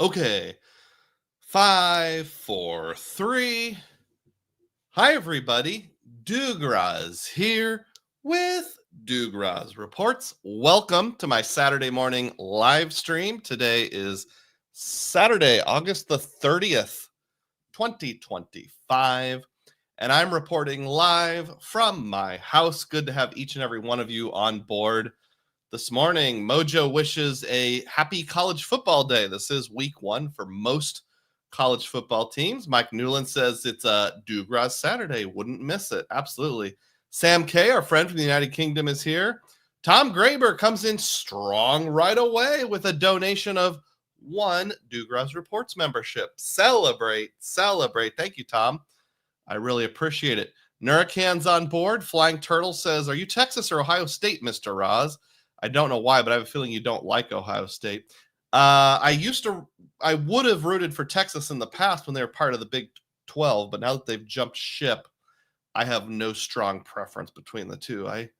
Okay. 5, 4, 3. Hi, everybody. Dugroz here with Dugroz Reports. Welcome to my Saturday morning live stream. Today is Saturday, August the 30th, 2025. And I'm reporting live from my house. Good to have each and every one of you on board this morning. Mojo wishes a happy college football day. This is week one for most college football teams. Mike Newland says it's a Dugroz Saturday. Wouldn't miss it. Absolutely. Sam K., our friend from the United Kingdom, is here. Tom Graber comes in strong right away with a donation of one Dugroz Reports membership. Celebrate. Thank you, Tom. I really appreciate it. Nuracan's on board. Flying Turtle says, are you Texas or Ohio State, Mr. Roz? I don't know why, but I have a feeling you don't like Ohio State. I would have rooted for Texas in the past when they were part of the Big 12, but now that they've jumped ship, I have no strong preference between the two. I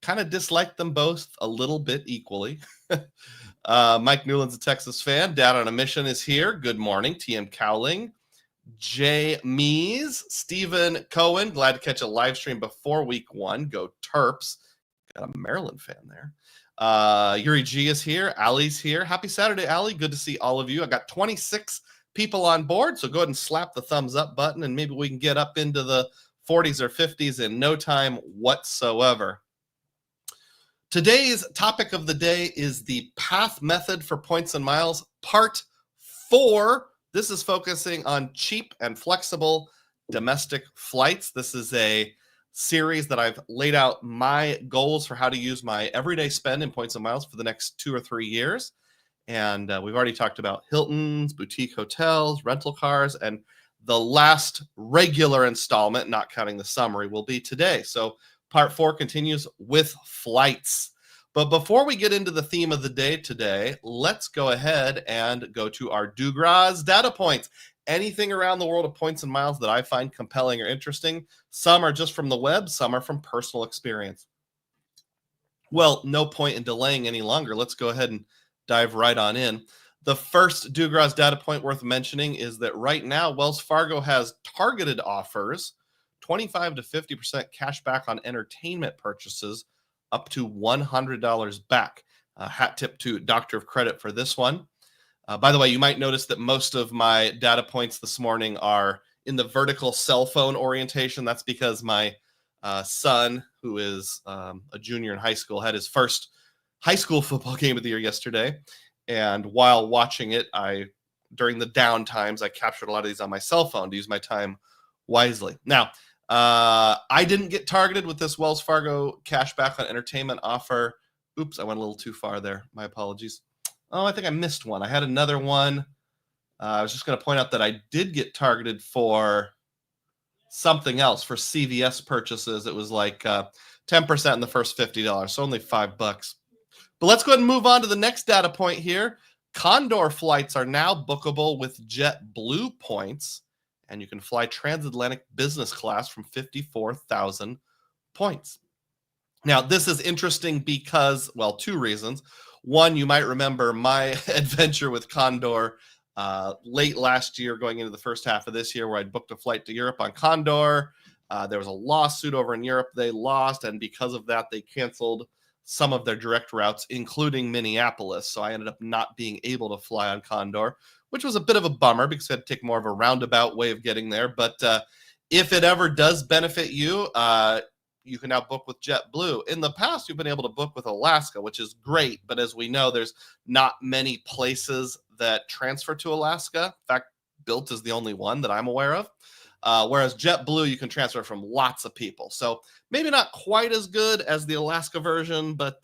kind of dislike them both a little bit equally. Mike Newland's a Texas fan. Dad on a Mission is here. Good morning. TM Cowling. Jay Mees. Stephen Cohen. Glad to catch a live stream before week one. Go Terps. Got a Maryland fan there. Yuri G is here. Allie's here. Happy Saturday, Allie. Good to see all of you. I got 26 people on board, so go ahead and slap the thumbs up button, and maybe we can get up into the 40s or 50s in no time whatsoever. Today's topic of the day is the path method for points and miles, part 4. This is focusing on cheap and flexible domestic flights. This is a series that I've laid out my goals for how to use my everyday spend in points and miles for the next 2 or 3 years. And we've already talked about Hiltons, boutique hotels, rental cars, and the last regular installment, not counting the summary, will be today. So part 4 continues with flights. But before we get into the theme of the day today, let's go ahead and go to our Dugroz data points. Anything around the world of points and miles that I find compelling or interesting. Some are just from the web, some are from personal experience. Well, no point in delaying any longer. Let's go ahead and dive right on in. The first Dugroz data point worth mentioning is that right now, Wells Fargo has targeted offers, 25 to 50% cash back on entertainment purchases, up to $100 back. Hat tip to Doctor of Credit for this one. By the way, you might notice that most of my data points this morning are in the vertical cell phone orientation. That's because my son, who is a junior in high school, had his first high school football game of the year yesterday. And while watching it, during the down times, I captured a lot of these on my cell phone to use my time wisely. Now, I didn't get targeted with this Wells Fargo cashback on entertainment offer. Oops, I went a little too far there. My apologies. Oh, I think I missed one. I had another one. I was just going to point out that I did get targeted for something else, for CVS purchases. It was like 10% in the first $50, so only $5. But let's go ahead and move on to the next data point here. Condor flights are now bookable with JetBlue points, and you can fly transatlantic business class from 54,000 points. Now, this is interesting because, well, 2 reasons. One, you might remember my adventure with Condor late last year, going into the first half of this year, where I'd booked a flight to Europe on Condor. There was a lawsuit over in Europe they lost, and because of that, they canceled some of their direct routes, including Minneapolis. So I ended up not being able to fly on Condor, which was a bit of a bummer because I had to take more of a roundabout way of getting there. But if it ever does benefit you, you can now book with JetBlue. In the past, you've been able to book with Alaska, which is great. But as we know, there's not many places that transfer to Alaska. In fact, Bilt is the only one that I'm aware of. Whereas JetBlue, you can transfer from lots of people. So maybe not quite as good as the Alaska version, but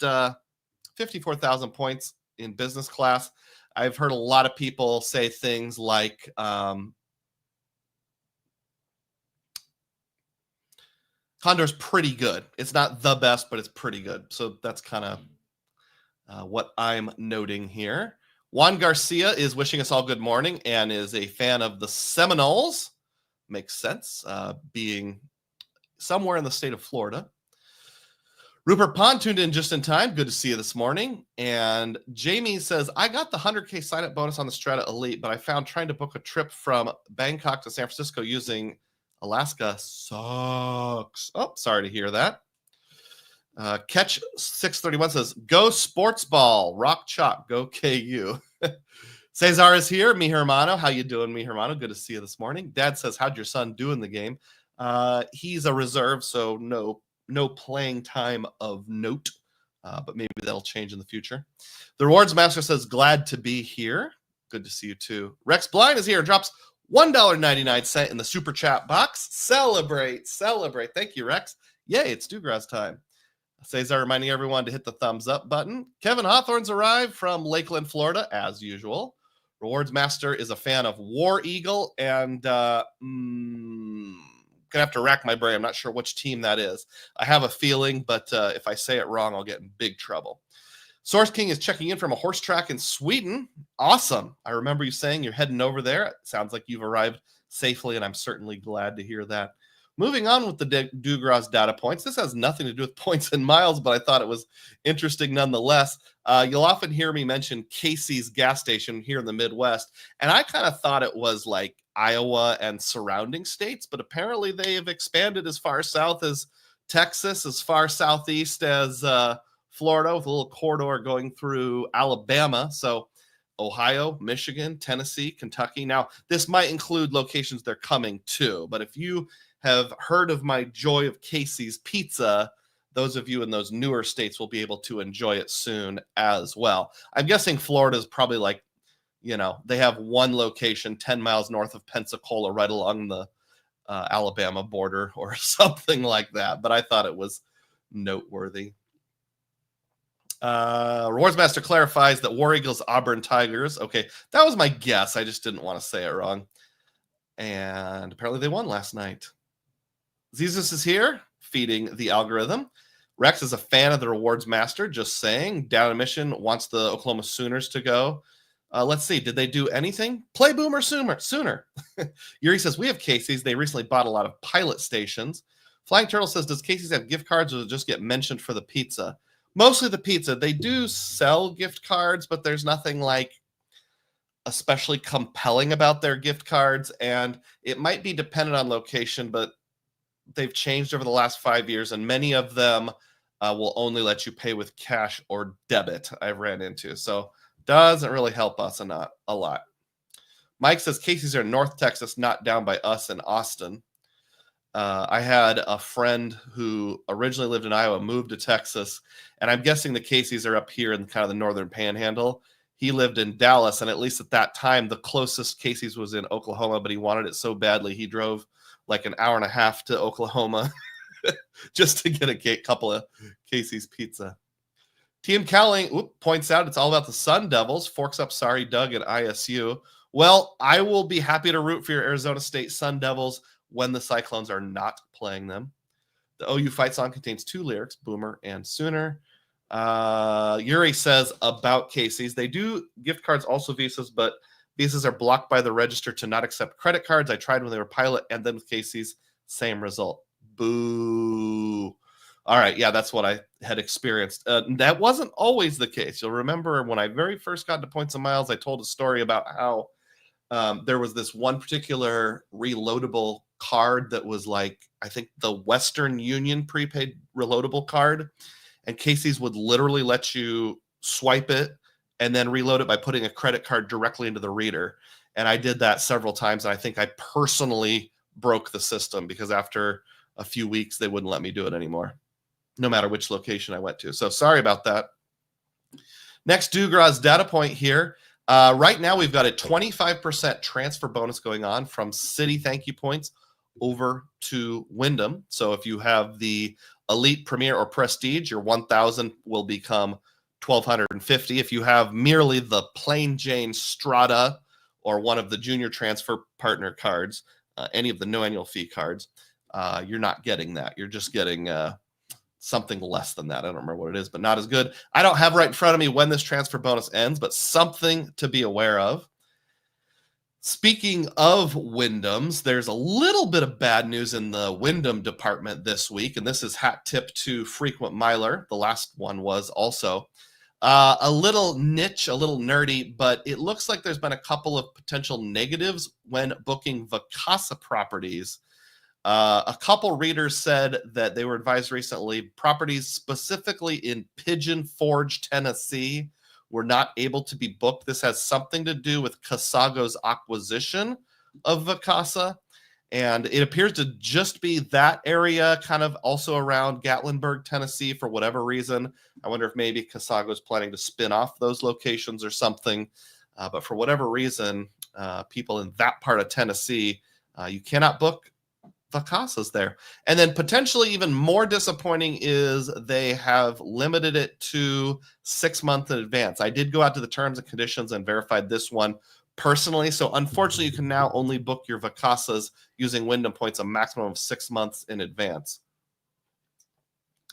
54,000 points in business class. I've heard a lot of people say things like, Condor's pretty good. It's not the best, but it's pretty good. So that's kind of what I'm noting here. Juan Garcia is wishing us all good morning and is a fan of the Seminoles. Makes sense, being somewhere in the state of Florida. Rupert Pond tuned in just in time. Good to see you this morning. And Jamie says, I got the 100K sign-up bonus on the Strata Elite, but I found trying to book a trip from Bangkok to San Francisco using Alaska sucks. Oh, sorry to hear that. Catch 631 says, go sports ball, rock chalk, go KU. Cesar is here. Mi hermano. How you doing, mi hermano? Good to see you this morning. Dad says, how'd your son do in the game? He's a reserve, so no playing time of note, but maybe that'll change in the future. The Rewards Master says, glad to be here. Good to see you too. Rex Blind is here. Drops $1.99 in the super chat box. Celebrate. Thank you, Rex. Yay, it's Dugroz time. Cesar reminding everyone to hit the thumbs up button. Kevin Hawthorne's arrived from Lakeland, Florida, as usual. Rewards Master is a fan of War Eagle and gonna have to rack my brain. I'm not sure which team that is. I have a feeling, but if I say it wrong, I'll get in big trouble. Source King is checking in from a horse track in Sweden. Awesome. I remember you saying you're heading over there. It sounds like you've arrived safely, and I'm certainly glad to hear that. Moving on with the Dugroz data points. This has nothing to do with points and miles, but I thought it was interesting nonetheless. You'll often hear me mention Casey's gas station here in the Midwest, and I kind of thought it was like Iowa and surrounding states, but apparently they have expanded as far south as Texas, as far southeast as Florida, with a little corridor going through Alabama. So Ohio, Michigan, Tennessee, Kentucky. Now, this might include locations they're coming to, but if you have heard of my joy of Casey's pizza, those of you in those newer states will be able to enjoy it soon as well. I'm guessing Florida is probably like, they have one location 10 miles north of Pensacola, right along the Alabama border or something like that. But I thought it was noteworthy. Rewards Master clarifies that War Eagles, Auburn Tigers. Okay, that was my guess. I just didn't want to say it wrong. And apparently they won last night. Zezus is here, feeding the algorithm. Rex is a fan of the Rewards Master, just saying. Down in Mission wants the Oklahoma Sooners to go. Let's see, did they do anything? Play Boomer sooner. Yuri says, we have Casey's. They recently bought a lot of pilot stations. Flying Turtle says, does Casey's have gift cards or does it just get mentioned for the pizza? Mostly the pizza. They do sell gift cards, but there's nothing like especially compelling about their gift cards. And it might be dependent on location, but they've changed over the last 5 years, and many of them will only let you pay with cash or debit. I've ran into, so doesn't really help us a lot. Mike says Casey's are in North Texas, not down by us in Austin. I had a friend who originally lived in Iowa, moved to Texas, and I'm guessing the Casey's are up here in kind of the northern panhandle. He lived in Dallas, and at least at that time, the closest Casey's was in Oklahoma, but he wanted it so badly he drove like an hour and a half to Oklahoma just to get a couple of Casey's pizza. Team Cowling points out it's all about the Sun Devils. Forks up, sorry, Doug at ISU. Well, I will be happy to root for your Arizona State Sun Devils when the Cyclones are not playing them. The OU fight song contains 2 lyrics, Boomer and Sooner. Yuri says about Casey's, they do gift cards, also Visas, but Visas are blocked by the register to not accept credit cards. I tried when they were pilot and then with Casey's, same result. Boo. All right. Yeah, that's what I had experienced. That wasn't always the case. You'll remember when I very first got to Points and Miles, I told a story about how there was this one particular reloadable card that was like, I think the Western Union prepaid reloadable card. And Casey's would literally let you swipe it and then reload it by putting a credit card directly into the reader. And I did that several times. And I think I personally broke the system because after a few weeks, they wouldn't let me do it anymore, no matter which location I went to. So sorry about that. Next Dugroz data point here. Right now, we've got a 25% transfer bonus going on from City thank you points over to Wyndham. So if you have the Elite, Premier, or Prestige, your 1,000 will become 1,250. If you have merely the plain Jane Strata or one of the junior transfer partner cards, any of the no annual fee cards, you're not getting that. You're just getting something less than that. I don't remember what it is, but not as good. I don't have right in front of me when this transfer bonus ends, but something to be aware of. Speaking of Wyndhams, there's a little bit of bad news in the Wyndham department this week, and this is hat tip to Frequent Miler. The last one was also a little niche, a little nerdy, but it looks like there's been a couple of potential negatives when booking Vacasa properties. A couple readers said that they were advised recently properties specifically in Pigeon Forge, Tennessee, were not able to be booked. This has something to do with Casago's acquisition of Vacasa. And it appears to just be that area, kind of also around Gatlinburg, Tennessee, for whatever reason. I wonder if maybe Casago is planning to spin off those locations or something. But for whatever reason, people in that part of Tennessee, you cannot book Vacasas there. And then potentially even more disappointing is they have limited it to 6 months in advance. I did go out to the terms and conditions and verified this one personally. So unfortunately, you can now only book your Vacasas using Wyndham points a maximum of 6 months in advance.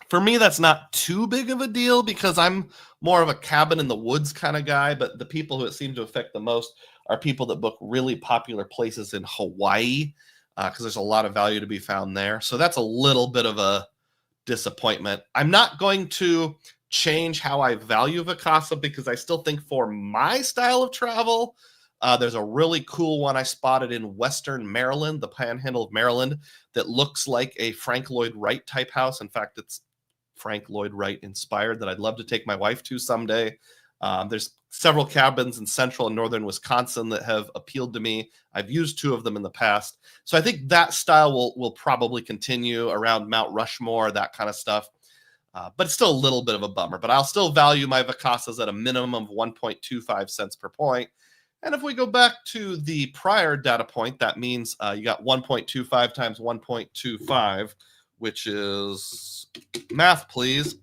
For me, that's not too big of a deal because I'm more of a cabin in the woods kind of guy, but the people who it seemed to affect the most are people that book really popular places in Hawaii, because there's a lot of value to be found there. So that's a little bit of a disappointment. I'm not going to change how I value Vacasa because I still think for my style of travel, there's a really cool one I spotted in Western Maryland, the Panhandle of Maryland, that looks like a Frank Lloyd Wright type house. In fact, it's Frank Lloyd Wright inspired that I'd love to take my wife to someday. There's several cabins in central and northern Wisconsin that have appealed to me. I've used 2 of them in the past. So I think that style will probably continue around Mount Rushmore, that kind of stuff. But it's still a little bit of a bummer. But I'll still value my Vacasas at a minimum of 1.25 cents per point. And if we go back to the prior data point, that means you got 1.25 times 1.25, which is, math, please.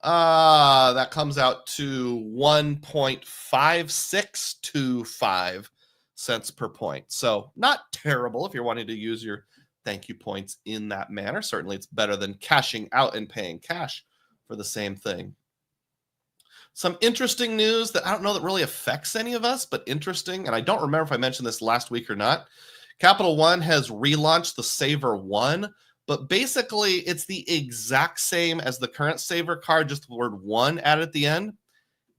That comes out to 1.5625 cents per point. So not terrible if you're wanting to use your thank you points in that manner. Certainly it's better than cashing out and paying cash for the same thing. Some interesting news that I don't know that really affects any of us, but interesting. And I don't remember if I mentioned this last week or not. Capital One has relaunched the Saver One, but basically it's the exact same as the current Saver card, just the word one added at the end.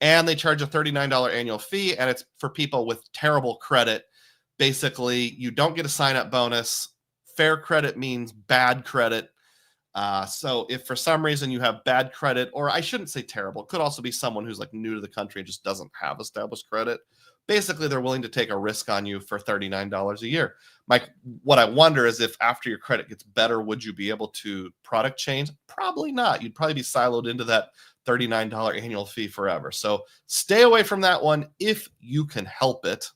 And they charge a $39 annual fee, and it's for people with terrible credit. Basically, you don't get a sign-up bonus. Fair credit means bad credit. So if for some reason you have bad credit, or I shouldn't say terrible, it could also be someone who's like new to the country and just doesn't have established credit. Basically, they're willing to take a risk on you for $39 a year. Mike, what I wonder is if after your credit gets better, would you be able to product change? Probably not. You'd probably be siloed into that $39 annual fee forever. So stay away from that one if you can help it.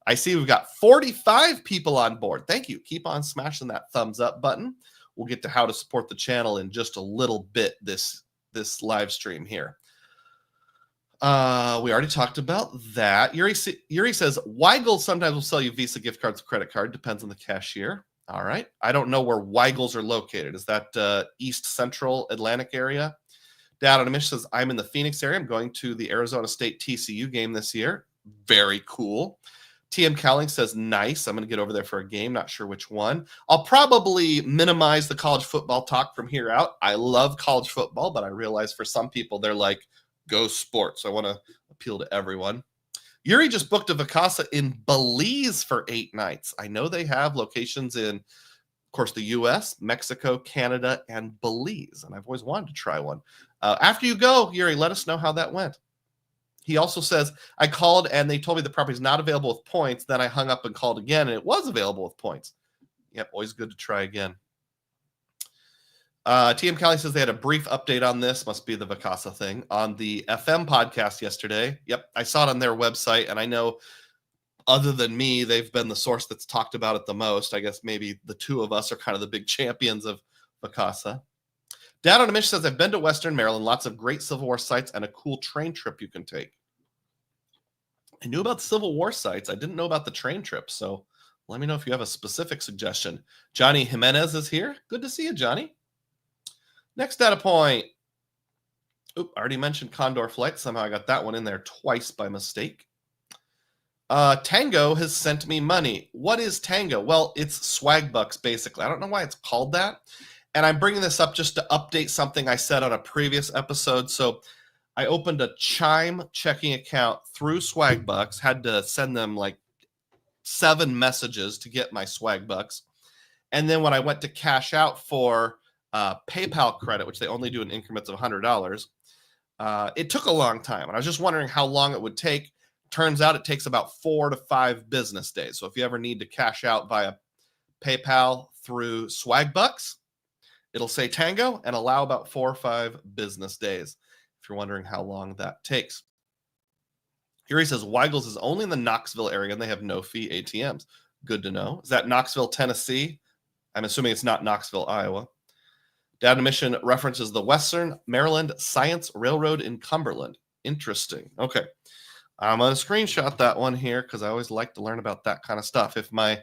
I see we've got 45 people on board. Thank you. Keep on smashing that thumbs up button. We'll get to how to support the channel in just a little bit this live stream here. We already talked about that. Yuri says, Weigel sometimes will sell you Visa gift cards or credit card. Depends on the cashier. All right. I don't know where Weigels are located. Is that East Central Atlantic area? Dad on a mission says, I'm in the Phoenix area. I'm going to the Arizona State TCU game this year. Very cool. TM Cowling says, nice. I'm going to get over there for a game. Not sure which one. I'll probably minimize the college football talk from here out. I love college football, but I realize for some people, they're like, go sports. So I want to appeal to everyone. Yuri just booked a Vacasa in Belize for 8 nights. I know they have locations in, of course, the U.S., Mexico, Canada, and Belize. And I've always wanted to try one. After you go, Yuri, let us know how that went. He also says, I called and they told me the property is not available with points. Then I hung up and called again and it was available with points. Yep, always good to try again. TM Cali says they had a brief update on this. Must be the Vacasa thing on the FM podcast yesterday. Yep, I saw it on their website. And I know other than me, they've been the source that's talked about it the most. I guess maybe the 2 of us are kind of the big champions of Vacasa. Dad on a mission says, I've been to Western Maryland. Lots of great Civil War sites and a cool train trip you can take. I knew about Civil War sites. I didn't know about the train trip. So let me know if you have a specific suggestion. Johnny Jimenez is here. Good to see you, Johnny. Next data point. Oop, I already mentioned Condor Flight. Somehow I got that one in there twice by mistake. Tango has sent me money. What is Tango? Well, it's swag bucks, basically. I don't know why it's called that. And I'm bringing this up just to update something I said on a previous episode. So I opened a Chime checking account through swag bucks, had to send them like 7 messages to get my swag bucks. And then when I went to cash out for PayPal credit, which they only do in increments of $100, it took a long time. And I was just wondering how long it would take. Turns out it takes about 4 to 5 business days. So if you ever need to cash out via PayPal through Swagbucks, it'll say Tango and allow about 4 or 5 business days, if you're wondering how long that takes. Here he says, Weigel's is only in the Knoxville area and they have no fee ATMs. Good to know. Is that Knoxville, Tennessee? I'm assuming it's not Knoxville, Iowa. Data mission references the Western Maryland Science Railroad in Cumberland. Interesting. Okay. I'm going to screenshot that one here because I always like to learn about that kind of stuff. If my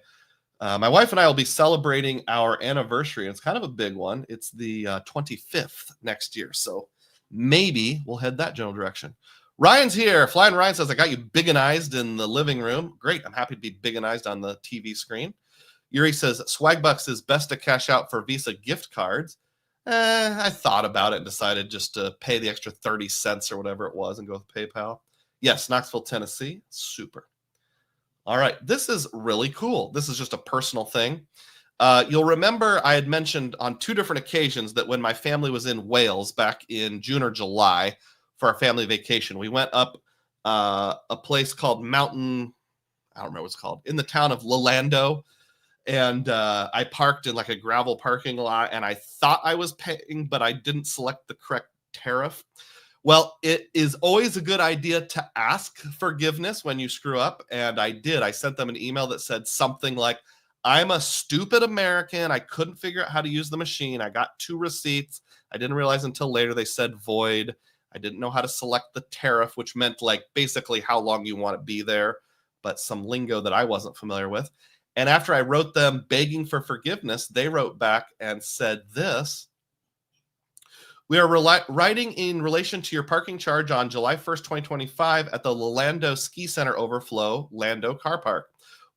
wife and I will be celebrating our anniversary, and it's kind of a big one. It's the 25th next year, so maybe we'll head that general direction. Ryan's here. Flying Ryan says, I got you big-and-ized in the living room. Great. I'm happy to be big-and-ized on the TV screen. Yuri says, Swagbucks is best to cash out for Visa gift cards. I thought about it and decided just to pay the extra 30 cents or whatever it was and go with PayPal. Yes, Knoxville, Tennessee. Super. All right. This is really cool. This is just a personal thing. You'll remember I had mentioned on 2 different occasions that when my family was in Wales back in June or July for our family vacation, we went up a place called Mountain, I don't remember what it's called, in the town of Lalando. And I parked in like a gravel parking lot, and I thought I was paying, but I didn't select the correct tariff. Well, it is always a good idea to ask forgiveness when you screw up, and I did. I sent them an email that said something like, I'm a stupid American. I couldn't figure out how to use the machine. I got 2 receipts. I didn't realize until later they said void. I didn't know how to select the tariff, which meant like basically how long you want to be there, but some lingo that I wasn't familiar with. And after I wrote them begging for forgiveness, they wrote back and said this. We are writing in relation to your parking charge on July 1st, 2025 at the Lalando Ski Center Overflow Lando Car Park.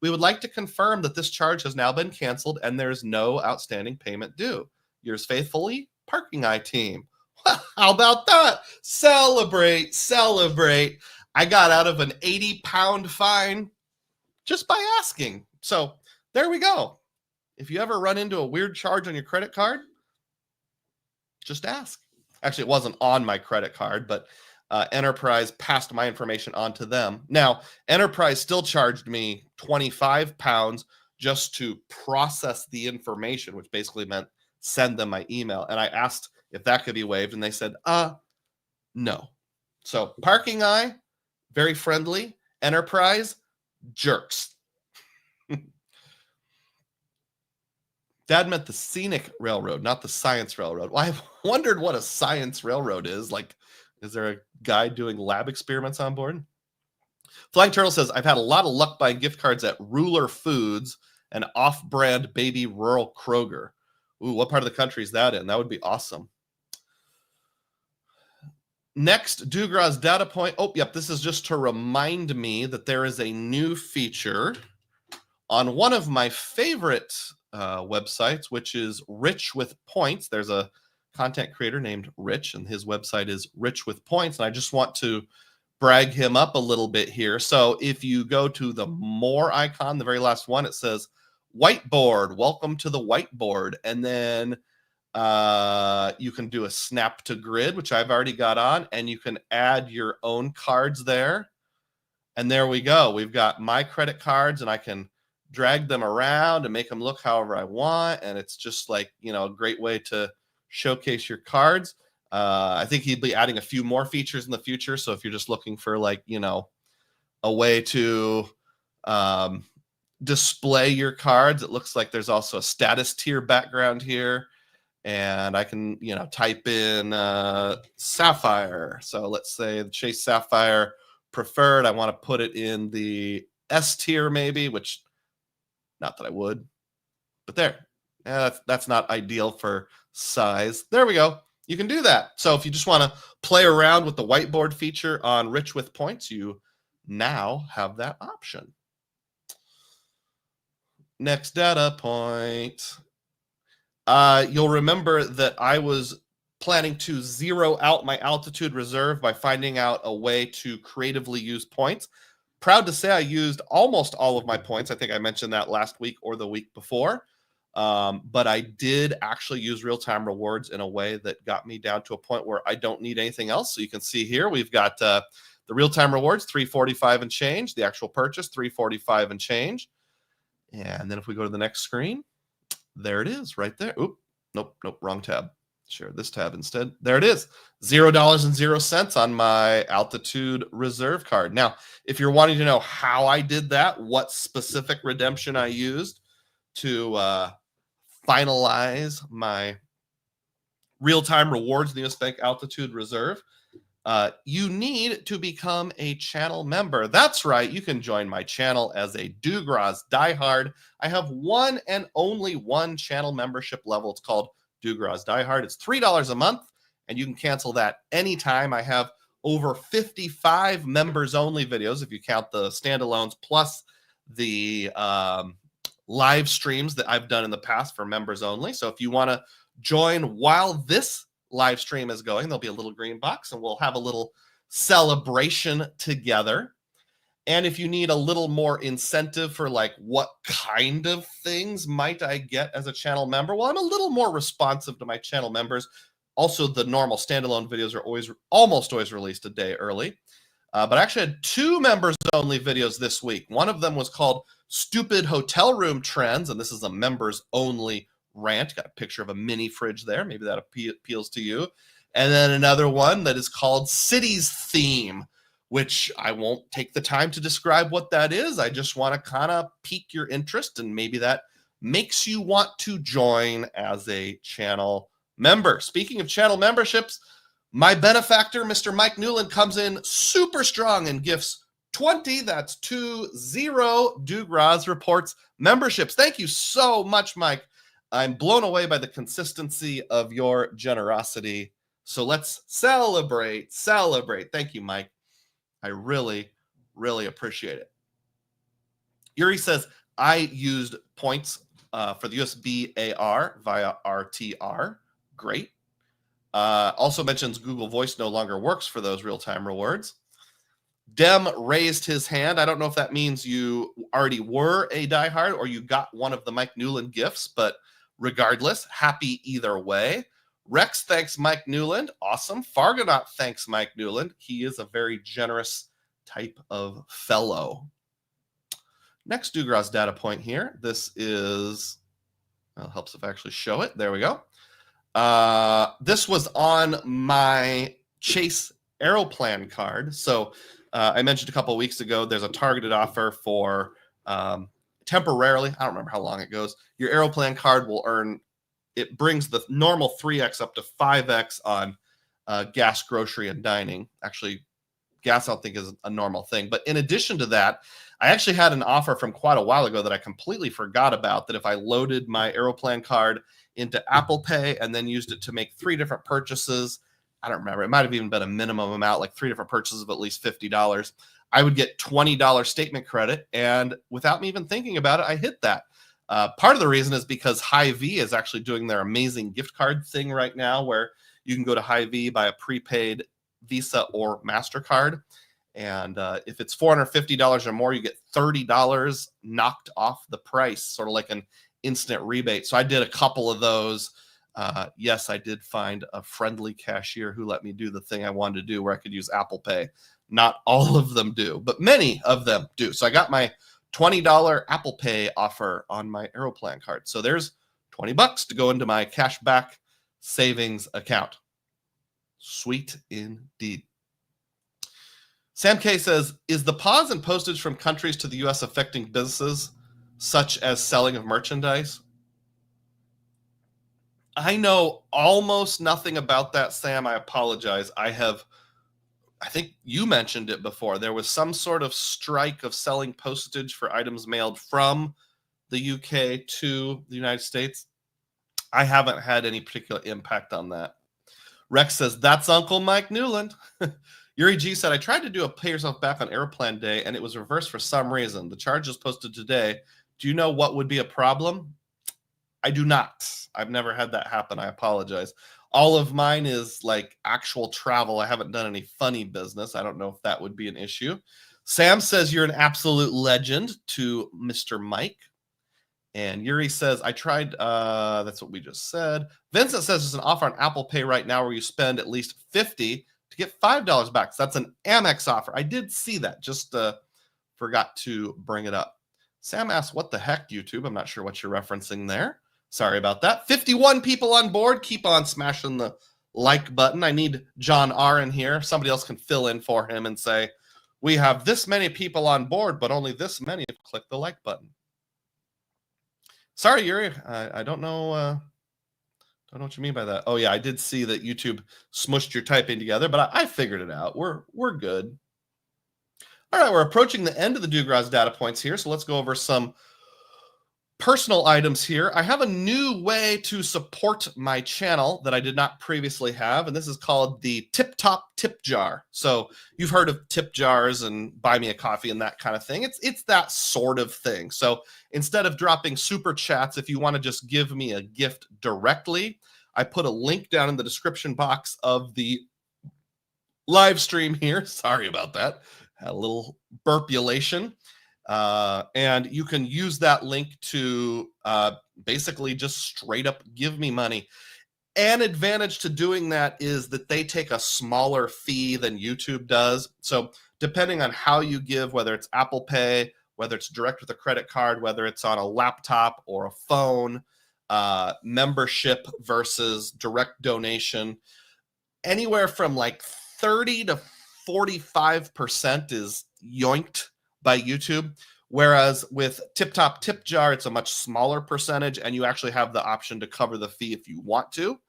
We would like to confirm that this charge has now been canceled and there is no outstanding payment due. Yours faithfully, Parking Eye Team. How about that? Celebrate, celebrate. I got out of an 80-pound fine just by asking. So there we go. If you ever run into a weird charge on your credit card, just ask. Actually, it wasn't on my credit card, but Enterprise passed my information on to them. Now, Enterprise still charged me 25 pounds just to process the information, which basically meant send them my email. And I asked if that could be waived, and they said, no. So Parking Eye, very friendly. Enterprise, jerks. Dad meant the scenic railroad, not the science railroad. Well, I've wondered what a science railroad is. Like, is there a guy doing lab experiments on board? Flying Turtle says, I've had a lot of luck buying gift cards at Ruler Foods and off-brand baby rural Kroger. Ooh, what part of the country is that in? That would be awesome. Next, Dugroz data point. Oh, yep, this is just to remind me that there is a new feature on one of my favorite websites, which is Rich with Points. There's a content creator named Rich, and his website is Rich with Points. And I just want to brag him up a little bit here. So if you go to the more icon, the very last one, it says whiteboard. Welcome to the whiteboard. And then you can do a snap to grid, which I've already got on, and you can add your own cards there. And there we go. We've got my credit cards, and I can drag them around and make them look however I want. And it's just like, you know, a great way to showcase your cards. I think he'd be adding a few more features in the future. So if you're just looking for like, you know, a way to display your cards, it looks like there's also a status tier background here. And I can, you know, type in Sapphire. So let's say the Chase Sapphire Preferred. I want to put it in the S tier maybe, which not that I would, but there. That's not ideal for size. There we go. You can do that. So if you just want to play around with the whiteboard feature on Rich with Points, you now have that option. Next data point. You'll remember that I was planning to zero out my altitude reserve by finding out a way to creatively use points. Proud to say I used almost all of my points. I think I mentioned that last week or the week before. But I did actually use real-time rewards in a way that got me down to a point where I don't need anything else. So you can see here, we've got the real-time rewards, $345 and change. The actual purchase, $345 and change. And then if we go to the next screen, there it is right there. Oop, nope, wrong tab. Share this tab instead. There it is, $0.00 on my altitude reserve card. Now, if you're wanting to know how I did that, what specific redemption I used to finalize my real-time rewards in the US Bank Altitude Reserve, you need to become a channel member. That's right. You can join my channel as a Dugroz diehard. I have one and only one channel membership level. It's called Dugroz Diehard. It's $3 a month, and you can cancel that anytime. I have over 55 members only videos, if you count the standalones, plus the live streams that I've done in the past for members only. So if you want to join while this live stream is going, there'll be a little green box and we'll have a little celebration together. And if you need a little more incentive for like what kind of things might I get as a channel member, well, I'm a little more responsive to my channel members. Also, the normal standalone videos are almost always released a day early. But I actually had 2 members only videos this week. One of them was called Stupid Hotel Room Trends, and this is a members only rant. Got a picture of a mini fridge there. Maybe that appeals to you. And then another one that is called Cities Theme, which I won't take the time to describe what that is. I just want to kind of pique your interest, and maybe that makes you want to join as a channel member. Speaking of channel memberships, my benefactor, Mr. Mike Newland, comes in super strong and gifts 20, that's 20 Dugroz Reports memberships. Thank you so much, Mike. I'm blown away by the consistency of your generosity. So let's celebrate. Thank you, Mike. I really, really appreciate it. Yuri says, I used points for the USB AR via RTR. Great. Also mentions Google Voice no longer works for those real-time rewards. Dem raised his hand. I don't know if that means you already were a diehard or you got one of the Mike Newland gifts, but regardless, happy either way. Rex thanks Mike Newland. Awesome. Fargonaut thanks Mike Newland. He is a very generous type of fellow. Next Dugroz data point here. This is, well, helps if I actually show it. There we go. This was on my Chase Aeroplan card. So I mentioned a couple of weeks ago, there's a targeted offer for temporarily, I don't remember how long it goes. Your Aeroplan card will earn, it brings the normal 3x up to 5x on gas, grocery, and dining. Actually, gas I don't think is a normal thing. But in addition to that, I actually had an offer from quite a while ago that I completely forgot about, that if I loaded my Aeroplan card into Apple Pay and then used it to make 3 different purchases, I don't remember, it might have even been a minimum amount, like 3 different purchases of at least $50, I would get $20 statement credit. And without me even thinking about it, I hit that. Part of the reason is because Hy-Vee is actually doing their amazing gift card thing right now, where you can go to Hy-Vee, buy a prepaid Visa or MasterCard. And if it's $450 or more, you get $30 knocked off the price, sort of like an instant rebate. So I did a couple of those. Yes, I did find a friendly cashier who let me do the thing I wanted to do, where I could use Apple Pay. Not all of them do, but many of them do. So I got my $20 Apple Pay offer on my Aeroplan card. So there's $20 to go into my cashback savings account. Sweet indeed. Sam K says, is the pause in postage from countries to the U.S. affecting businesses such as selling of merchandise? I know almost nothing about that, Sam. I apologize. I think you mentioned it before. There was some sort of strike of selling postage for items mailed from the UK to the United States. I haven't had any particular impact on that. Rex says, that's Uncle Mike Newland. Yuri G said, I tried to do a pay yourself back on airplane day and it was reversed for some reason. The charge is posted today. Do you know what would be a problem? I do not. I've never had that happen. I apologize. All of mine is like actual travel. I haven't done any funny business. I don't know if that would be an issue. Sam says you're an absolute legend to Mr. Mike. And Yuri says, I tried, that's what we just said. Vincent says there's an offer on Apple Pay right now where you spend at least $50 to get $5 back. So that's an Amex offer. I did see that, just forgot to bring it up. Sam asks, what the heck, YouTube? I'm not sure what you're referencing there. Sorry about that. 51 people on board. Keep on smashing the like button. I need John R in here. Somebody else can fill in for him and say, we have this many people on board, but only this many have clicked the like button. Sorry, Yuri. I don't know. Don't know what you mean by that. Oh yeah, I did see that YouTube smushed your typing together, but I figured it out. We're good. All right, we're approaching the end of the Dugroz data points here, so let's go over some personal items here. I have a new way to support my channel that I did not previously have, and this is called the Tip Top Tip Jar. So you've heard of tip jars and buy me a coffee and that kind of thing. It's that sort of thing. So instead of dropping super chats, if you want to just give me a gift directly, I put a link down in the description box of the live stream here. Sorry about that. A little burpulation. And you can use that link to basically just straight up give me money. An advantage to doing that is that they take a smaller fee than YouTube does. So depending on how you give, whether it's Apple Pay, whether it's direct with a credit card, whether it's on a laptop or a phone, membership versus direct donation, anywhere from like 30 to 45% is yoinked by YouTube, whereas with Tip Top Tip Jar, it's a much smaller percentage, and you actually have the option to cover the fee if you want to.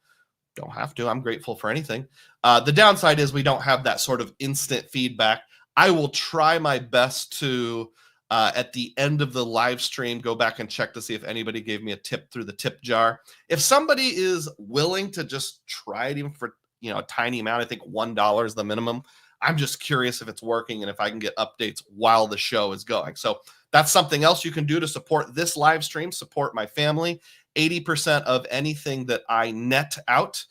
Don't have to. I'm grateful for anything. The downside is we don't have that sort of instant feedback. I will try my best to, at the end of the live stream, go back and check to see if anybody gave me a tip through the tip jar. If somebody is willing to just try it even for a tiny amount, I think $1 is the minimum. I'm just curious if it's working and if I can get updates while the show is going. So that's something else you can do to support this live stream, support my family. 80% of anything that I net out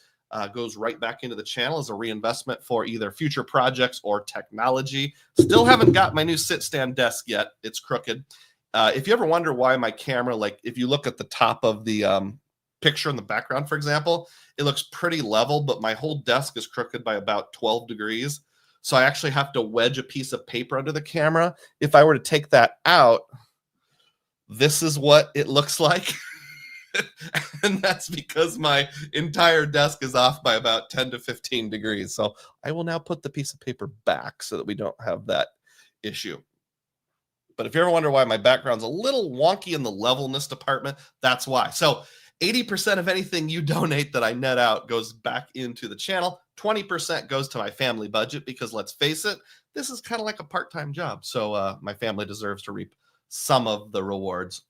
goes right back into the channel as a reinvestment for either future projects or technology. Still haven't got my new sit-stand desk yet. It's crooked. If you ever wonder why my camera, like if you look at the top of the picture in the background, for example, it looks pretty level, but my whole desk is crooked by about 12 degrees. So I actually have to wedge a piece of paper under the camera. If I were to take that out, this is what it looks like. And that's because my entire desk is off by about 10 to 15 degrees. So I will now put the piece of paper back so that we don't have that issue. But if you ever wonder why my background's a little wonky in the levelness department, that's why. So 80% of anything you donate that I net out goes back into the channel. 20% goes to my family budget because let's face it, this is kind of like a part-time job. So my family deserves to reap some of the rewards.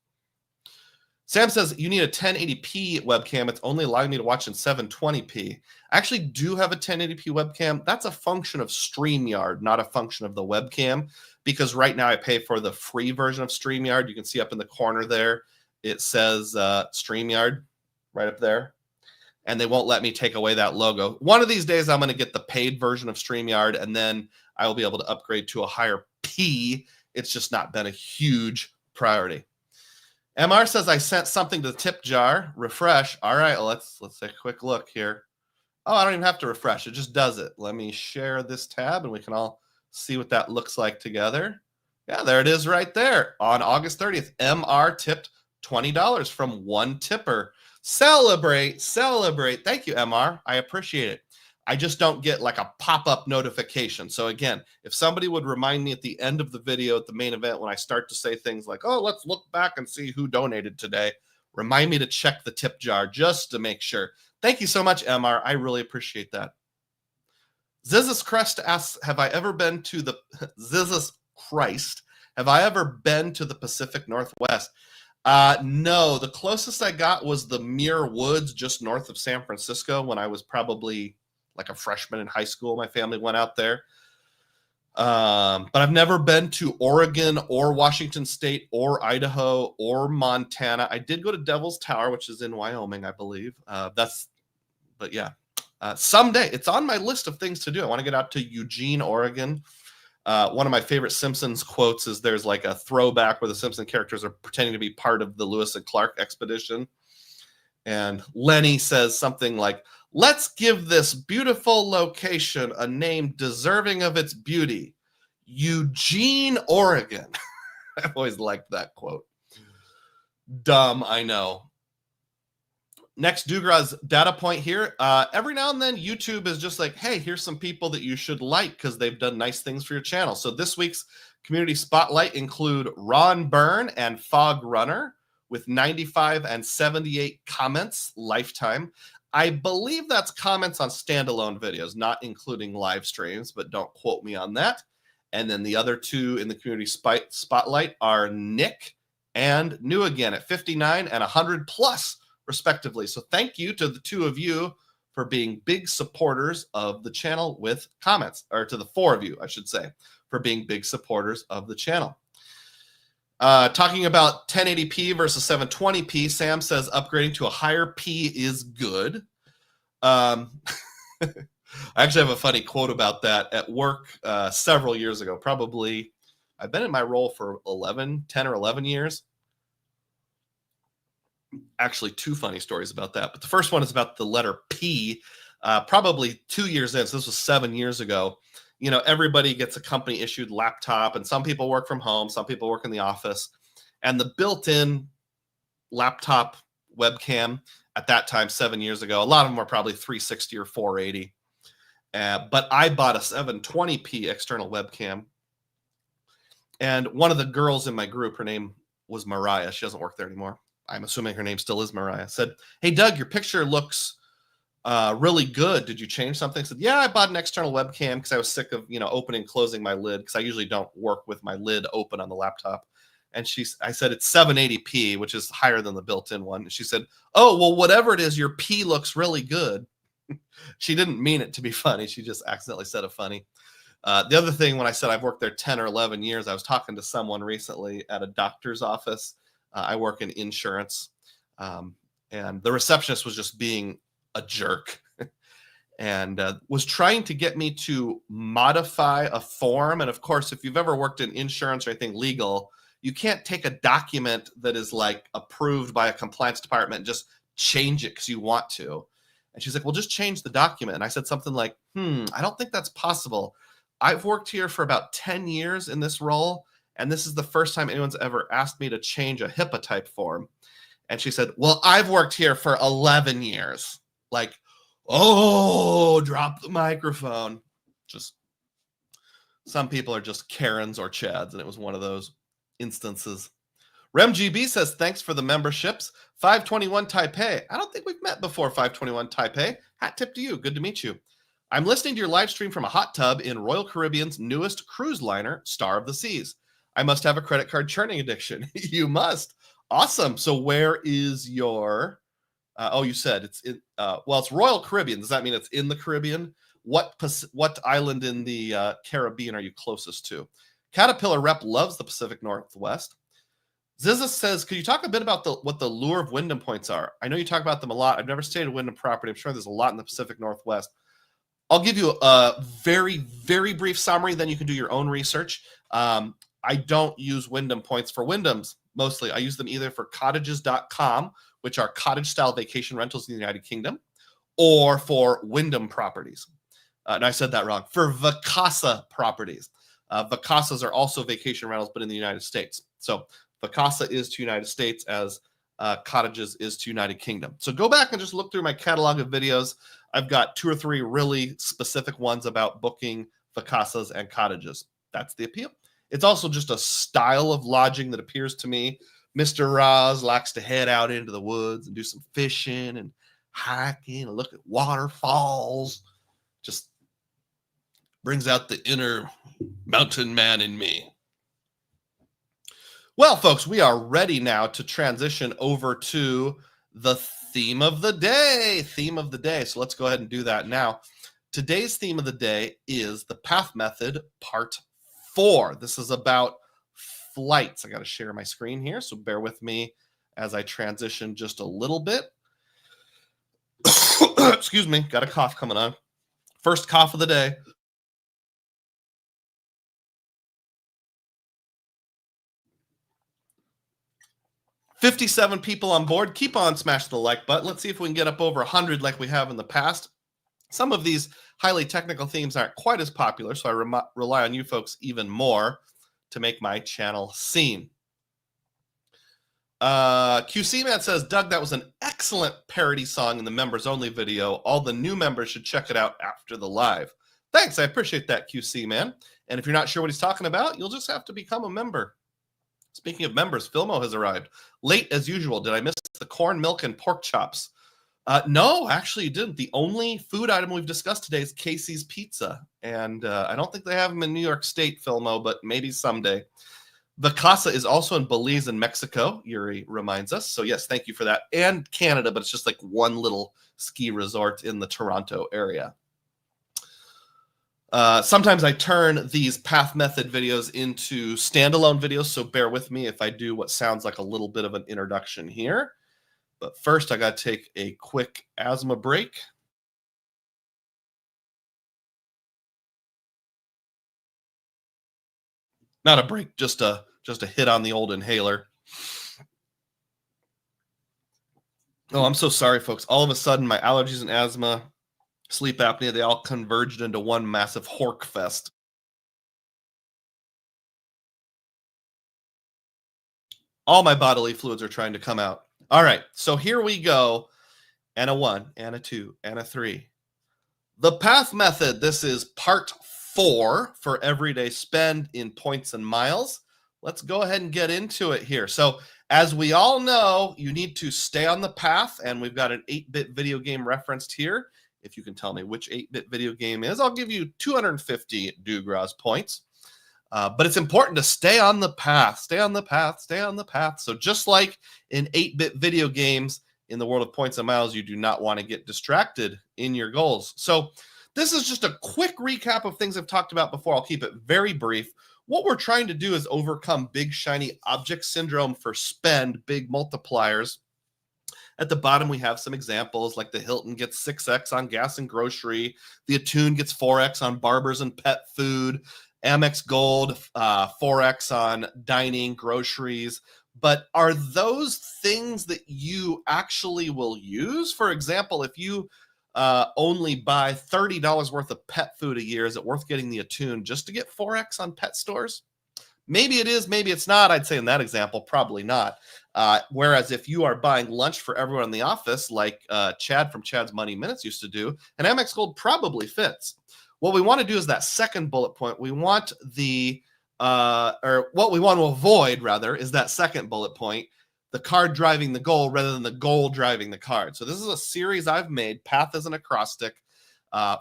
Sam says, you need a 1080p webcam. It's only allowing me to watch in 720p. I actually do have a 1080p webcam. That's a function of StreamYard, not a function of the webcam, because right now I pay for the free version of StreamYard. You can see up in the corner there, it says StreamYard right up there. And they won't let me take away that logo. One of these days, I'm going to get the paid version of StreamYard, and then I will be able to upgrade to a higher P. It's just not been a huge priority. MR says, I sent something to the tip jar. Refresh. All right, well, let's take a quick look here. Oh, I don't even have to refresh. It just does it. Let me share this tab, and we can all see what that looks like together. Yeah, there it is right there. On August 30th, MR tipped $20 from one tipper. Celebrate, celebrate. Thank you, MR. I appreciate it. I just don't get like a pop-up notification. So again, if somebody would remind me at the end of the video at the main event when I start to say things like, oh, let's look back and see who donated today, remind me to check the tip jar just to make sure. Thank you so much, MR. I really appreciate that. Zizus Crest asks, have I ever been to the Zizus Christ? Have I ever been to the Pacific Northwest? No, the closest I got was the Muir Woods just north of San Francisco when I was probably like a freshman in high school. My family went out there. But I've never been to Oregon or Washington State or Idaho or Montana. I did go to Devil's Tower, which is in Wyoming, I believe. But yeah, someday it's on my list of things to do. I want to get out to Eugene, Oregon. One of my favorite Simpsons quotes is there's like a throwback where the Simpson characters are pretending to be part of the Lewis and Clark expedition. And Lenny says something like, "Let's give this beautiful location a name deserving of its beauty. Eugene, Oregon." I've always liked that quote. Dumb, I know. Next Dugroz data point here. Every now and then YouTube is just like, hey, here's some people that you should like because they've done nice things for your channel. So this week's community spotlight include Ron Byrne and Fog Runner with 95 and 78 comments lifetime. I believe that's comments on standalone videos, not including live streams, but don't quote me on that. And then the other two in the community spotlight are Nick and New Again at 59 and 100 plus respectively. So thank you to the two of you for being big supporters of the channel with comments, or to the four of you, I should say, for being big supporters of the channel. Talking about 1080p versus 720p, Sam says upgrading to a higher P is good. I actually have a funny quote about that at work several years ago. Probably, I've been in my role for 10 or 11 years. Actually, two funny stories about that. But the first one is about the letter P. Probably 2 years in, so this was 7 years ago. You know, everybody gets a company issued laptop, and some people work from home, some people work in the office. And the built-in laptop webcam at that time, 7 years ago, a lot of them were probably 360 or 480. But I bought a 720p external webcam. And one of the girls in my group, her name was Mariah. She doesn't work there anymore. I'm assuming her name still is Mariah. Said, "Hey, Doug, your picture looks really good. Did you change something?" I said, "Yeah, I bought an external webcam because I was sick of, opening and closing my lid, because I usually don't work with my lid open on the laptop." And I said, "It's 780p, which is higher than the built-in one." And she said, "Oh, well, whatever it is, your P looks really good." She didn't mean it to be funny. She just accidentally said it funny. The other thing, when I said I've worked there 10 or 11 years, I was talking to someone recently at a doctor's office. I work in insurance. And the receptionist was just being a jerk and was trying to get me to modify a form. And of course, if you've ever worked in insurance or anything legal, you can't take a document that is like approved by a compliance department and just change it because you want to. And she's like, "Well, just change the document." And I said something like, "I don't think that's possible. I've worked here for about 10 years in this role, and this is the first time anyone's ever asked me to change a HIPAA type form." And she said, "Well, I've worked here for 11 years. Like, oh, drop the microphone. Just some people are just Karens or Chads, and it was one of those instances. RemGB says, "Thanks for the memberships. 521 Taipei. I don't think we've met before, 521 Taipei. Hat tip to you. Good to meet you. I'm listening to your live stream from a hot tub in Royal Caribbean's newest cruise liner, Star of the Seas. I must have a credit card churning addiction." You must. Awesome. So where is your... you said it's in... well, it's Royal Caribbean. Does that mean it's in the Caribbean? What island in the Caribbean are you closest to? Caterpillar Rep loves the Pacific Northwest. Ziza says, "Could you talk a bit about what the lure of Wyndham points are? I know you talk about them a lot. I've never stayed at Wyndham property. I'm sure there's a lot in the Pacific Northwest." I'll give you a very, very brief summary. Then you can do your own research. I don't use Wyndham points for Wyndhams mostly. I use them either for cottages.com, which are cottage-style vacation rentals in the United Kingdom, or for Wyndham properties. And I said that wrong. For Vacasa properties. Vacasas are also vacation rentals, but in the United States. So Vacasa is to United States as Cottages is to United Kingdom. So go back and just look through my catalog of videos. I've got 2 or 3 really specific ones about booking Vacasas and cottages. That's the appeal. It's also just a style of lodging that appears to me. Mr. Roz likes to head out into the woods and do some fishing and hiking and look at waterfalls. Just brings out the inner mountain man in me. Well, folks, we are ready now to transition over to the theme of the day. Theme of the day. So let's go ahead and do that now. Today's theme of the day is the path method part 4. This is about flights. I got to share my screen here, so bear with me as I transition just a little bit. Excuse me, got a cough coming on. First cough of the day. $57 people on board. Keep on smashing the like button. Let's see if we can get up over 100 like we have in the past. Some of these highly technical themes aren't quite as popular, so I rely on you folks even more to make my channel seen. QC Man says, Doug, that was an excellent parody song in the members only video. All the new members should check it out after the live. Thanks, I appreciate that, QC Man. And if you're not sure what he's talking about, you'll just have to become a member. Speaking of members, Filmo has arrived. Late as usual. Did I miss the corn, milk, and pork chops? No, actually you didn't. The only food item we've discussed today is Casey's Pizza. And I don't think they have them in New York State, Filmo, but maybe someday. The Casa is also in Belize and Mexico, Yuri reminds us. So yes, thank you for that. And Canada, but it's just like one little ski resort in the Toronto area. Sometimes I turn these path method videos into standalone videos, so bear with me if I do what sounds like a little bit of an introduction here. But first, I got to take a quick asthma break. Not a break, just a hit on the old inhaler. Oh, I'm so sorry, folks. All of a sudden, my allergies and asthma, sleep apnea, they all converged into one massive hork fest. All my bodily fluids are trying to come out. All right, so here we go. And a 1, and a 2, and a 3. The path method, this is part 4 for everyday spend in points and miles. Let's go ahead and get into it here. So as we all know, you need to stay on the path, and we've got an 8-bit video game referenced here. If you can tell me which 8-bit video game is, I'll give you 250 Dugroz points. But it's important to stay on the path, stay on the path, stay on the path. So just like in 8-bit video games, in the world of points and miles, you do not want to get distracted in your goals. So this is just a quick recap of things I've talked about before. I'll keep it very brief. What we're trying to do is overcome big shiny object syndrome for spend, big multipliers. At the bottom, we have some examples like the Hilton gets 6x on gas and grocery. The Attune gets 4x on barbers and pet food. Amex Gold, 4x on dining, groceries. But are those things that you actually will use? For example, if you only buy $30 worth of pet food a year, is it worth getting the Attune just to get 4x on pet stores? Maybe it is, maybe it's not. I'd say in that example, probably not. Whereas if you are buying lunch for everyone in the office, like Chad from Chad's Money Minutes used to do, an Amex Gold probably fits. What we want to do is that second bullet point. We want the, or what we want to avoid, rather, is that second bullet point, the card driving the goal rather than the goal driving the card. So this is a series I've made, Path as an acrostic,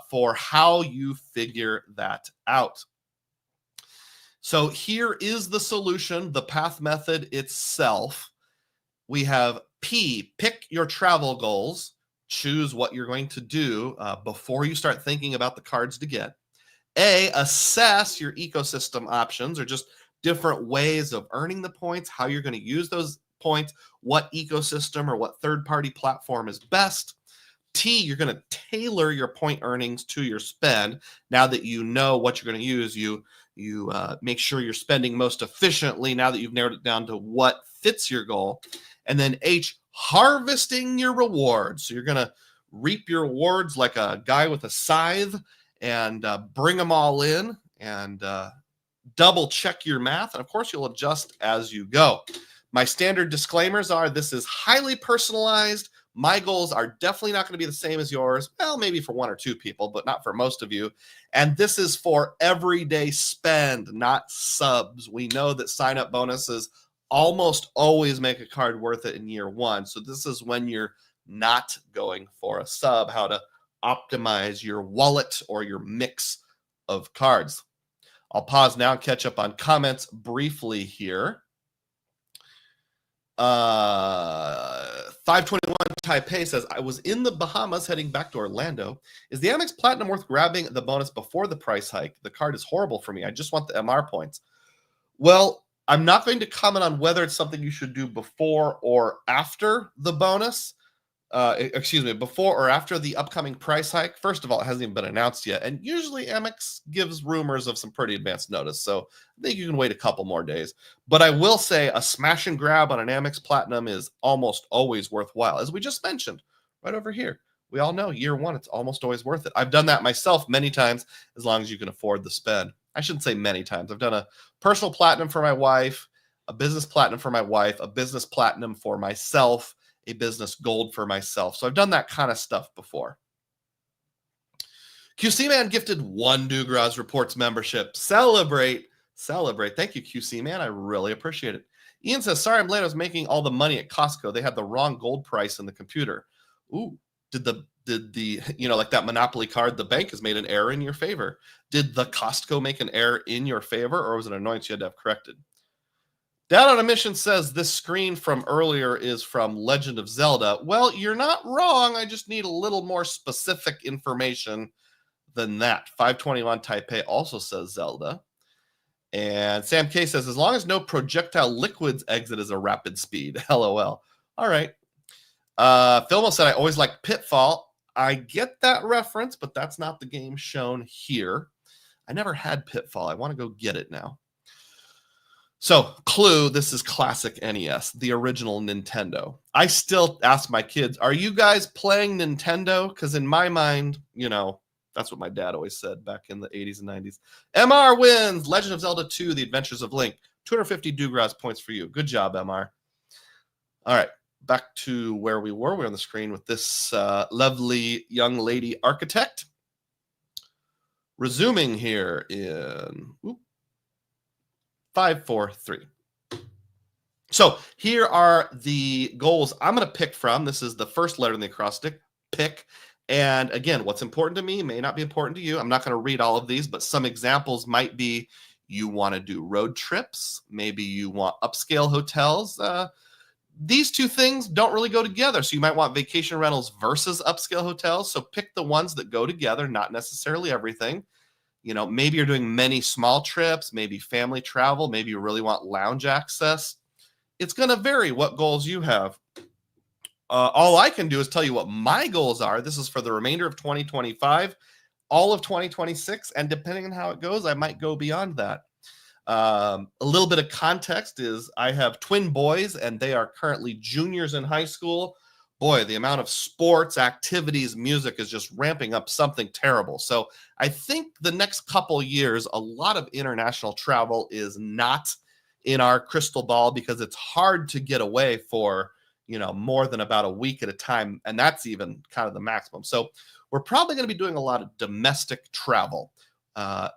for how you figure that out. So here is the solution, the path method itself. We have P, pick your travel goals. Choose what you're going to do before you start thinking about the cards to get. A, assess your ecosystem options, or just different ways of earning the points, how you're going to use those points, what ecosystem or what third-party platform is best. T, you're going to tailor your point earnings to your spend. Now that you know what you're going to use, you make sure you're spending most efficiently now that you've narrowed it down to what fits your goal. And then H, harvesting your rewards. So you're going to reap your rewards like a guy with a scythe and bring them all in and double check your math. And of course, you'll adjust as you go. My standard disclaimers are this is highly personalized. My goals are definitely not going to be the same as yours. Well, maybe for 1 or 2 people, but not for most of you. And this is for everyday spend, not subs. We know that sign-up bonuses almost always make a card worth it in year 1. So this is when you're not going for a sub, how to optimize your wallet or your mix of cards. I'll pause now and catch up on comments briefly here. 521 Taipei says, I was in the Bahamas heading back to Orlando. Is the Amex Platinum worth grabbing the bonus before the price hike? The card is horrible for me. I just want the MR points. Well, I'm not going to comment on whether it's something you should do before or after the bonus. Before or after the upcoming price hike. First of all, it hasn't even been announced yet. And usually Amex gives rumors of some pretty advanced notice. So I think you can wait a couple more days. But I will say a smash and grab on an Amex Platinum is almost always worthwhile. As we just mentioned, right over here. We all know year one, it's almost always worth it. I've done that myself many times, as long as you can afford the spend. I shouldn't say many times. I've done a personal platinum for my wife, a business platinum for my wife, a business platinum for myself, a business gold for myself. So I've done that kind of stuff before. QC Man gifted 1 Dugroz Reports membership. Celebrate. Thank you, QC Man. I really appreciate it. Ian says, sorry I'm late. I was making all the money at Costco. They had the wrong gold price in the computer. Ooh, did the like that Monopoly card, the bank has made an error in your favor. Did the Costco make an error in your favor, or was it an annoyance you had to have corrected? Down on a Mission says this screen from earlier is from Legend of Zelda. Well, you're not wrong. I just need a little more specific information than that. 521 Taipei also says Zelda. And Sam K says, as long as no projectile liquids exit as a rapid speed. LOL. All right. Filmo said, I always like Pitfall. I get that reference, but that's not the game shown here. I never had Pitfall. I want to go get it now. So, Clue, this is classic NES, the original Nintendo. I still ask my kids, are you guys playing Nintendo? Because in my mind, that's what my dad always said back in the 80s and 90s. MR wins Legend of Zelda 2, The Adventures of Link. 250 Dugroz points for you. Good job, MR. All right, back to where we were. We're on the screen with this lovely young lady architect. Resuming here in 5, 4, 3. So here are the goals I'm going to pick from. This is the first letter in the acrostic, pick. And again, what's important to me may not be important to you. I'm not going to read all of these, but some examples might be you want to do road trips. Maybe you want upscale hotels. These two things don't really go together. So you might want vacation rentals versus upscale hotels. So pick the ones that go together, not necessarily everything. Maybe you're doing many small trips, maybe family travel, maybe you really want lounge access. It's going to vary what goals you have. All I can do is tell you what my goals are. This is for the remainder of 2025, all of 2026, and depending on how it goes, I might go beyond that. A little bit of context is I have twin boys, and they are currently juniors in high school. Boy, the amount of sports, activities, music is just ramping up something terrible. So I think the next couple years, a lot of international travel is not in our crystal ball because it's hard to get away for, more than about a week at a time. And that's even kind of the maximum. So we're probably going to be doing a lot of domestic travel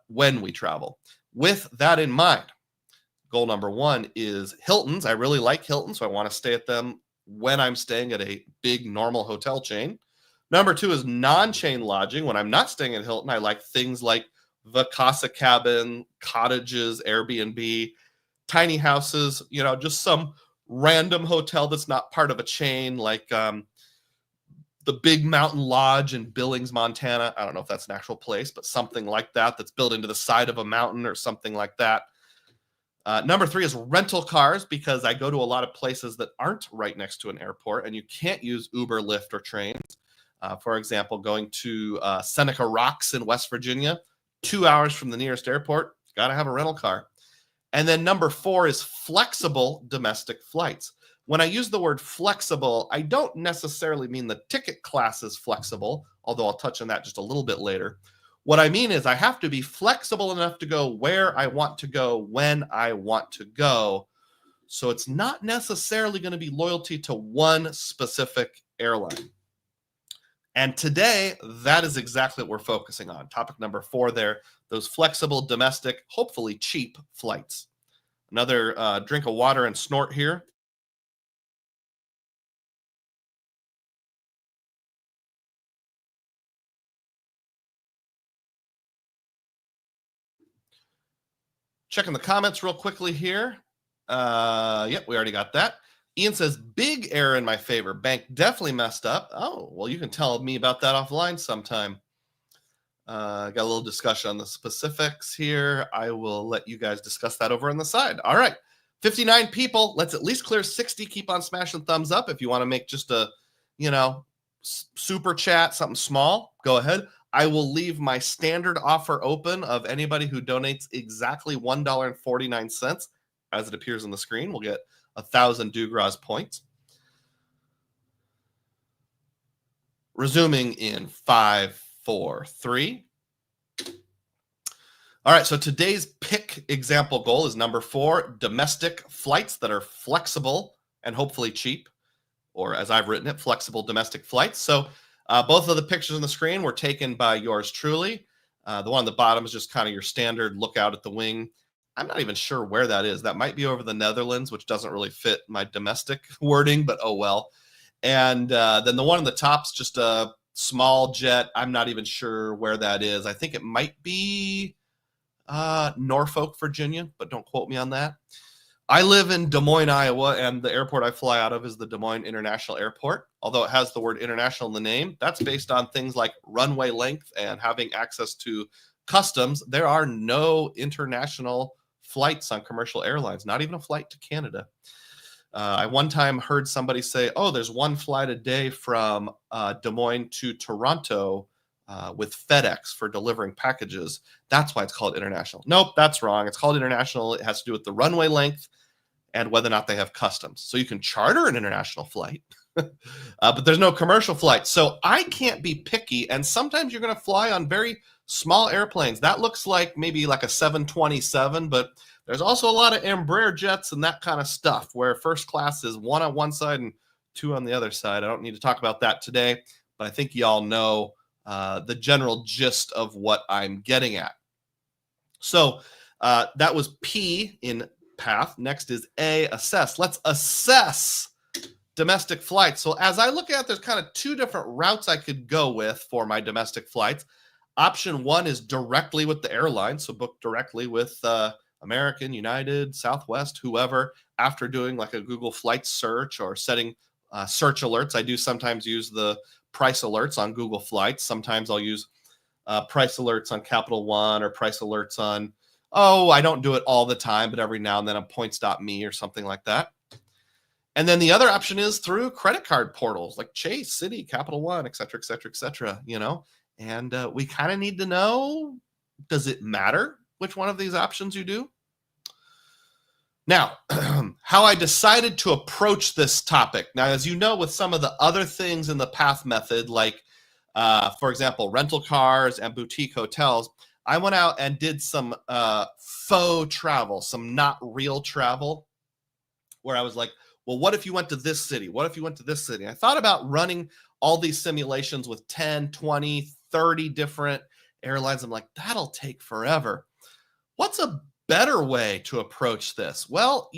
when we travel. With that in mind, goal number 1 is Hilton's. I really like Hilton, so I want to stay at them when I'm staying at a big normal hotel chain. Number 2 is non-chain lodging. When I'm not staying at Hilton, I like things like the Casa Cabin, cottages, Airbnb, tiny houses, just some random hotel that's not part of a chain, like the Big Mountain Lodge in Billings, Montana. I don't know if that's an actual place, but something like that that's built into the side of a mountain or something like that. Number 3 is rental cars, because I go to a lot of places that aren't right next to an airport, and you can't use Uber, Lyft, or trains. For example, going to Seneca Rocks in West Virginia, 2 hours from the nearest airport, got to have a rental car. And then number 4 is flexible domestic flights. When I use the word flexible, I don't necessarily mean the ticket class is flexible, although I'll touch on that just a little bit later. What I mean is I have to be flexible enough to go where I want to go when I want to go. So it's not necessarily going to be loyalty to one specific airline. And today, that is exactly what we're focusing on. Topic number 4 there, those flexible, domestic, hopefully cheap flights. Another drink of water and snort here. Checking the comments real quickly here. Yep, we already got that. Ian says, big error in my favor. Bank definitely messed up. Oh, well, you can tell me about that offline sometime. Got a little discussion on the specifics here. I will let you guys discuss that over on the side. All right. 59 people. Let's at least clear 60. Keep on smashing thumbs up. If you want to make just a, super chat, something small, go ahead. I will leave my standard offer open of anybody who donates exactly $1.49 as it appears on the screen. We'll get 1,000 Dugroz points. Resuming in 5, 4, 3. All right, so today's pick example goal is number 4, domestic flights that are flexible and hopefully cheap, or as I've written it, flexible domestic flights. So both of the pictures on the screen were taken by yours truly. The one on the bottom is just kind of your standard look out at the wing. I'm not even sure where that is. That might be over the Netherlands, which doesn't really fit my domestic wording, but oh well. And then the one on the top is just a small jet. I'm not even sure where that is. I think it might be Norfolk, Virginia, but don't quote me on that. I live in Des Moines, Iowa, and the airport I fly out of is the Des Moines International Airport. Although it has the word international in the name, that's based on things like runway length and having access to customs. There are no international flights on commercial airlines, not even a flight to Canada. I one time heard somebody say, oh, there's one flight a day from Des Moines to Toronto with FedEx for delivering packages. That's why it's called international. Nope, that's wrong. It's called international. It has to do with the runway length and whether or not they have customs. So you can charter an international flight, but there's no commercial flight. So I can't be picky. And sometimes you're going to fly on very small airplanes. That looks like maybe like a 727, but there's also a lot of Embraer jets and that kind of stuff where first class is 1 on one side and 2 on the other side. I don't need to talk about that today, but I think y'all know the general gist of what I'm getting at. So that was P in path. Next is A, assess. Let's assess domestic flights. So as I look at it, there's kind of 2 different routes I could go with for my domestic flights. Option 1 is directly with the airline. So book directly with American, United, Southwest, whoever, after doing like a Google flight search or setting search alerts. I do sometimes use the price alerts on Google Flights. Sometimes I'll use price alerts on Capital One or price alerts on, I don't do it all the time, but every now and then on points.me or something like that. And then the other option is through credit card portals like Chase, Citi, Capital One, et cetera, et cetera, et cetera, and we kind of need to know, does it matter which one of these options you do? Now, how I decided to approach this topic. Now, as you know, with some of the other things in the path method, like, for example, rental cars and boutique hotels, I went out and did some faux travel, some not real travel, where I was like, well, what if you went to this city? What if you went to this city? I thought about running all these simulations with 10, 20, 30 different airlines. I'm like, that'll take forever. What's a better way to approach this? Well,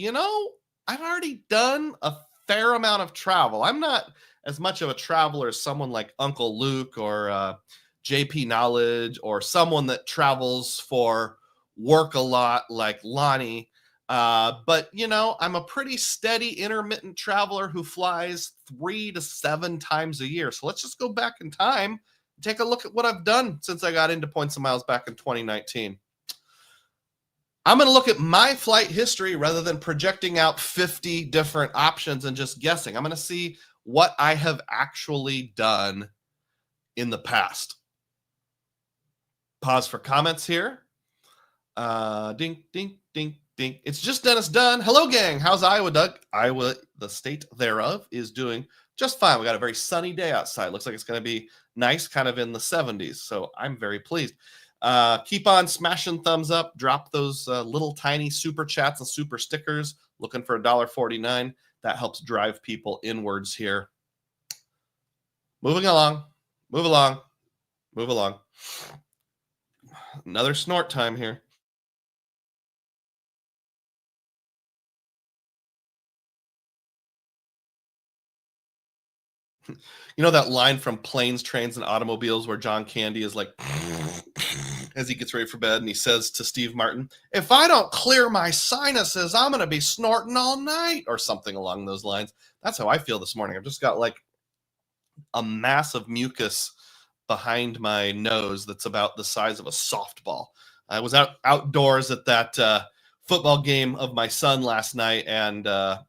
I've already done a fair amount of travel. I'm not as much of a traveler as someone like Uncle Luke or JP Knowledge or someone that travels for work a lot like Lonnie. But, I'm a pretty steady intermittent traveler who flies 3 to 7 times a year. So let's just go back in time and take a look at what I've done since I got into Points and Miles back in 2019. I'm going to look at my flight history rather than projecting out 50 different options and just guessing. I'm going to see what I have actually done in the past. Pause for comments here. Ding, ding, ding, ding. It's just Dennis Dunn. Hello, gang. How's Iowa, Doug? Iowa, the state thereof, is doing just fine. We got a very sunny day outside. Looks like it's going to be nice, kind of in the 70s. So I'm very pleased. Keep on smashing thumbs up. Drop those little tiny super chats and super stickers. Looking for $1.49. That helps drive people inwards here. Moving along. Move along. Move along. Another snort time here. You know that line from Planes, Trains, and Automobiles where John Candy is like, as he gets ready for bed, and he says to Steve Martin, "If I don't clear my sinuses, I'm going to be snorting all night," or something along those lines. That's how I feel this morning. I've just got like a mass of mucus behind my nose that's about the size of a softball. I was outdoors at that football game of my son last night, and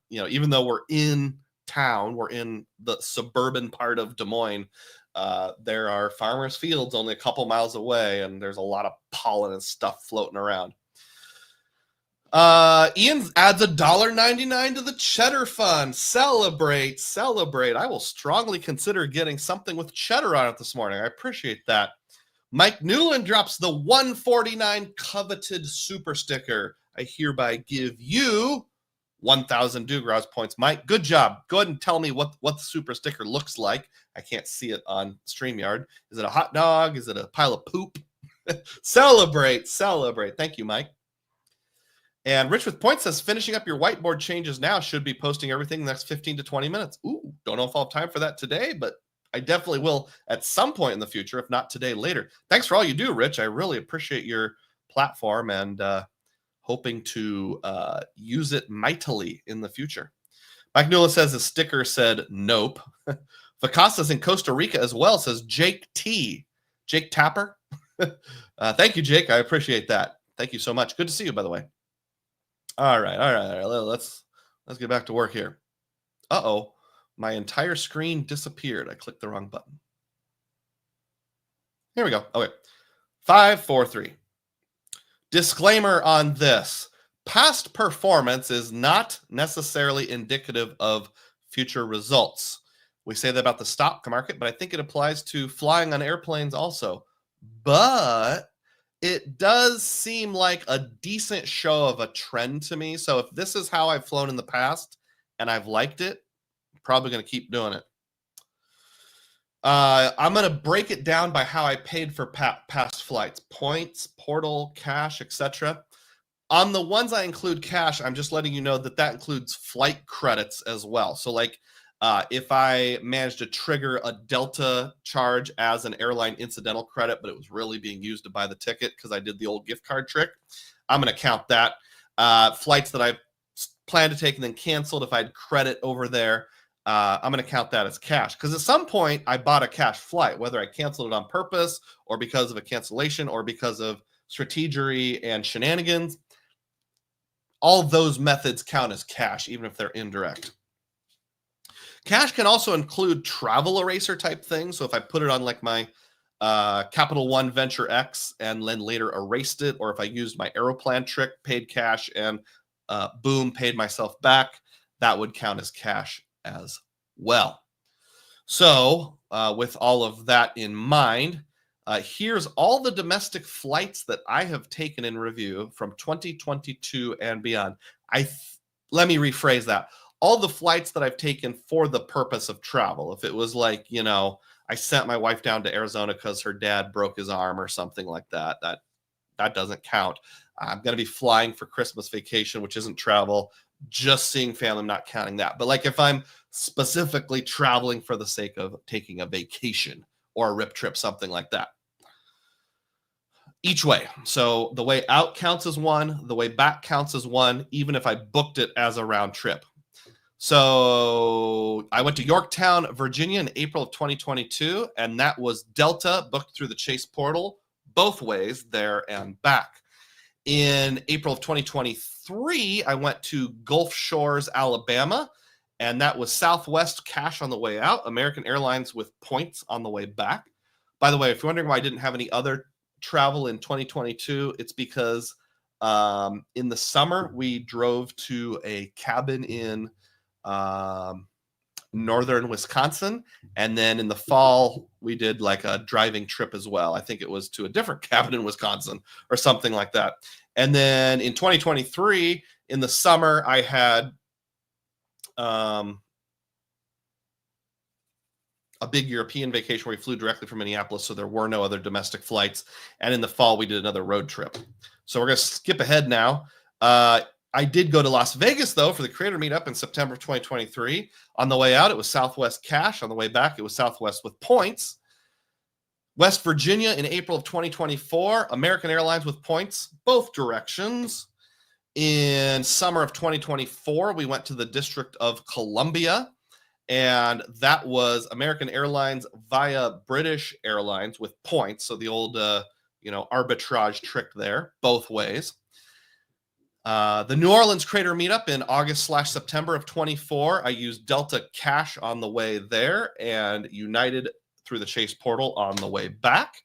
even though we're in town, we're in the suburban part of Des Moines. There are farmers' fields only a couple miles away, and there's a lot of pollen and stuff floating around. Ian adds $1.99 to the Cheddar Fund. Celebrate. I will strongly consider getting something with cheddar on it this morning. I appreciate that. Mike Newland drops the 149 coveted super sticker. I hereby give you 1,000 Dugroz points. Mike, good job. Go ahead and tell me what the super sticker looks like. I can't see it on StreamYard. Is it a hot dog? Is it a pile of poop? Celebrate. Thank you, Mike. And Rich with Points says, finishing up your whiteboard changes now, should be posting everything in the next 15 to 20 minutes. Ooh, don't know if I'll have time for that today, but I definitely will at some point in the future, if not today, later. Thanks for all you do, Rich. I really appreciate your platform and hoping to use it mightily in the future. Mike Newell says the sticker said nope. Vacasa's in Costa Rica as well, says Jake T. Jake Tapper. Thank you, Jake. I appreciate that. Thank you so much. Good to see you, by the way. All right. Let's get back to work here. Uh-oh. My entire screen disappeared. I clicked the wrong button. Here we go. Okay. 5, 4, 3. Disclaimer on this. Past performance is not necessarily indicative of future results. We say that about the stock market, but I think it applies to flying on airplanes also. But it does seem like a decent show of a trend to me. So if this is how I've flown in the past and I've liked it, I'm probably going to keep doing it. I'm going to break it down by how I paid for past flights. Points, portal, cash, etc. On the ones I include cash, I'm just letting you know that includes flight credits as well. So like if I managed to trigger a Delta charge as an airline incidental credit, but it was really being used to buy the ticket because I did the old gift card trick, I'm going to count that. Flights that I planned to take and then canceled, if I had credit over there, I'm going to count that as cash. Because at some point, I bought a cash flight, whether I canceled it on purpose or because of a cancellation or because of strategery and shenanigans. All those methods count as cash, even if they're indirect. Cash can also include travel eraser type things. So if I put it on like my Capital One Venture X and then later erased it, or if I used my Aeroplan trick, paid cash and boom, paid myself back, that would count as cash as well. So with all of that in mind, here's all the domestic flights that I have taken in review from 2022 and beyond. Let me rephrase that. All the flights that I've taken for the purpose of travel. If it was like, I sent my wife down to Arizona because her dad broke his arm or something like that, that doesn't count. I'm going to be flying for Christmas vacation, which isn't travel. Just seeing family, I'm not counting that. But like if I'm specifically traveling for the sake of taking a vacation or a rip trip, something like that. Each way. So the way out counts as one, the way back counts as one, even if I booked it as a round trip. So I went to Yorktown, Virginia in April of 2022, and that was Delta, booked through the Chase portal, both ways, there and back. In April of 2023, I went to Gulf Shores, Alabama, and that was Southwest cash on the way out, American Airlines with points on the way back. By the way, if you're wondering why I didn't have any other travel in 2022, it's because in the summer, we drove to a cabin in northern Wisconsin, and then in the fall we did like a driving trip as well. I think it was to a different cabin in Wisconsin or something like that. And then in 2023 in the summer I had a big European vacation where we flew directly from Minneapolis, so there were no other domestic flights. And in the fall we did another road trip. So we're going to skip ahead now. I did go to Las Vegas, though, for the creator meetup in September of 2023. On the way out, it was Southwest cash. On the way back, it was Southwest with points. West Virginia in April of 2024, American Airlines with points, both directions. In summer of 2024, we went to the District of Columbia, and that was American Airlines via British Airlines with points. So the old, arbitrage trick there, both ways. The New Orleans Crater meetup in August/September of 24, I used Delta Cash on the way there and United through the Chase portal on the way back.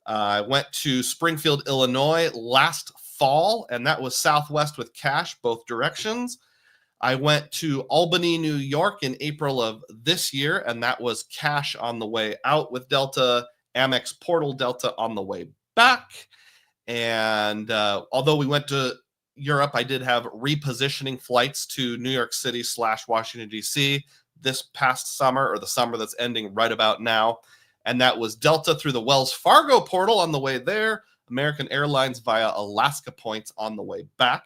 I went to Springfield, Illinois last fall, and that was Southwest with Cash, both directions. I went to Albany, New York in April of this year, and that was Cash on the way out with Delta, Amex portal Delta on the way back. And although we went to Europe, I did have repositioning flights to New York City / Washington, D.C. this past summer, or the summer that's ending right about now. And that was Delta through the Wells Fargo portal on the way there, American Airlines via Alaska points on the way back.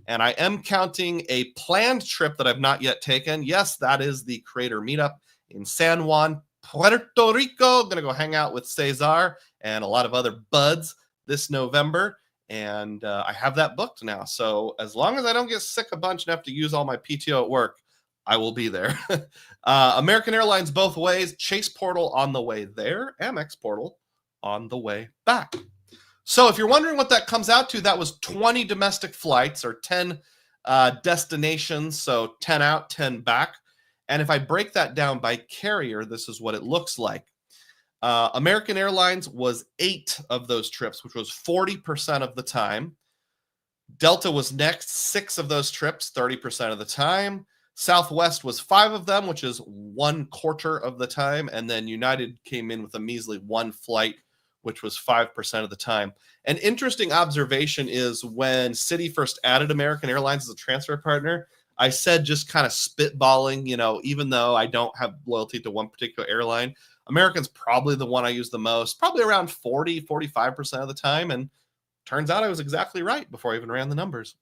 And I am counting a planned trip that I've not yet taken. Yes, that is the Crater meetup in San Juan, Puerto Rico. Going to go hang out with Cesar and a lot of other buds this November. And I have that booked now. So as long as I don't get sick a bunch and have to use all my PTO at work, I will be there. American Airlines both ways, Chase portal on the way there, Amex portal on the way back. So if you're wondering what that comes out to, that was 20 domestic flights or 10 destinations. So 10 out, 10 back. And if I break that down by carrier, this is what it looks like. American Airlines was 8 of those trips, which was 40% of the time. Delta was next, 6 of those trips, 30% of the time. Southwest was 5 of them, which is 1/4 of the time. And then United came in with a measly 1 flight, which was 5% of the time. An interesting observation is when Citi first added American Airlines as a transfer partner, I said, just kind of spitballing, even though I don't have loyalty to one particular airline, American's probably the one I use the most, probably around 45% of the time. And turns out I was exactly right before I even ran the numbers.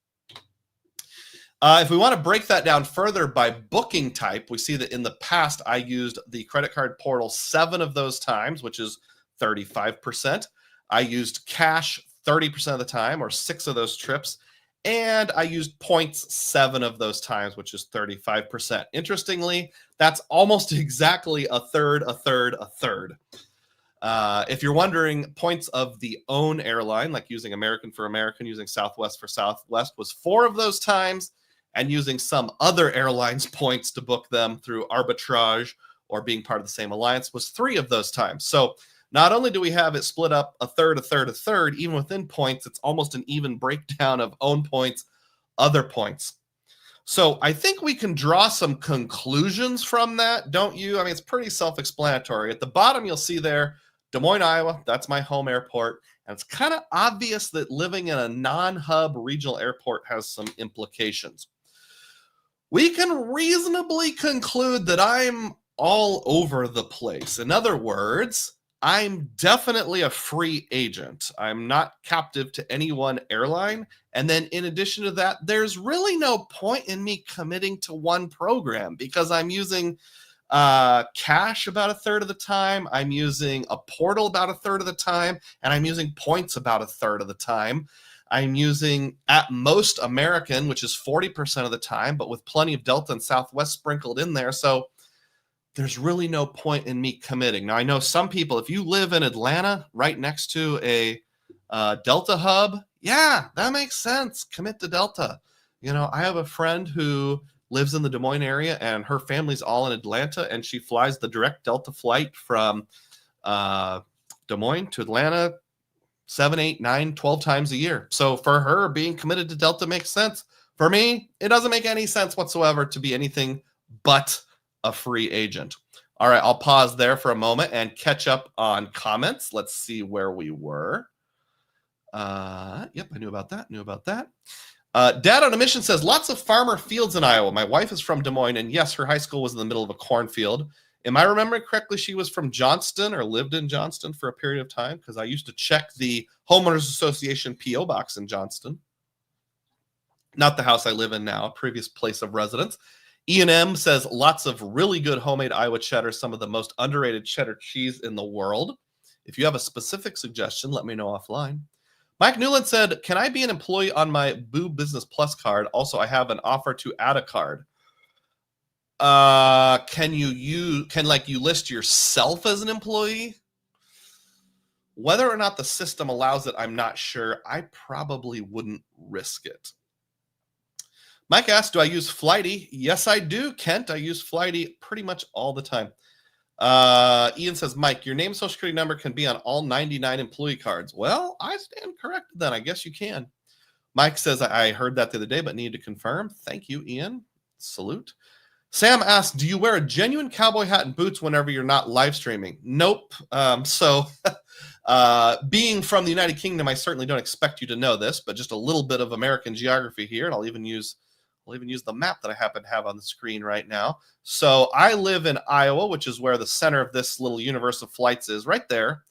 If we want to break that down further by booking type, we see that in the past, I used the credit card portal 7 of those times, which is 35%. I used cash 30% of the time, or 6 of those trips. And I used points 7 of those times, which is 35%. Interestingly, that's almost exactly a third. If you're wondering, points of the own airline, like using American for American, using Southwest for Southwest, was 4 of those times, and using some other airline's points to book them through arbitrage or being part of the same alliance was 3 of those times. So not only do we have it split up a third, even within points, it's almost an even breakdown of own points, other points. So I think we can draw some conclusions from that, don't you? I mean, it's pretty self-explanatory. At the bottom, you'll see there, Des Moines, Iowa, that's my home airport. And it's kind of obvious that living in a non-hub regional airport has some implications. We can reasonably conclude that I'm all over the place. In other words, I'm definitely a free agent. I'm not captive to any one airline. And then in addition to that, there's really no point in me committing to one program because I'm using cash about a third of the time. I'm using a portal about a third of the time. And I'm using points about a third of the time. I'm using at most American, which is 40% of the time, but with plenty of Delta and Southwest sprinkled in there. So there's really no point in me committing. Now, I know some people, if you live in Atlanta right next to a Delta hub, yeah, that makes sense. Commit to Delta. I have a friend who lives in the Des Moines area and her family's all in Atlanta, and she flies the direct Delta flight from Des Moines to Atlanta 7, 8, 9, 12 times a year. So for her, being committed to Delta makes sense. For me, it doesn't make any sense whatsoever to be anything but a free agent. All right, I'll pause there for a moment and catch up on comments. Let's see where we were. Yep, I knew about that. Dad on a Mission says, lots of farmer fields in Iowa. My wife is from Des Moines, and yes, her high school was in the middle of a cornfield. Am I remembering correctly she was from Johnston or lived in Johnston for a period of time? Because I used to check the Homeowners Association P.O. box in Johnston. Not the house I live in now, previous place of residence. Ian M. says, lots of really good homemade Iowa cheddar, some of the most underrated cheddar cheese in the world. If you have a specific suggestion, let me know offline. Mike Newland said, can I be an employee on my Boo Business Plus card? Also, I have an offer to add a card. Can you list yourself as an employee? Whether or not the system allows it, I'm not sure. I probably wouldn't risk it. Mike asked, do I use Flighty? Yes, I do, Kent. I use Flighty pretty much all the time. Ian says, Mike, your name and social security number can be on all 99 employee cards. Well, I stand corrected then. I guess you can. Mike says, I heard that the other day, but need to confirm. Thank you, Ian. Salute. Sam asked, do you wear a genuine cowboy hat and boots whenever you're not live streaming? Nope. Being from the United Kingdom, I certainly don't expect you to know this, but just a little bit of American geography here, and I'll even use the map that I happen to have on the screen right now. So I live in Iowa, which is where the center of this little universe of flights is, right there.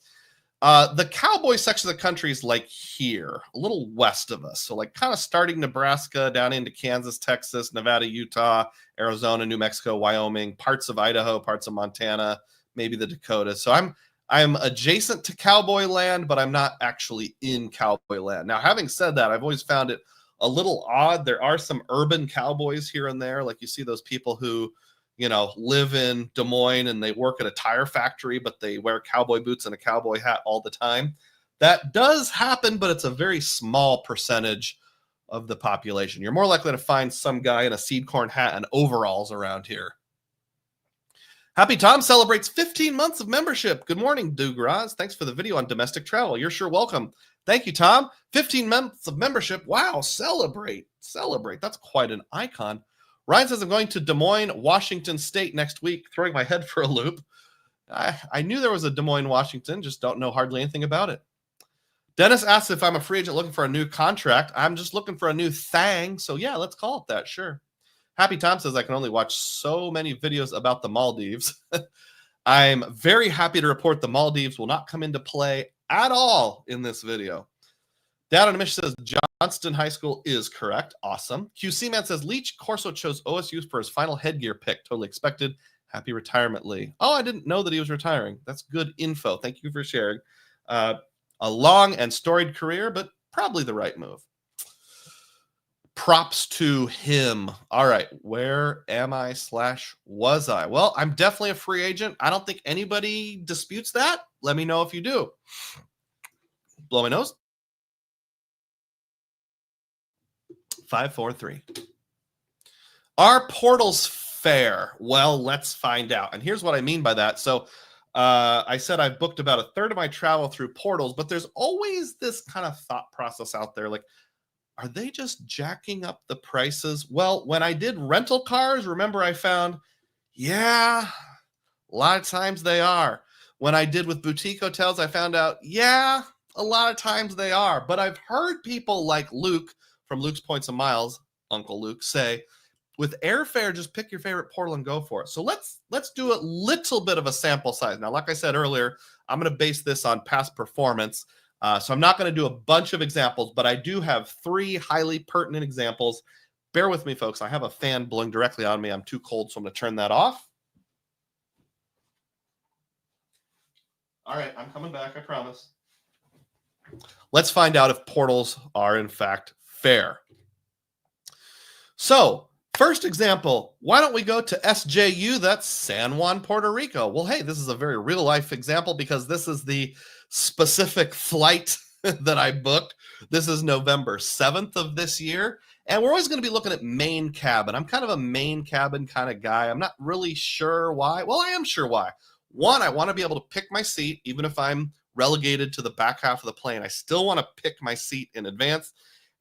The cowboy section of the country is like here, a little west of us. So like kind of starting Nebraska down into Kansas, Texas, Nevada, Utah, Arizona, New Mexico, Wyoming, parts of Idaho, parts of Montana, maybe the Dakotas. So I'm adjacent to cowboy land, but I'm not actually in cowboy land. Now, having said that, I've always found it a little odd. There are some urban cowboys here and there. Like you see those people who, live in Des Moines and they work at a tire factory, but they wear cowboy boots and a cowboy hat all the time. That does happen, but it's a very small percentage of the population. You're more likely to find some guy in a seed corn hat and overalls around here. Happy Tom celebrates 15 months of membership. Good morning, Dugroz. Thanks for the video on domestic travel. You're sure welcome. Thank you, Tom. 15 months of membership. Wow, celebrate. That's quite an icon. Ryan says, I'm going to Des Moines, Washington State next week, throwing my head for a loop. I knew there was a Des Moines, Washington, just don't know hardly anything about it. Dennis asks if I'm a free agent looking for a new contract. I'm just looking for a new thing. So yeah, let's call it that, sure. Happy Tom says, I can only watch so many videos about the Maldives. I'm very happy to report the Maldives will not come into play at all in this video. Dad on a mission says Johnston High School is correct. Awesome. QC Man says Leach Corso chose OSU for his final headgear pick. Totally expected. Happy retirement, Lee. Oh, I didn't know that he was retiring. That's good info. Thank you for sharing. A long and storied career, but probably the right move. Props to him. All right, where am I / was I? Well, I'm definitely a free agent. I don't think anybody disputes that. Let me know if you do. Blow my nose. 5, 4, 3. Are portals fair? Well, let's find out. And here's what I mean by that. So I said I've booked about a third of my travel through portals, but there's always this kind of thought process out there. Like, are they just jacking up the prices? Well, when I did rental cars, remember I found, yeah, a lot of times they are. When I did with boutique hotels, I found out, yeah, a lot of times they are. But I've heard people like Luke from Luke's Points of Miles, Uncle Luke, say, with airfare, just pick your favorite portal and go for it. So let's do a little bit of a sample size. Now, like I said earlier, I'm going to base this on past performance. So I'm not going to do a bunch of examples, but I do have 3 highly pertinent examples. Bear with me, folks. I have a fan blowing directly on me. I'm too cold, so I'm going to turn that off. All right, I'm coming back, I promise. Let's find out if portals are, in fact, fair. So, first example, why don't we go to SJU? That's San Juan, Puerto Rico. Well, hey, this is a very real-life example because this is the specific flight that I booked. This is November 7th of this year. And we're always going to be looking at main cabin. I'm kind of a main cabin kind of guy. I'm not really sure why. Well, I am sure why. One, I want to be able to pick my seat, even if I'm relegated to the back half of the plane. I still want to pick my seat in advance,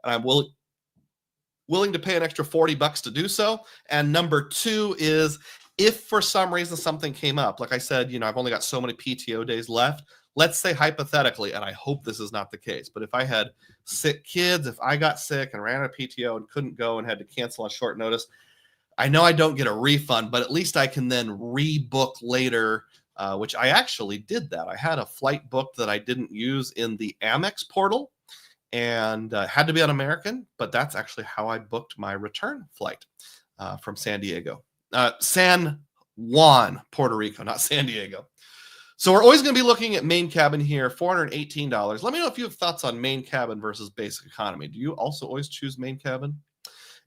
and I'm willing to pay an extra $40 to do so. And number 2 is if for some reason something came up, like I said, I've only got so many PTO days left. Let's say hypothetically, and I hope this is not the case, but if I had sick kids, if I got sick and ran out of PTO and couldn't go and had to cancel on short notice, I know I don't get a refund, but at least I can then rebook later, which I actually did that. I had a flight booked that I didn't use in the Amex portal and had to be on American, but that's actually how I booked my return flight from San Diego. San Juan, Puerto Rico, not San Diego. So we're always going to be looking at main cabin here, $418. Let me know if you have thoughts on main cabin versus basic economy. Do you also always choose main cabin?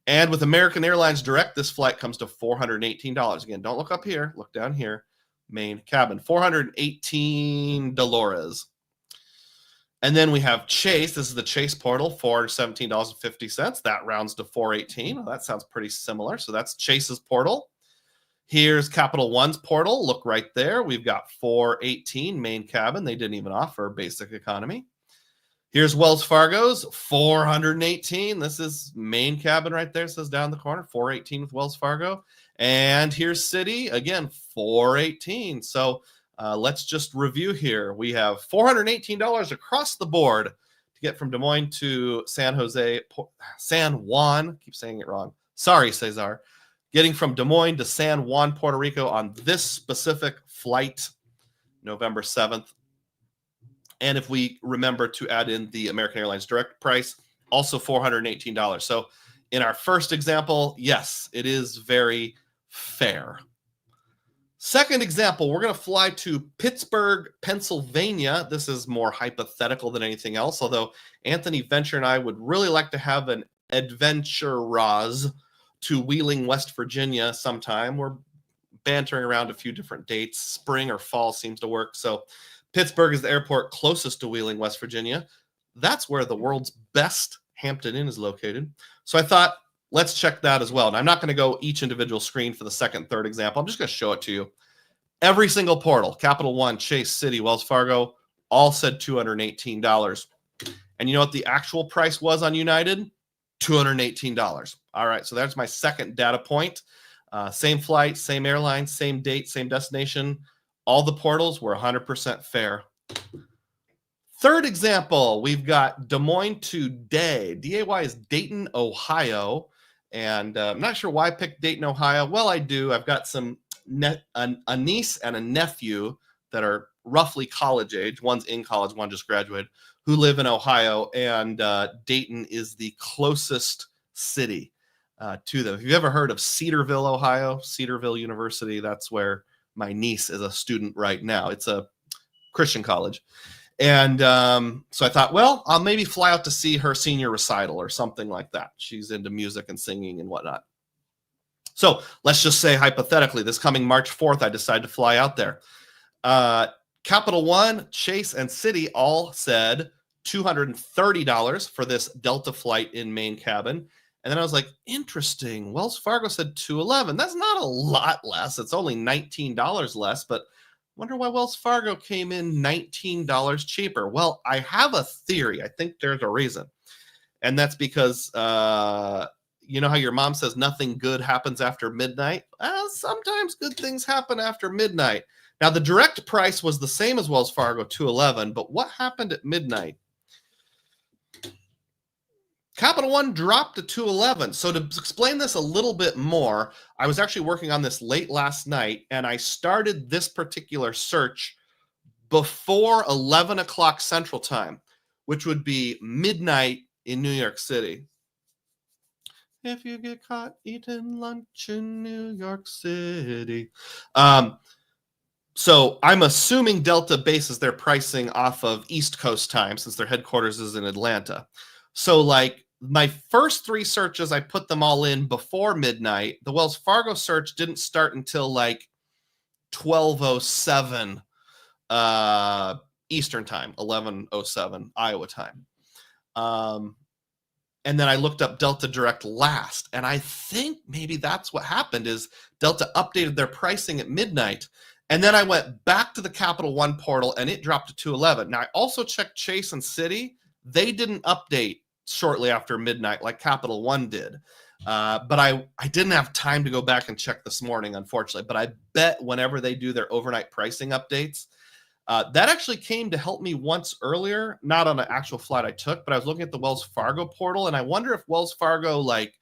And with American Airlines Direct, this flight comes to $418. Again, don't look up here. Look down here. Main cabin, $418. And then we have Chase. This is the Chase portal, $417.50. That rounds to $418. Well, that sounds pretty similar. So that's Chase's portal. Here's Capital One's portal. Look right there. We've got $418 main cabin. They didn't even offer basic economy. Here's Wells Fargo's $418. This is main cabin right there. It says down the corner, $418 with Wells Fargo. And here's Citi, again, $418. So let's just review here. We have $418 across the board to get from Des Moines to San Juan. Keep saying it wrong. Sorry, Cesar. Getting from Des Moines to San Juan, Puerto Rico on this specific flight, November 7th. And if we remember to add in the American Airlines Direct price, also $418. So in our first example, yes, it is very fair. Second example, we're going to fly to Pittsburgh, Pennsylvania. This is more hypothetical than anything else, although Anthony Venture and I would really like to have an adventure-raz to Wheeling, West Virginia sometime. We're bantering around a few different dates. Spring or fall seems to work. So Pittsburgh is the airport closest to Wheeling, West Virginia. That's where the world's best Hampton Inn is located. So I thought, let's check that as well. And I'm not going to go each individual screen for the second, third example. I'm just going to show it to you. Every single portal, Capital One, Chase, Citi, Wells Fargo, all said $218. And you know what the actual price was on United? $218. All right, so that's my second data point. Same flight, same airline, same date, same destination. All the portals were 100% fair. Third example, we've got Des Moines to Day. DAY is Dayton, Ohio. And I'm not sure why I picked Dayton, Ohio. Well, I do. I've got a niece and a nephew that are roughly college age. One's in college, one just graduated, who live in Ohio. And Dayton is the closest city to them. If you've ever heard of Cedarville, Ohio, Cedarville University, that's where my niece is a student right now. It's a Christian college. And so I thought, well, I'll maybe fly out to see her senior recital or something like that. She's into music and singing and whatnot. So let's just say hypothetically, this coming March 4th, I decide to fly out there. Capital One, Chase, and Citi all said $230 for this Delta flight in main cabin. And then I was like, interesting. Wells Fargo said $211. That's not a lot less. It's only $19 less, but wonder why Wells Fargo came in $19 cheaper. Well, I have a theory. I think there's a reason. And that's because, you know how your mom says nothing good happens after midnight? Sometimes good things happen after midnight. Now, the direct price was the same as Wells Fargo, $211, but what happened at midnight? Capital One dropped to $211. So to explain this a little bit more, I was actually working on this late last night, and I started this particular search before 11 o'clock Central Time, which would be midnight in New York City. If you get caught eating lunch in New York City. So I'm assuming Delta bases their pricing off of East Coast time since their headquarters is in Atlanta. So like my first three searches, I put them all in before midnight. The Wells Fargo search didn't start until like 12:07 Eastern time, 11:07 Iowa time. And then I looked up Delta Direct last. And I think maybe that's what happened is Delta updated their pricing at midnight. And then I went back to the Capital One portal and it dropped to $211. Now I also checked Chase and Citi. They didn't update shortly after midnight like Capital One did. But I didn't have time to go back and check this morning, unfortunately. But I bet whenever they do their overnight pricing updates, that actually came to help me once earlier, not on an actual flight I took, but I was looking at the Wells Fargo portal, and I wonder if Wells Fargo like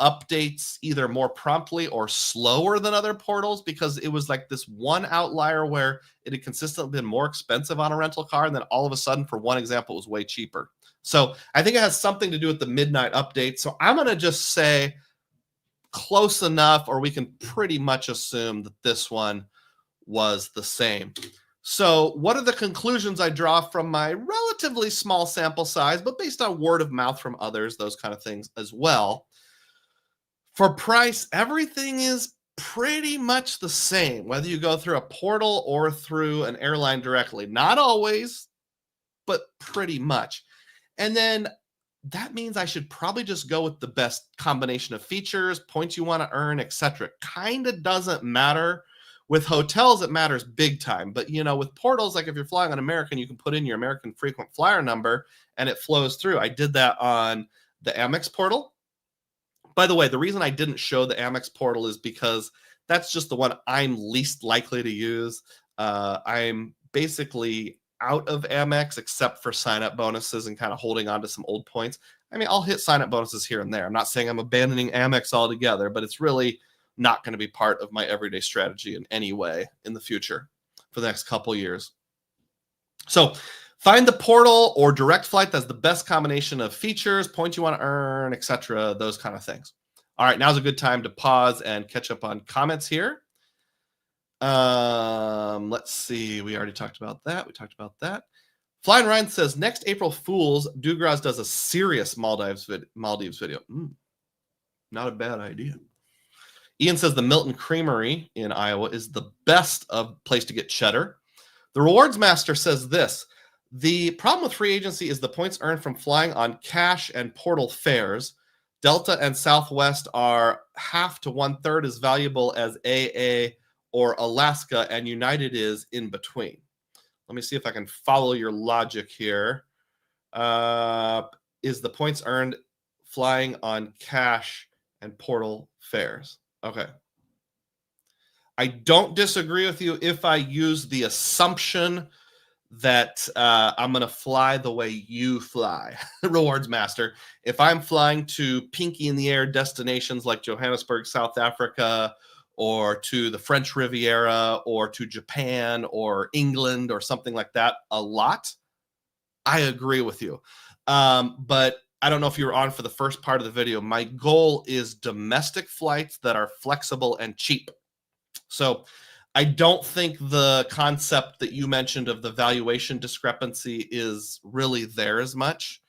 updates either more promptly or slower than other portals, because it was like this one outlier where it had consistently been more expensive on a rental car, and then all of a sudden, for one example, it was way cheaper. So I think it has something to do with the midnight update. So I'm going to just say close enough, or we can pretty much assume that this one was the same. So what are the conclusions I draw from my relatively small sample size, but based on word of mouth from others, those kind of things as well? For price, everything is pretty much the same, whether you go through a portal or through an airline directly. Not always, but pretty much. And then that means I should probably just go with the best combination of features, points you want to earn, etc. Kind of doesn't matter. With hotels, it matters big time. But, with portals, like if you're flying on American, you can put in your American frequent flyer number and it flows through. I did that on the Amex portal. By the way, the reason I didn't show the Amex portal is because that's just the one I'm least likely to use. I'm basically out of Amex except for sign-up bonuses and kind of holding on to some old points. I mean, I'll hit sign-up bonuses here and there. I'm not saying I'm abandoning Amex altogether, but it's really not going to be part of my everyday strategy in any way in the future for the next couple years. So find the portal or direct flight that's the best combination of features, points you want to earn, etc., those kind of things. All right, now's a good time to pause and catch up on comments here. Let's see. We already talked about that. Flying Ryan says, next April Fools, Dugroz does a serious Maldives video. Not a bad idea. Ian says the Milton Creamery in Iowa is the best place to get cheddar. The Rewards Master says this. The problem with free agency is the points earned from flying on cash and portal fares. Delta and Southwest are half to 1/3 as valuable as AA or Alaska, and United is in between. Let me see if I can follow your logic here. Is the points earned flying on cash and portal fares? Okay. I don't disagree with you if I use the assumption that I'm going to fly the way you fly, Rewards Master. If I'm flying to pinky in the air destinations like Johannesburg, South Africa, or to the French Riviera, or to Japan, or England, or something like that a lot, I agree with you. But I don't know if you were on for the first part of the video. My goal is domestic flights that are flexible and cheap. So I don't think the concept that you mentioned of the valuation discrepancy is really there as much.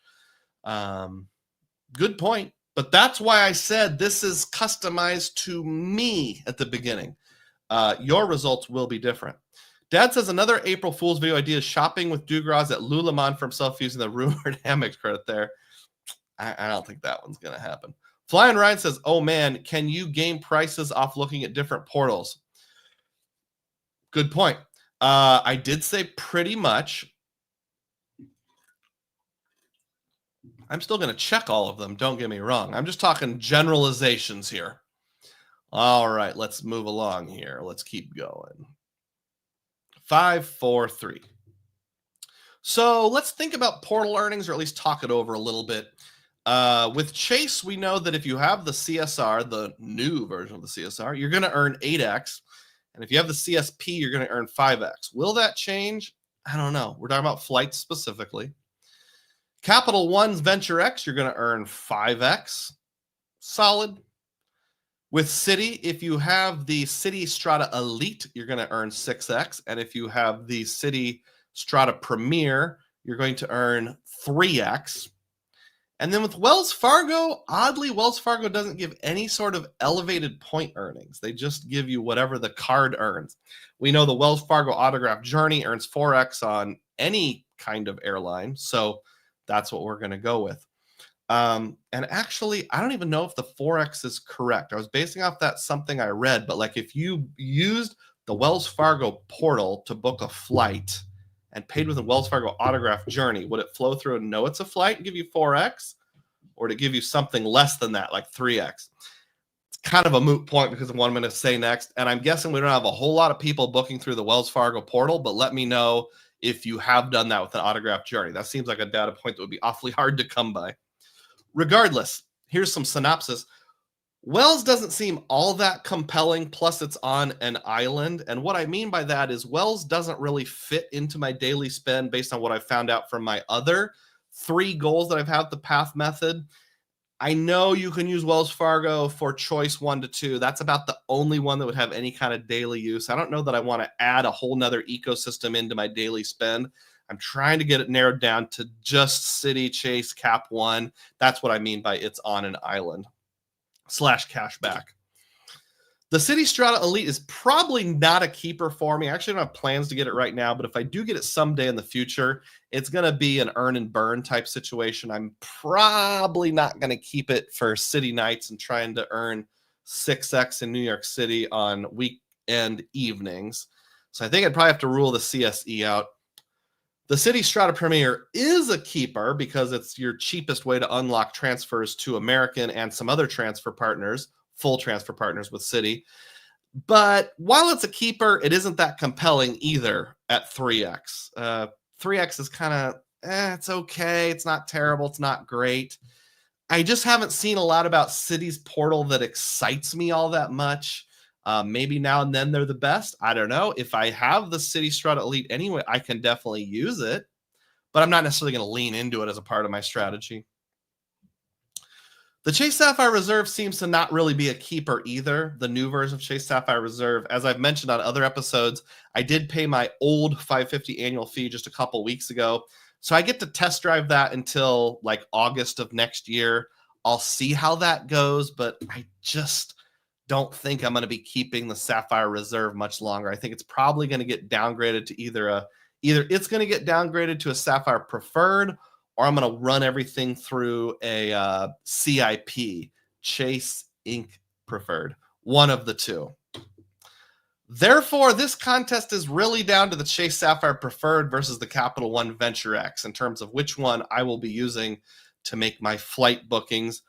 Good point. But that's why I said this is customized to me at the beginning. Your results will be different. Dad says another April Fool's video idea is shopping with Dugroz at Lululemon for himself using the rumored Amex credit there. I don't think that one's going to happen. Flying Ryan says, oh man, can you game prices off looking at different portals? Good point. I did say pretty much. I'm still going to check all of them. Don't get me wrong. I'm just talking generalizations here. All right, let's move along here. Let's keep going. 5, 4, 3. So let's think about portal earnings, or at least talk it over a little bit. With Chase, we know that if you have the CSR, the new version of the CSR, you're going to earn 8x. And if you have the CSP, you're going to earn 5x. Will that change? I don't know. We're talking about flights specifically. Capital One's Venture X, you're going to earn 5x. Solid. With City, if you have the City Strata Elite, you're going to earn 6x. And if you have the City Strata Premier, you're going to earn 3x. And then with Wells Fargo, oddly, Wells Fargo doesn't give any sort of elevated point earnings. They just give you whatever the card earns. We know the Wells Fargo Autograph Journey earns 4x on any kind of airline. So that's what we're going to go with. And actually, I don't even know if the 4x is correct. I was basing off that something I read, but like if you used the Wells Fargo portal to book a flight and paid with a Wells Fargo Autograph Journey, would it flow through and know it's a flight and give you 4x? Or to give you something less than that, like 3x? It's kind of a moot point because of what I'm going to say next. And I'm guessing we don't have a whole lot of people booking through the Wells Fargo portal, but let me know if you have done that with an Autograph Journey. That seems like a data point that would be awfully hard to come by. Regardless, here's some synopsis. Wells doesn't seem all that compelling, plus it's on an island. And what I mean by that is Wells doesn't really fit into my daily spend based on what I found out from my other 3 goals that I've had the path method. I know you can use Wells Fargo for choice 1 to 2. That's about the only one that would have any kind of daily use. I don't know that I want to add a whole nother ecosystem into my daily spend. I'm trying to get it narrowed down to just Citi, Chase, Cap One. That's what I mean by it's on an island / cashback. The Citi Strata Elite is probably not a keeper for me. I actually don't have plans to get it right now, but if I do get it someday in the future, it's going to be an earn and burn type situation. I'm probably not going to keep it for city nights and trying to earn 6x in New York City on weekend evenings. So I think I'd probably have to rule the CSE out. The Citi Strata Premier is a keeper because it's your cheapest way to unlock transfers to American and some other transfer partners, full transfer partners with Citi. But while it's a keeper, it isn't that compelling either at 3x. 3x is kind of, it's okay. It's not terrible. It's not great. I just haven't seen a lot about Citi's portal that excites me all that much. Maybe now and then they're the best. I don't know. If I have the Citi Strata Elite anyway, I can definitely use it, but I'm not necessarily going to lean into it as a part of my strategy. The Chase Sapphire Reserve seems to not really be a keeper either. The new version of Chase Sapphire Reserve, as I've mentioned on other episodes, I did pay my old $550 annual fee just a couple weeks ago. So I get to test drive that until like August of next year. I'll see how that goes, but I just don't think I'm going to be keeping the Sapphire Reserve much longer. I think it's probably going to get downgraded to either it's going to get downgraded to a Sapphire Preferred, or I'm going to run everything through a CIP, Chase Inc. Preferred, one of the two. Therefore, this contest is really down to the Chase Sapphire Preferred versus the Capital One Venture X in terms of which one I will be using to make my flight bookings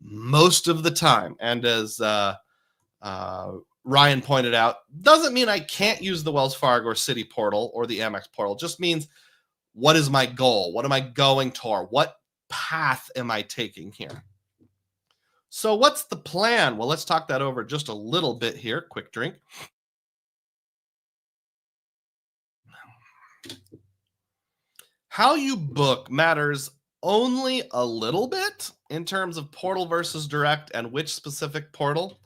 most of the time. And as Ryan pointed out, doesn't mean I can't use the Wells Fargo or Citi portal or the Amex portal. Just means, what is my goal? What am I going toward? What path am I taking here? So what's the plan? Well, let's talk that over just a little bit here. Quick drink. How you book matters only a little bit in terms of portal versus direct and which specific portal.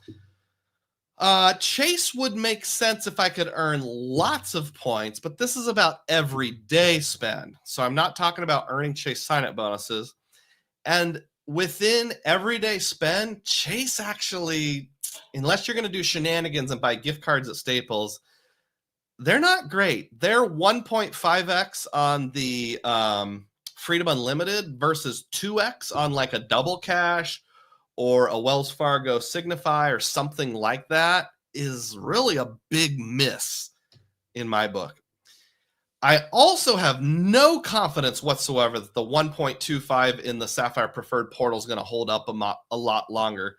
Chase would make sense if I could earn lots of points, but this is about everyday spend. So I'm not talking about earning Chase sign-up bonuses. And within everyday spend, Chase actually, unless you're going to do shenanigans and buy gift cards at Staples, they're not great. They're 1.5x on the Freedom Unlimited versus 2x on like a Double Cash or a Wells Fargo Signify or something like that is really a big miss in my book. I also have no confidence whatsoever that the 1.25 in the Sapphire Preferred portal is going to hold up a lot longer.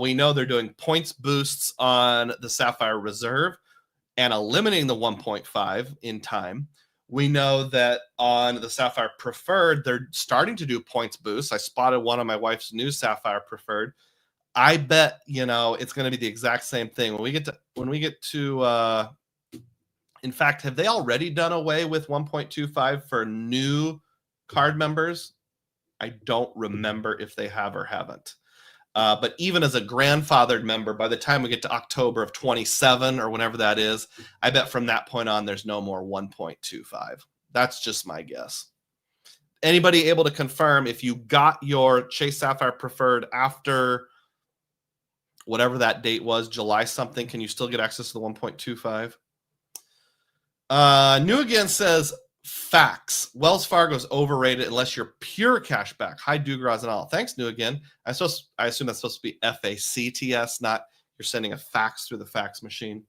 We know they're doing points boosts on the Sapphire Reserve and eliminating the 1.5 in time. We know that on the Sapphire Preferred, they're starting to do points boosts. I spotted one on my wife's new Sapphire Preferred. I bet, it's going to be the exact same thing. When we get to in fact, have they already done away with 1.25 for new card members? I don't remember if they have or haven't. But even as a grandfathered member, by the time we get to October of 27 or whenever that is, I bet from that point on, there's no more 1.25. That's just my guess. Anybody able to confirm if you got your Chase Sapphire Preferred after whatever that date was, July something, can you still get access to the 1.25? New Again says, facts. Wells Fargo's overrated unless you're pure cash back. Hi, Dugroz and all. Thanks, New Again. I assume that's supposed to be FACTS, not you're sending a fax through the fax machine.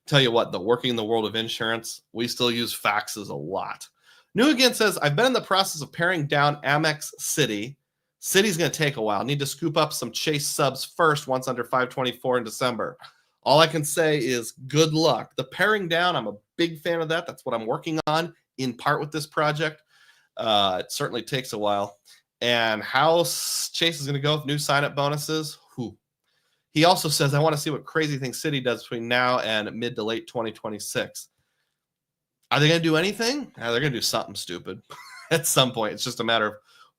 Tell you what, working in the world of insurance, we still use faxes a lot. New Again says, I've been in the process of paring down Amex Citi. Citi's going to take a while. Need to scoop up some Chase subs first once under 524 in December. All I can say is good luck. The paring down, I'm a big fan of that. That's what I'm working on in part with this project. It certainly takes a while. And how Chase is going to go with new sign-up bonuses, He also says, I want to see what crazy things Citi does between now and mid to late 2026. Are they going to do anything? They're going to do something stupid at some point. It's just a matter of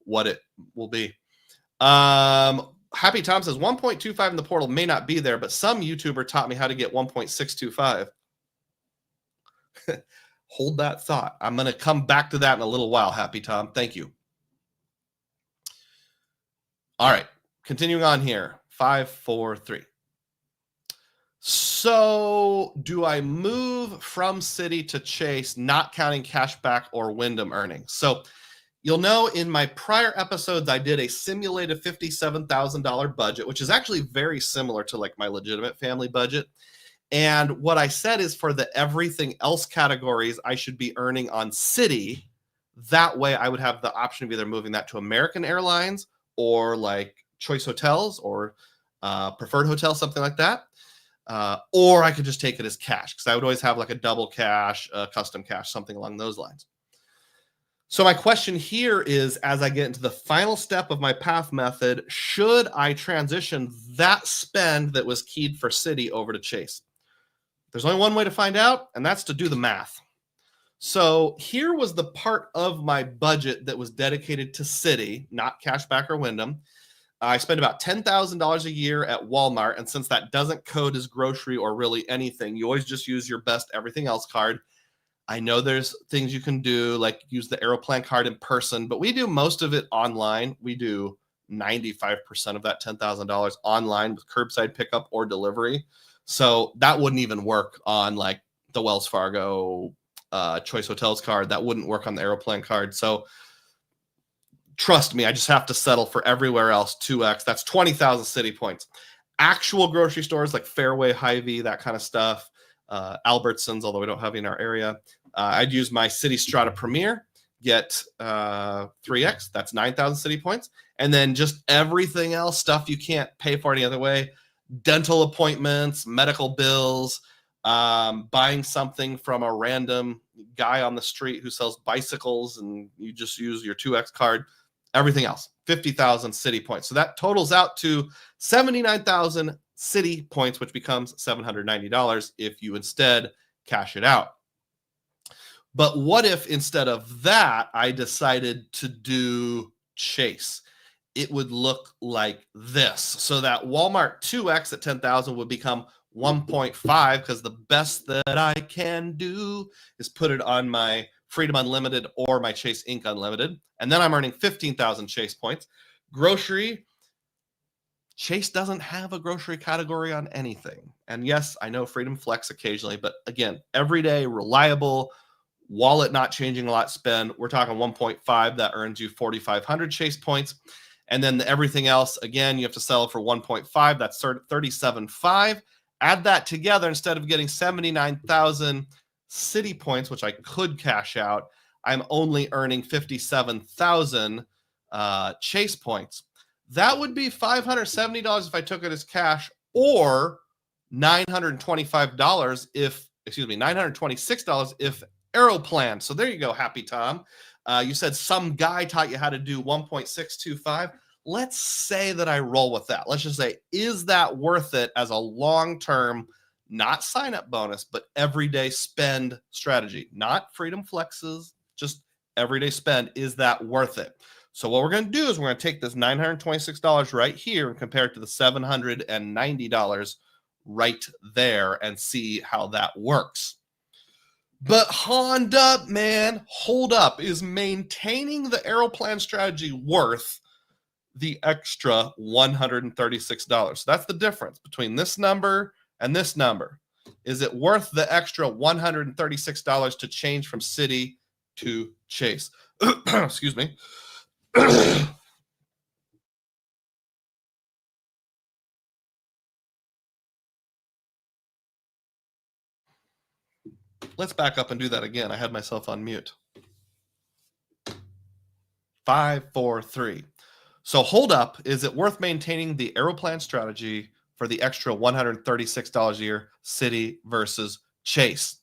what it will be. Happy Tom says 1.25 in the portal may not be there, but some YouTuber taught me how to get 1.625. Hold that thought. I'm going to come back to that in a little while, Happy Tom. Thank you. All right, continuing on here. 5, 4, 3. So do I move from City to Chase, not counting cashback or Wyndham earnings? So you'll know in my prior episodes, I did a simulated $57,000 budget, which is actually very similar to like my legitimate family budget. And what I said is for the everything else categories, I should be earning on City. That way I would have the option of either moving that to American Airlines or like Choice Hotels or Preferred Hotels, something like that. Or I could just take it as cash because I would always have like a double cash, custom cash, something along those lines. So my question here is, as I get into the final step of my path method, should I transition that spend that was keyed for City over to Chase? There's only one way to find out, and that's to do the math. So here was the part of my budget that was dedicated to City, not cashback or Wyndham. I spend about $10,000 a year at Walmart, and since that doesn't code as grocery or really anything, you always just use your best everything else card. I know there's things you can do, like use the Aeroplan card in person, but we do most of it online. We do 95% of that $10,000 online with curbside pickup or delivery. So that wouldn't even work on like the Wells Fargo Choice Hotels card. That wouldn't work on the Aeroplan card. So trust me, I just have to settle for everywhere else 2x. That's 20,000 City points. Actual grocery stores like Fairway, Hy-Vee, that kind of stuff. Albertsons, although we don't have any in our area. I'd use my City Strata Premier, get 3x. That's 9,000 City points. And then just everything else, stuff you can't pay for any other way. Dental appointments, medical bills, buying something from a random guy on the street who sells bicycles and you just use your 2x card. Everything else, 50,000 City points. So that totals out to 79,000 City points, which becomes $790 if you instead cash it out. But what if instead of that, I decided to do Chase? It would look like this. So that Walmart 2X at 10,000 would become 1.5 because the best that I can do is put it on my Freedom Unlimited or my Chase Inc. Unlimited. And then I'm earning 15,000 Chase points. Grocery, Chase doesn't have a grocery category on anything. And yes, I know Freedom Flex occasionally, but again, everyday, reliable, wallet not changing a lot spend. We're talking 1.5 that earns you 4,500 Chase points. And then everything else, again, you have to sell for 1.5. That's 37.5. Add that together instead of getting 79,000 City points, which I could cash out. I'm only earning 57,000 Chase points. That would be $570 if I took it as cash, or $926 if Aeroplan. So there you go, Happy Tom. You said some guy taught you how to do 1.625. Let's say that I roll with that. Let's just say, is that worth it as a long-term, not sign-up bonus, but everyday spend strategy? Not Freedom Flexes, just everyday spend. Is that worth it? So what we're going to do is we're going to take this $926 right here and compare it to the $790 right there and see how that works. But hold up, man. Hold up. Is maintaining the Aeroplan strategy worth the extra $136? So that's the difference between this number and this number. Is it worth the extra $136 to change from City to Chase? Excuse me. Let's back up and do that again. I had myself on mute. 5, 4, 3. So hold up. Is it worth maintaining the Aeroplan strategy for the extra $136 a year, City versus Chase?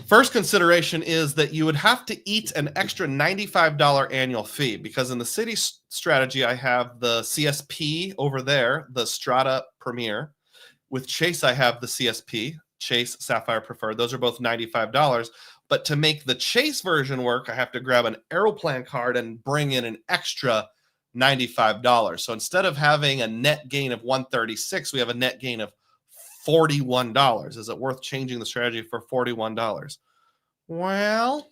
First consideration is that you would have to eat an extra $95 annual fee, because in the City strategy, I have the CSP over there, the Strata Premier. With Chase, I have the CSP, Chase Sapphire Preferred. Those are both $95. But to make the Chase version work, I have to grab an Aeroplan card and bring in an extra $95. So instead of having a net gain of $136, we have a net gain of $41. Is it worth changing the strategy for $41? Well,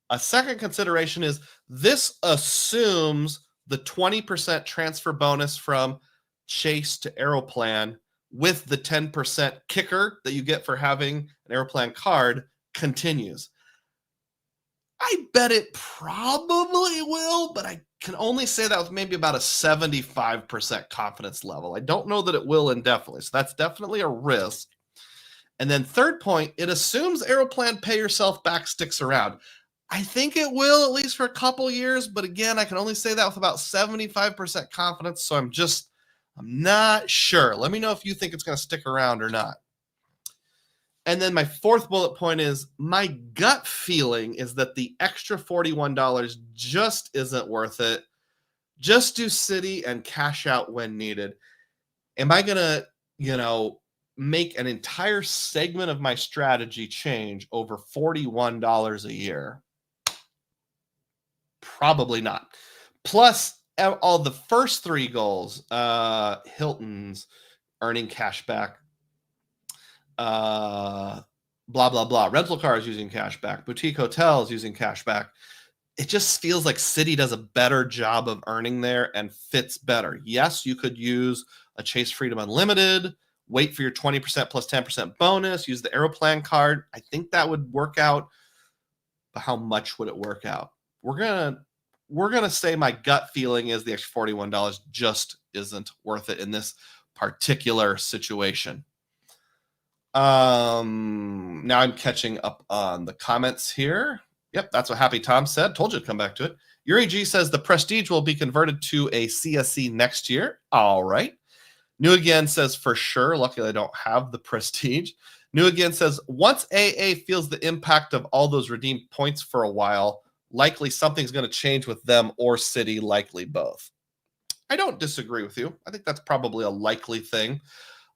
a second consideration is this assumes the 20% transfer bonus from Chase to Aeroplan with the 10% kicker that you get for having an Aeroplan card continues. I bet it probably will, but I can only say that with maybe about a 75% confidence level. I don't know that it will indefinitely. So that's definitely a risk. And then third point, it assumes Aeroplan pay yourself back sticks around. I think it will, at least for a couple years. But again, I can only say that with about 75% confidence. So I'm not sure. Let me know if you think it's going to stick around or not. And then my fourth bullet point is my gut feeling is that the extra $41 just isn't worth it. Just do Citi and cash out when needed. Am I going to, make an entire segment of my strategy change over $41 a year? Probably not. Plus, all the first three goals, Hilton's earning cash back, blah, blah, blah. Rental cars using cash back, boutique hotels using cash back. It just feels like Citi does a better job of earning there and fits better. Yes, you could use a Chase Freedom Unlimited, wait for your 20% plus 10% bonus, use the Aeroplan card. I think that would work out. But how much would it work out? We're gonna say my gut feeling is the extra $41 just isn't worth it in this particular situation. Now I'm catching up on the comments here. Yep, that's what Happy Tom said. Told you to come back to it. Yuri G says the Prestige will be converted to a CSE next year. All right. New Again says for sure. Luckily, I don't have the Prestige. New Again says once AA feels the impact of all those redeemed points for a while, likely something's going to change with them or Citi, likely both. I don't disagree with you. I think that's probably a likely thing.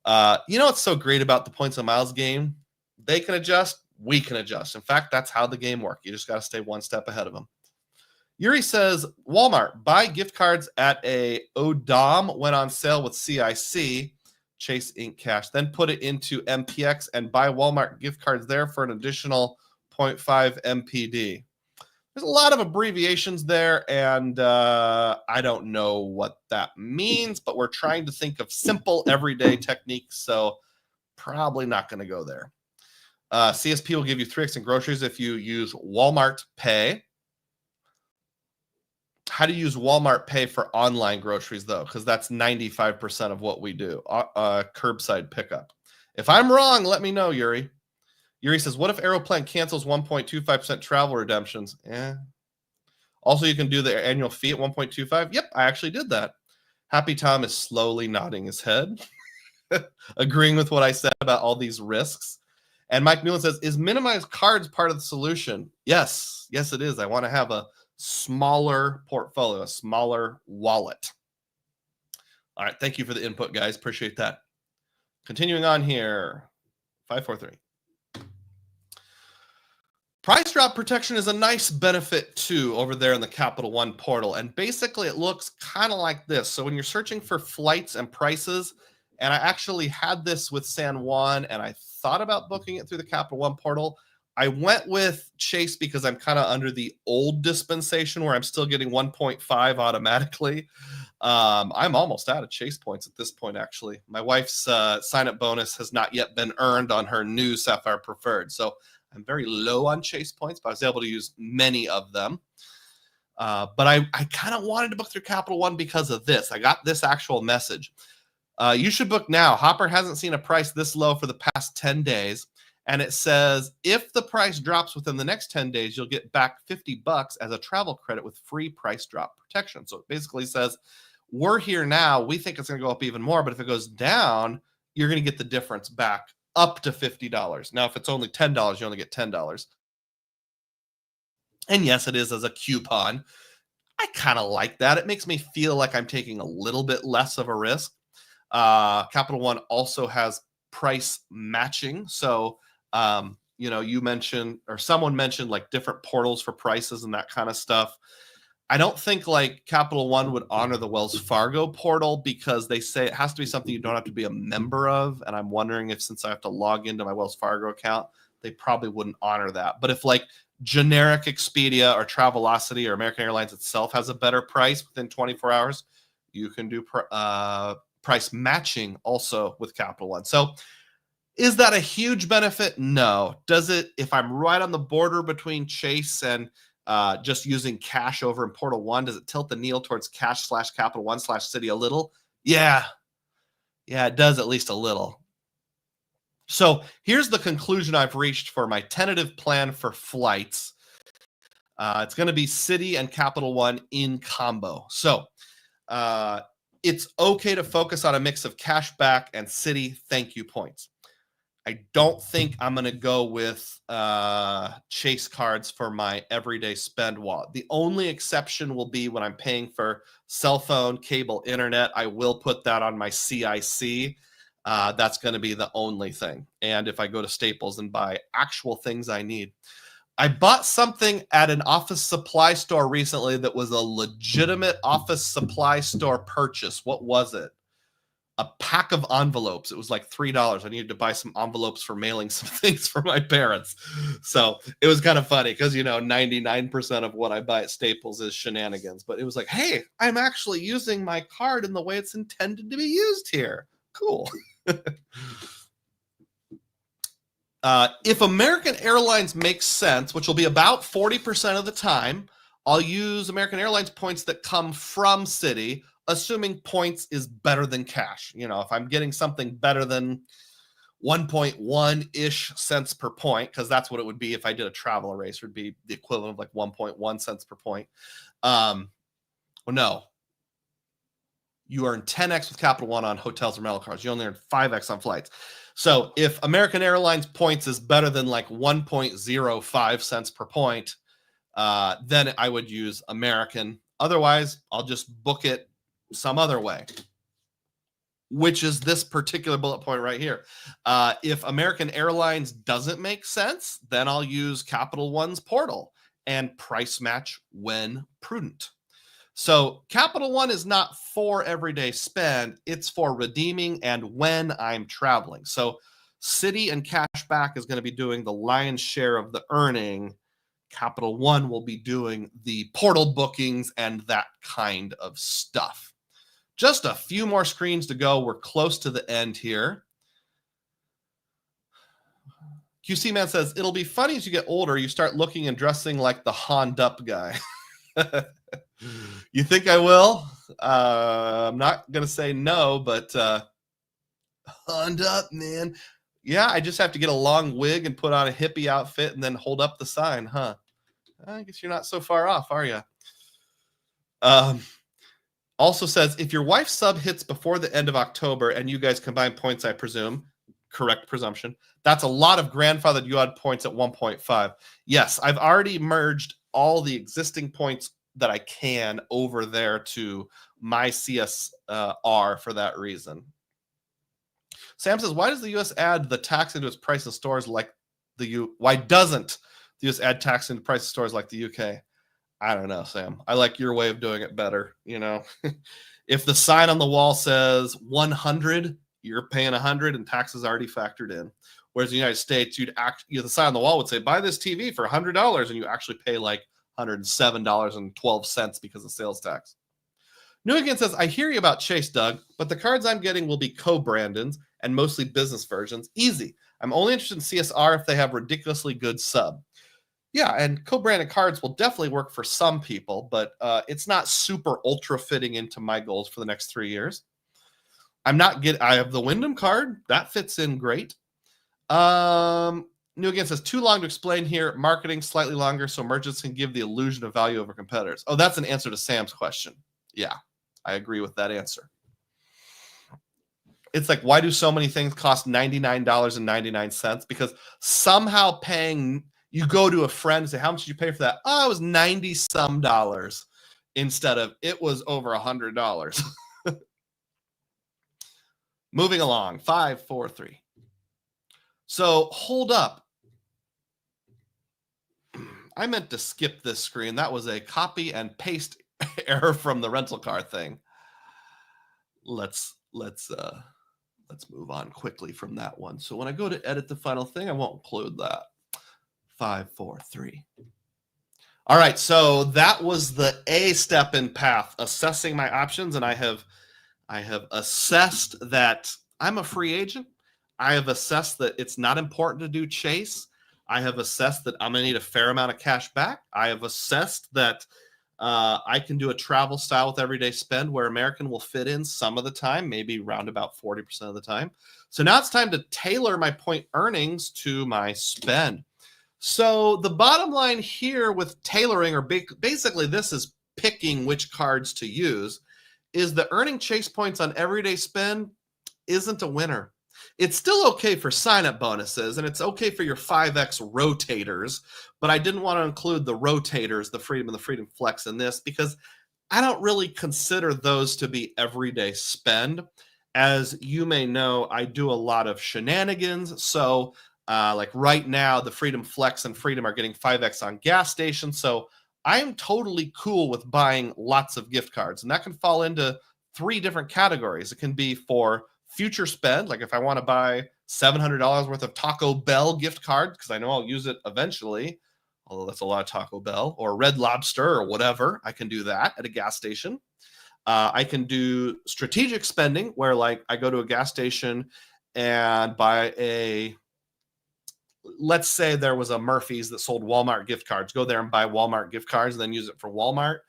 What's so great about the points and miles game? They can adjust. We can adjust. In fact, that's how the game works. You just got to stay one step ahead of them. Yuri says, Walmart, buy gift cards at a ODOM when on sale with CIC, Chase Inc. Cash, then put it into MPX and buy Walmart gift cards there for an additional 0.5 MPD. There's a lot of abbreviations there, and I don't know what that means, but we're trying to think of simple everyday techniques, so probably not going to go there. CSP will give you 3x in groceries if you use Walmart Pay. How do you use Walmart Pay for online groceries, though? Because that's 95% of what we do, curbside pickup. If I'm wrong, let me know, Yuri. Yuri says, what if Aeroplan cancels 1.25% travel redemptions? Also, you can do the annual fee at 1.25. Yep, I actually did that. Happy Tom is slowly nodding his head, agreeing with what I said about all these risks. And Mike Newland says, is minimized cards part of the solution? Yes, it is. I want to have a smaller portfolio, a smaller wallet. All right, thank you for the input, guys. Appreciate that. Continuing on here, 543. Price drop protection is a nice benefit too over there in the Capital One portal. And basically it looks kind of like this. So when you're searching for flights and prices, and I actually had this with San Juan and I thought about booking it through the Capital One portal. I went with Chase because I'm kind of under the old dispensation where I'm still getting 1.5 automatically. I'm almost out of Chase points at this point, actually. My wife's sign-up bonus has not yet been earned on her new Sapphire Preferred. So I'm very low on Chase points, but I was able to use many of them. But I kind of wanted to book through Capital One because of this. I got this actual message. You should book now. Hopper hasn't seen a price this low for the past 10 days. And it says, if the price drops within the next 10 days, you'll get back $50 as a travel credit with free price drop protection. So it basically says, we're here now. We think it's going to go up even more. But if it goes down, you're going to get the difference back up to $50. Now, if it's only $10, you only get $10. And yes, it is as a coupon. I kind of like that. It makes me feel like I'm taking a little bit less of a risk. Capital One also has price matching. So, you mentioned, or someone mentioned like different portals for prices and that kind of stuff. I don't think like Capital One would honor the Wells Fargo portal because they say it has to be something you don't have to be a member of. And I'm wondering if since I have to log into my Wells Fargo account, they probably wouldn't honor that. But if like generic Expedia or Travelocity or American Airlines itself has a better price within 24 hours, you can do price matching also with Capital One. So is that a huge benefit? No. Does it, if I'm right on the border between Chase and just using cash over in Portal One, does it tilt the needle towards cash / Capital One / Citi a little? Yeah. Yeah, it does at least a little. So here's the conclusion I've reached for my tentative plan for flights. It's going to be Citi and Capital One in combo. So it's okay to focus on a mix of cash back and Citi thank you points. I don't think I'm going to go with Chase cards for my everyday spend wallet. The only exception will be when I'm paying for cell phone, cable, internet. I will put that on my CIC. That's going to be the only thing. And if I go to Staples and buy actual things I need. I bought something at an office supply store recently that was a legitimate office supply store purchase. What was it? A pack of envelopes. It was like $3. I needed to buy some envelopes for mailing some things for my parents. So it was kind of funny because, 99% of what I buy at Staples is shenanigans. But it was like, hey, I'm actually using my card in the way it's intended to be used here. Cool. If American Airlines makes sense, which will be about 40% of the time, I'll use American Airlines points that come from Citi, assuming points is better than cash. If I'm getting something better than 1.1-ish cents per point, because that's what it would be if I did a travel eraser, would be the equivalent of like 1.1 cents per point. Well, no. You earn 10x with Capital One on hotels and rental cars. You only earn 5x on flights. So if American Airlines points is better than like 1.05 cents per point, then I would use American. Otherwise, I'll just book it some other way, which is this particular bullet point right here. If American Airlines doesn't make sense, then I'll use Capital One's portal and price match when prudent. So Capital One is not for everyday spend. It's for redeeming and when I'm traveling. So Citi and Cashback is going to be doing the lion's share of the earning. Capital One will be doing the portal bookings and that kind of stuff. Just a few more screens to go. We're close to the end here. QC Man says, it'll be funny as you get older, you start looking and dressing like the Honda guy. You think I will? I'm not going to say no, but Honda, man. Yeah, I just have to get a long wig and put on a hippie outfit and then hold up the sign, huh? I guess you're not so far off, are you? Also says, if your wife's sub hits before the end of October and you guys combine points, I presume, correct presumption, that's a lot of grandfathered UOD points at 1.5. Yes, I've already merged all the existing points that I can over there to my CSR for that reason. Sam says, why does the U.S. add the tax into its price in stores like why doesn't the U.S. add tax into price in stores like the UK? I don't know, Sam. I like your way of doing it better. If the sign on the wall says 100, you're paying 100 and taxes already factored in. Whereas in the United States, the sign on the wall would say, buy this TV for $100, and you actually pay like $107.12 because of sales tax. New Again says, I hear you about Chase, Doug, but the cards I'm getting will be co-brandeds and mostly business versions. Easy. I'm only interested in CSR if they have ridiculously good sub. Yeah, and co-branded cards will definitely work for some people, but it's not super ultra fitting into my goals for the next 3 years. I have the Wyndham card. That fits in great. New Again says, too long to explain here. Marketing slightly longer so merchants can give the illusion of value over competitors. Oh, that's an answer to Sam's question. Yeah, I agree with that answer. It's like, why do so many things cost $99.99? Because somehow you go to a friend and say, how much did you pay for that? Oh, it was $90-some instead of it was over $100. Moving along, 5, 4, 3. So hold up. I meant to skip this screen. That was a copy and paste error from the rental car thing. Let's move on quickly from that one. So when I go to edit the final thing, I won't include that. 5, 4, 3. All right, so that was the A step in path, assessing my options, and I have assessed that I'm a free agent. I have assessed that it's not important to do Chase. I have assessed that I'm going to need a fair amount of cash back. I have assessed that I can do a travel style with everyday spend where American will fit in some of the time, maybe around about 40% of the time. So now it's time to tailor my point earnings to my spend. So the bottom line here with tailoring, or basically this is picking which cards to use, is the earning Chase points on everyday spend isn't a winner. It's still okay for sign-up bonuses, and it's okay for your 5X rotators, but I didn't want to include the rotators, the Freedom and the Freedom Flex in this, because I don't really consider those to be everyday spend. As you may know, I do a lot of shenanigans, so like right now, the Freedom Flex and Freedom are getting 5X on gas stations, so I'm totally cool with buying lots of gift cards, and that can fall into 3 different categories. It can be for future spend, like if I want to buy $700 worth of Taco Bell gift card, because I know I'll use it eventually, although that's a lot of Taco Bell, or Red Lobster or whatever, I can do that at a gas station. I can do strategic spending, where like I go to a gas station and buy let's say there was a Murphy's that sold Walmart gift cards. Go there and buy Walmart gift cards and then use it for Walmart.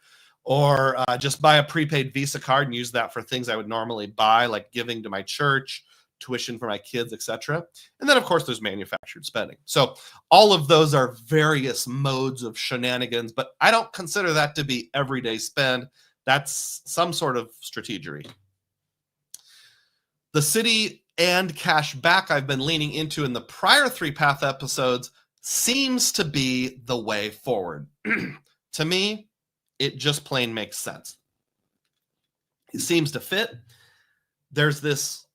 Or just buy a prepaid Visa card and use that for things I would normally buy, like giving to my church, tuition for my kids, etc. And then, of course, there's manufactured spending. So all of those are various modes of shenanigans, but I don't consider that to be everyday spend. That's some sort of strategery. The city and cash back I've been leaning into in the prior 3 path episodes seems to be the way forward. To me, it just plain makes sense. It seems to fit. There's this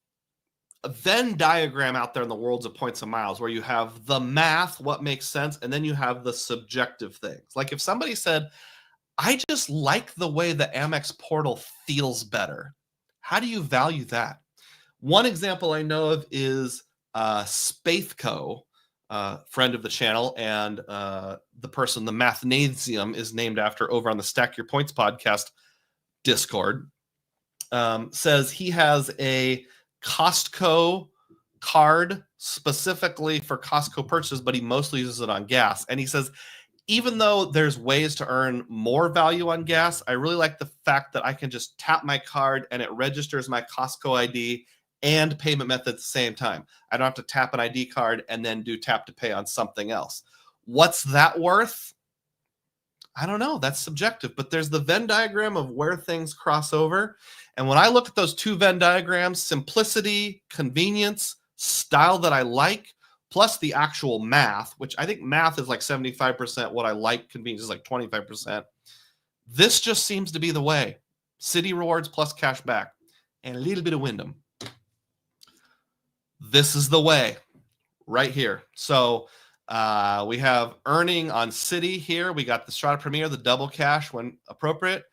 Venn diagram out there in the worlds of points and miles where you have the math, what makes sense, and then you have the subjective things. Like if somebody said, I just like the way the Amex portal feels better. How do you value that? One example I know of is Spaithco, friend of the channel, and the person the Mathnasium is named after over on the Stack Your Points podcast Discord, says he has a Costco card specifically for Costco purchases, but he mostly uses it on gas. And he says, even though there's ways to earn more value on gas, I really like the fact that I can just tap my card and it registers my Costco ID and payment method at the same time. I don't have to tap an ID card and then do tap to pay on something else. What's that worth? I don't know. That's subjective, but there's the Venn diagram of where things cross over. And when I look at those 2 Venn diagrams, simplicity, convenience, style that I like, plus the actual math, which I think math is like 75%. What I like, convenience is like 25%. This just seems to be the way. City rewards plus cash back and a little bit of Wyndham. This is the way right here. So we have earning on City here. We got the Strata Premier, the double cash when appropriate.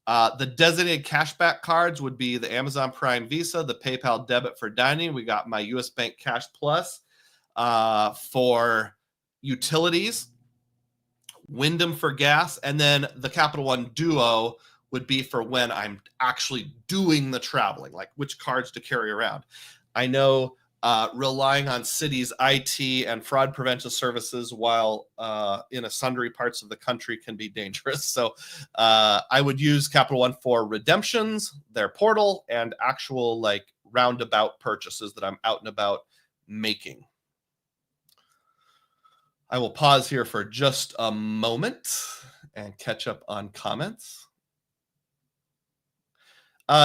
The designated cashback cards would be the Amazon Prime Visa, the PayPal debit for dining. We got my US Bank Cash Plus for utilities, Wyndham for gas, and then the Capital One Duo would be for when I'm actually doing the traveling, like which cards to carry around. I know relying on City's IT and fraud prevention services while in a sundry parts of the country can be dangerous. So I would use Capital One for redemptions, their portal, and actual like roundabout purchases that I'm out and about making. I will pause here for just a moment and catch up on comments.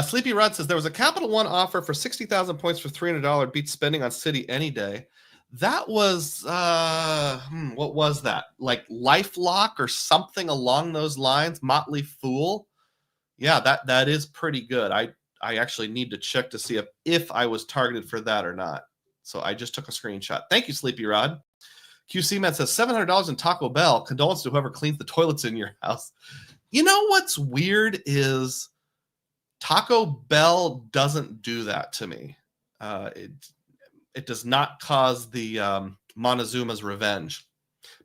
Sleepy Rod says there was a Capital One offer for 60,000 points for $300 beats spending on City any day. That was what was that? Like LifeLock or something along those lines? Motley Fool. Yeah, that is pretty good. I actually need to check to see if I was targeted for that or not. So I just took a screenshot. Thank you, Sleepy Rod. QC Man says $700 in Taco Bell. Condolences to whoever cleans the toilets in your house. You know what's weird is Taco Bell doesn't do that to me. It does not cause the Montezuma's Revenge.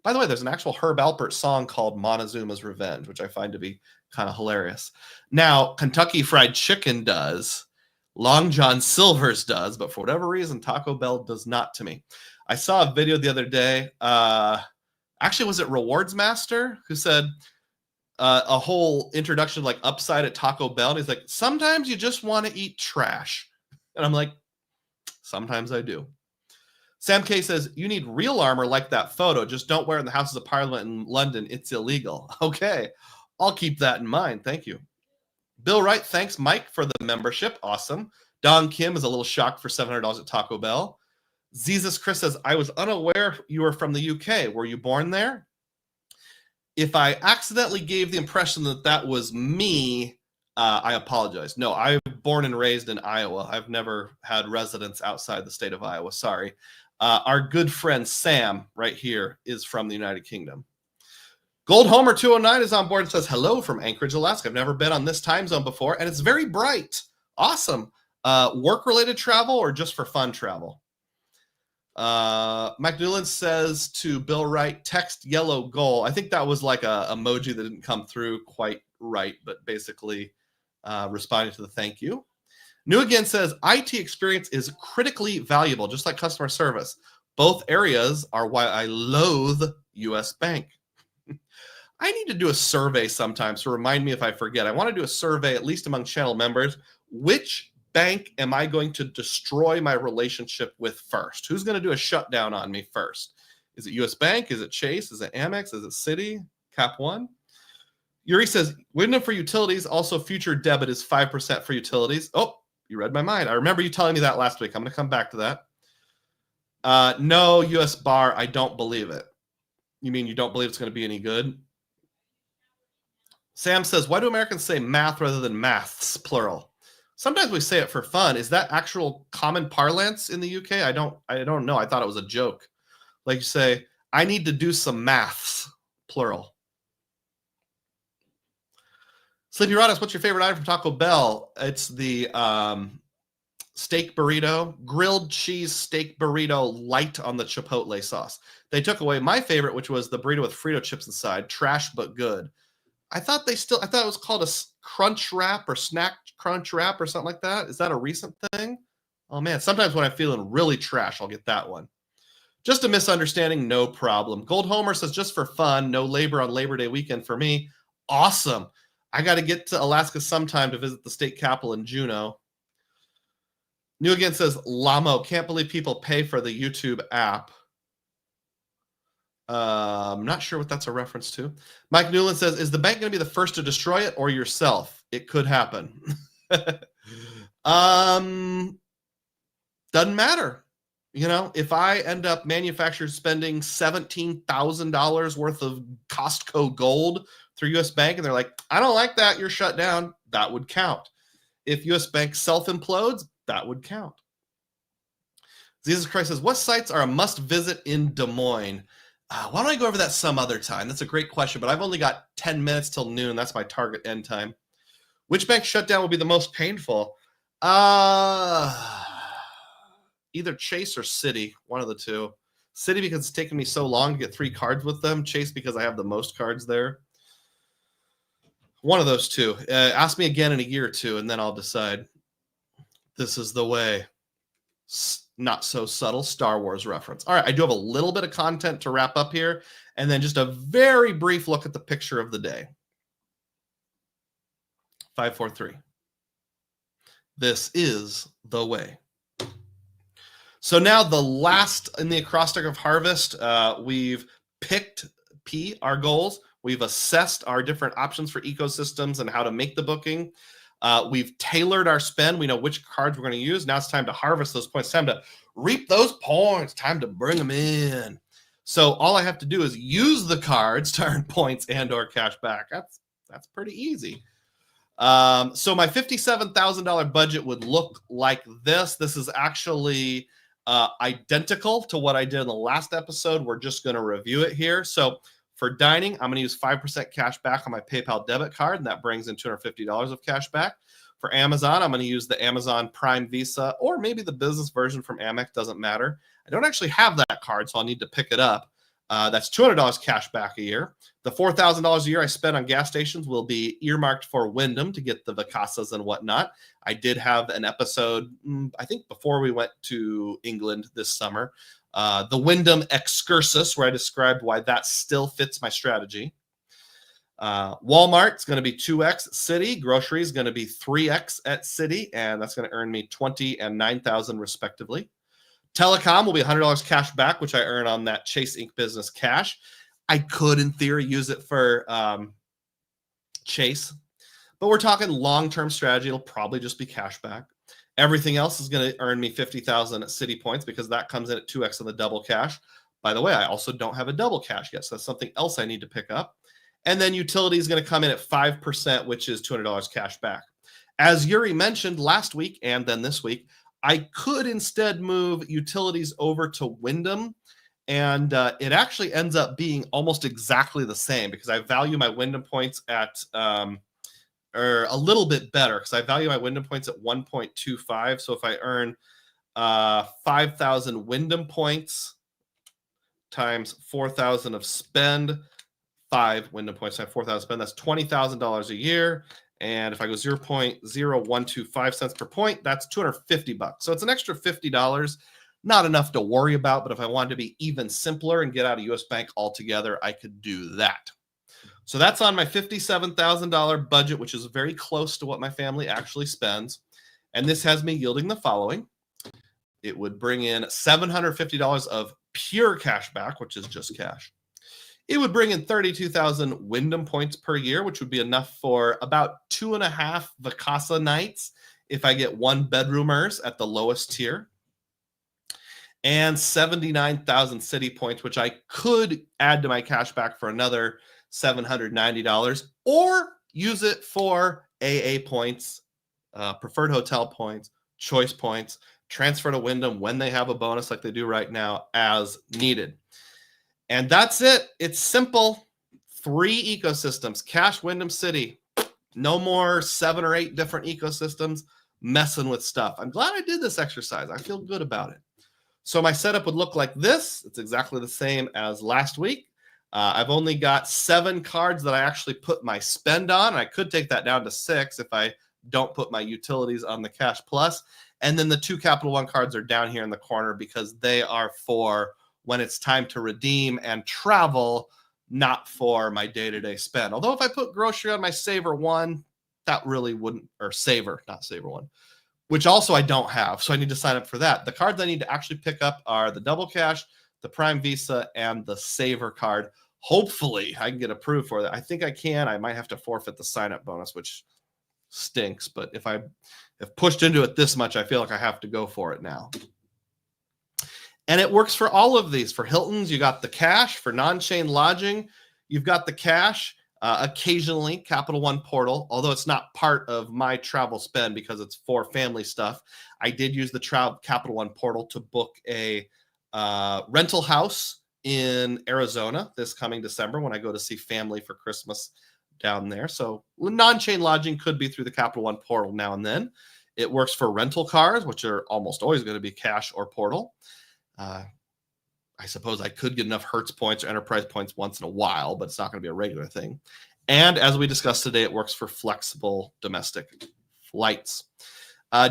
By the way, there's an actual Herb Alpert song called Montezuma's Revenge, which I find to be kind of hilarious. Now, Kentucky Fried Chicken does. Long John Silver's does, but for whatever reason, Taco Bell does not to me. I saw a video the other day. Actually, was it Rewards Master who said a whole introduction like upside at Taco Bell? And he's like, sometimes you just want to eat trash. And I'm like, sometimes I do. Sam K says, you need real armor like that photo. Just don't wear it in the Houses of Parliament in London. It's illegal. Okay, I'll keep that in mind. Thank you. Bill Wright, thanks, Mike, for the membership. Awesome. Don Kim is a little shocked for $700 at Taco Bell. Jesus Chris says, I was unaware you were from the UK. Were you born there? If I accidentally gave the impression that that was me, I apologize. No, I'm born and raised in Iowa. I've never had residence outside the state of Iowa. Sorry. Our good friend Sam right here is from the United Kingdom. Gold Homer 209 is on board and says, hello from Anchorage, Alaska. I've never been on this time zone before, and it's very bright. Awesome. Work-related travel or just for fun travel? Mike Newland says to Bill Wright, text yellow goal. I think that was like a emoji that didn't come through quite right, but basically responding to the thank you. New Again says, IT experience is critically valuable, just like customer service. Both areas are why I loathe US Bank. I need to do a survey sometime, so remind me if I forget. I want to do a survey, at least among channel members. Which bank am I going to destroy my relationship with first? Who's going to do a shutdown on me first? Is it US Bank? Is it Chase? Is it Amex? Is it Citi? Cap One? Yuri says, window for utilities, also future debit is 5% for utilities. Oh, you read my mind. I remember you telling me that last week. I'm going to come back to that. No, US Bar, I don't believe it. You mean you don't believe it's going to be any good? Sam says, why do Americans say math rather than maths, plural? Sometimes we say it for fun. Is that actual common parlance in the UK? I don't know. I thought it was a joke. Like you say, I need to do some maths, plural. Sleepy Rodas, what's your favorite item from Taco Bell? It's the steak burrito, grilled cheese steak burrito light on the chipotle sauce. They took away my favorite, which was the burrito with Frito chips inside. Trash, but good. I thought it was called a crunch wrap or snack crunch wrap or something like that. Is that a recent thing? Oh man, sometimes when I'm feeling really trash, I'll get that one. Just a misunderstanding, no problem. Gold Homer says, just for fun, no labor on Labor Day weekend for me. Awesome. I got to get to Alaska sometime to visit the state capital in Juneau. New Again says, Lamo, can't believe people pay for the YouTube app. I'm not sure what that's a reference to. Mike Newland says, is the bank going to be the first to destroy it or yourself? It could happen. Doesn't matter. You know, if I end up manufacturers spending $17,000 worth of Costco gold through US Bank and they're like, I don't like that, you're shut down, that would count. If US Bank self-implodes, that would count. Jesus Christ says, what sites are a must visit in Des Moines? Why don't I go over that some other time? That's a great question, but I've only got 10 minutes till noon. That's my target end time. Which bank shutdown will be the most painful? Either Chase or Citi, one of the two. Citi because it's taken me so long to get 3 cards with them. Chase because I have the most cards there. One of those two. Ask me again in a year or two, and then I'll decide. This is the way. Not so subtle Star Wars reference. All right, I do have a little bit of content to wrap up here, and then just a very brief look at the picture of the day. 543. This is the way. So now the last in the acrostic of harvest, we've picked our goals. We've assessed our different options for ecosystems and how to make the booking. We've tailored our spend. We know which cards we're going to use. Now it's time to harvest those points. Time to reap those points. Time to bring them in. So all I have to do is use the cards to earn points and or cash back. That's pretty easy. So my $57,000 budget would look like this. This is actually identical to what I did in the last episode. We're just going to review it here. So for dining, I'm going to use 5% cash back on my PayPal debit card, and that brings in $250 of cash back. For Amazon, I'm going to use the Amazon Prime Visa, or maybe the business version from Amex, doesn't matter. I don't actually have that card, so I'll need to pick it up. That's $200 cash back a year. The $4,000 a year I spend on gas stations will be earmarked for Wyndham to get the Vacasas and whatnot. I did have an episode, I think before we went to England this summer, the Wyndham Excursus, where I described why that still fits my strategy. Walmart is going to be 2x at City. Grocery is going to be 3x at City, and that's going to earn me $20,000 and $9,000 respectively. Telecom will be $100 cash back, which I earn on that Chase Inc. Business Cash. I could, in theory, use it for Chase, but we're talking long-term strategy. It'll probably just be cash back. Everything else is going to earn me 50,000 at City points because that comes in at 2x on the double cash. By the way, I also don't have a double cash yet, so that's something else I need to pick up. And then utility is going to come in at 5%, which is $200 cash back. As Yuri mentioned last week and then this week, I could instead move utilities over to Wyndham, and it actually ends up being almost exactly the same because I value my Wyndham points at or a little bit better because I value my Wyndham points at 1.25. So if I earn 5,000 Wyndham points times 4,000 of spend, 5 Wyndham points times 4,000 spend, that's $20,000 a year. And if I go 0.0125 cents per point, that's $250. So it's an extra $50. Not enough to worry about, but if I wanted to be even simpler and get out of US Bank altogether, I could do that. So that's on my $57,000 budget, which is very close to what my family actually spends. And this has me yielding the following. It would bring in $750 of pure cash back, which is just cash. It would bring in 32,000 Wyndham points per year, which would be enough for about 2.5 Vacasa nights if I get 1-bedroomers at the lowest tier. And 79,000 City points, which I could add to my cash back for another $790, or use it for AA points, preferred hotel points, choice points, transfer to Wyndham when they have a bonus like they do right now as needed. And that's it. It's simple. 3 ecosystems, cash, Wyndham, City. No more 7 or 8 different ecosystems messing with stuff. I'm glad I did this exercise. I feel good about it. So my setup would look like this. It's exactly the same as last week. I've only got 7 cards that I actually put my spend on. I could take that down to 6 if I don't put my utilities on the Cash Plus. And then the 2 Capital One cards are down here in the corner because they are for when it's time to redeem and travel, not for my day-to-day spend. Although if I put grocery on my Saver One, that really wouldn't, or Saver, not Saver One, which also I don't have. So I need to sign up for that. The cards I need to actually pick up are the Double Cash, the Prime Visa, and the Saver card. Hopefully I can get approved for that. I think I can. I might have to forfeit the sign-up bonus, which stinks. But if I have pushed into it this much, I feel like I have to go for it now. And it works for all of these. For Hilton's, you got the cash. For non-chain lodging, you've got the cash. Occasionally, Capital One portal, although it's not part of my travel spend because it's for family stuff. I did use the Capital One portal to book a rental house in Arizona this coming December when I go to see family for Christmas down there. So non-chain lodging could be through the Capital One portal now and then. It works for rental cars, which are almost always going to be cash or portal. I suppose I could get enough Hertz points or Enterprise points once in a while, but it's not going to be a regular thing. And as we discussed today, it works for flexible domestic flights.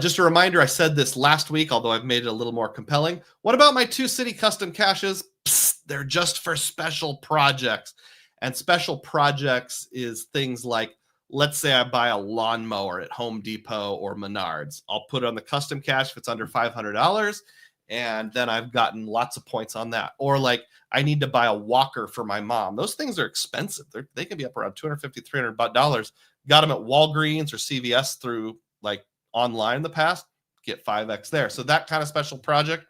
Just a reminder, I said this last week, although I've made it a little more compelling. What about my 2 City custom caches? Psst, they're just for special projects. And special projects is things like, let's say I buy a lawnmower at Home Depot or Menards. I'll put it on the custom cache if it's under $500. And then I've gotten lots of points on that. Or like I need to buy a walker for my mom. Those things are expensive. They can be up around $250, $300. Got them at Walgreens or CVS through like online in the past. Get 5x there. So that kind of special project.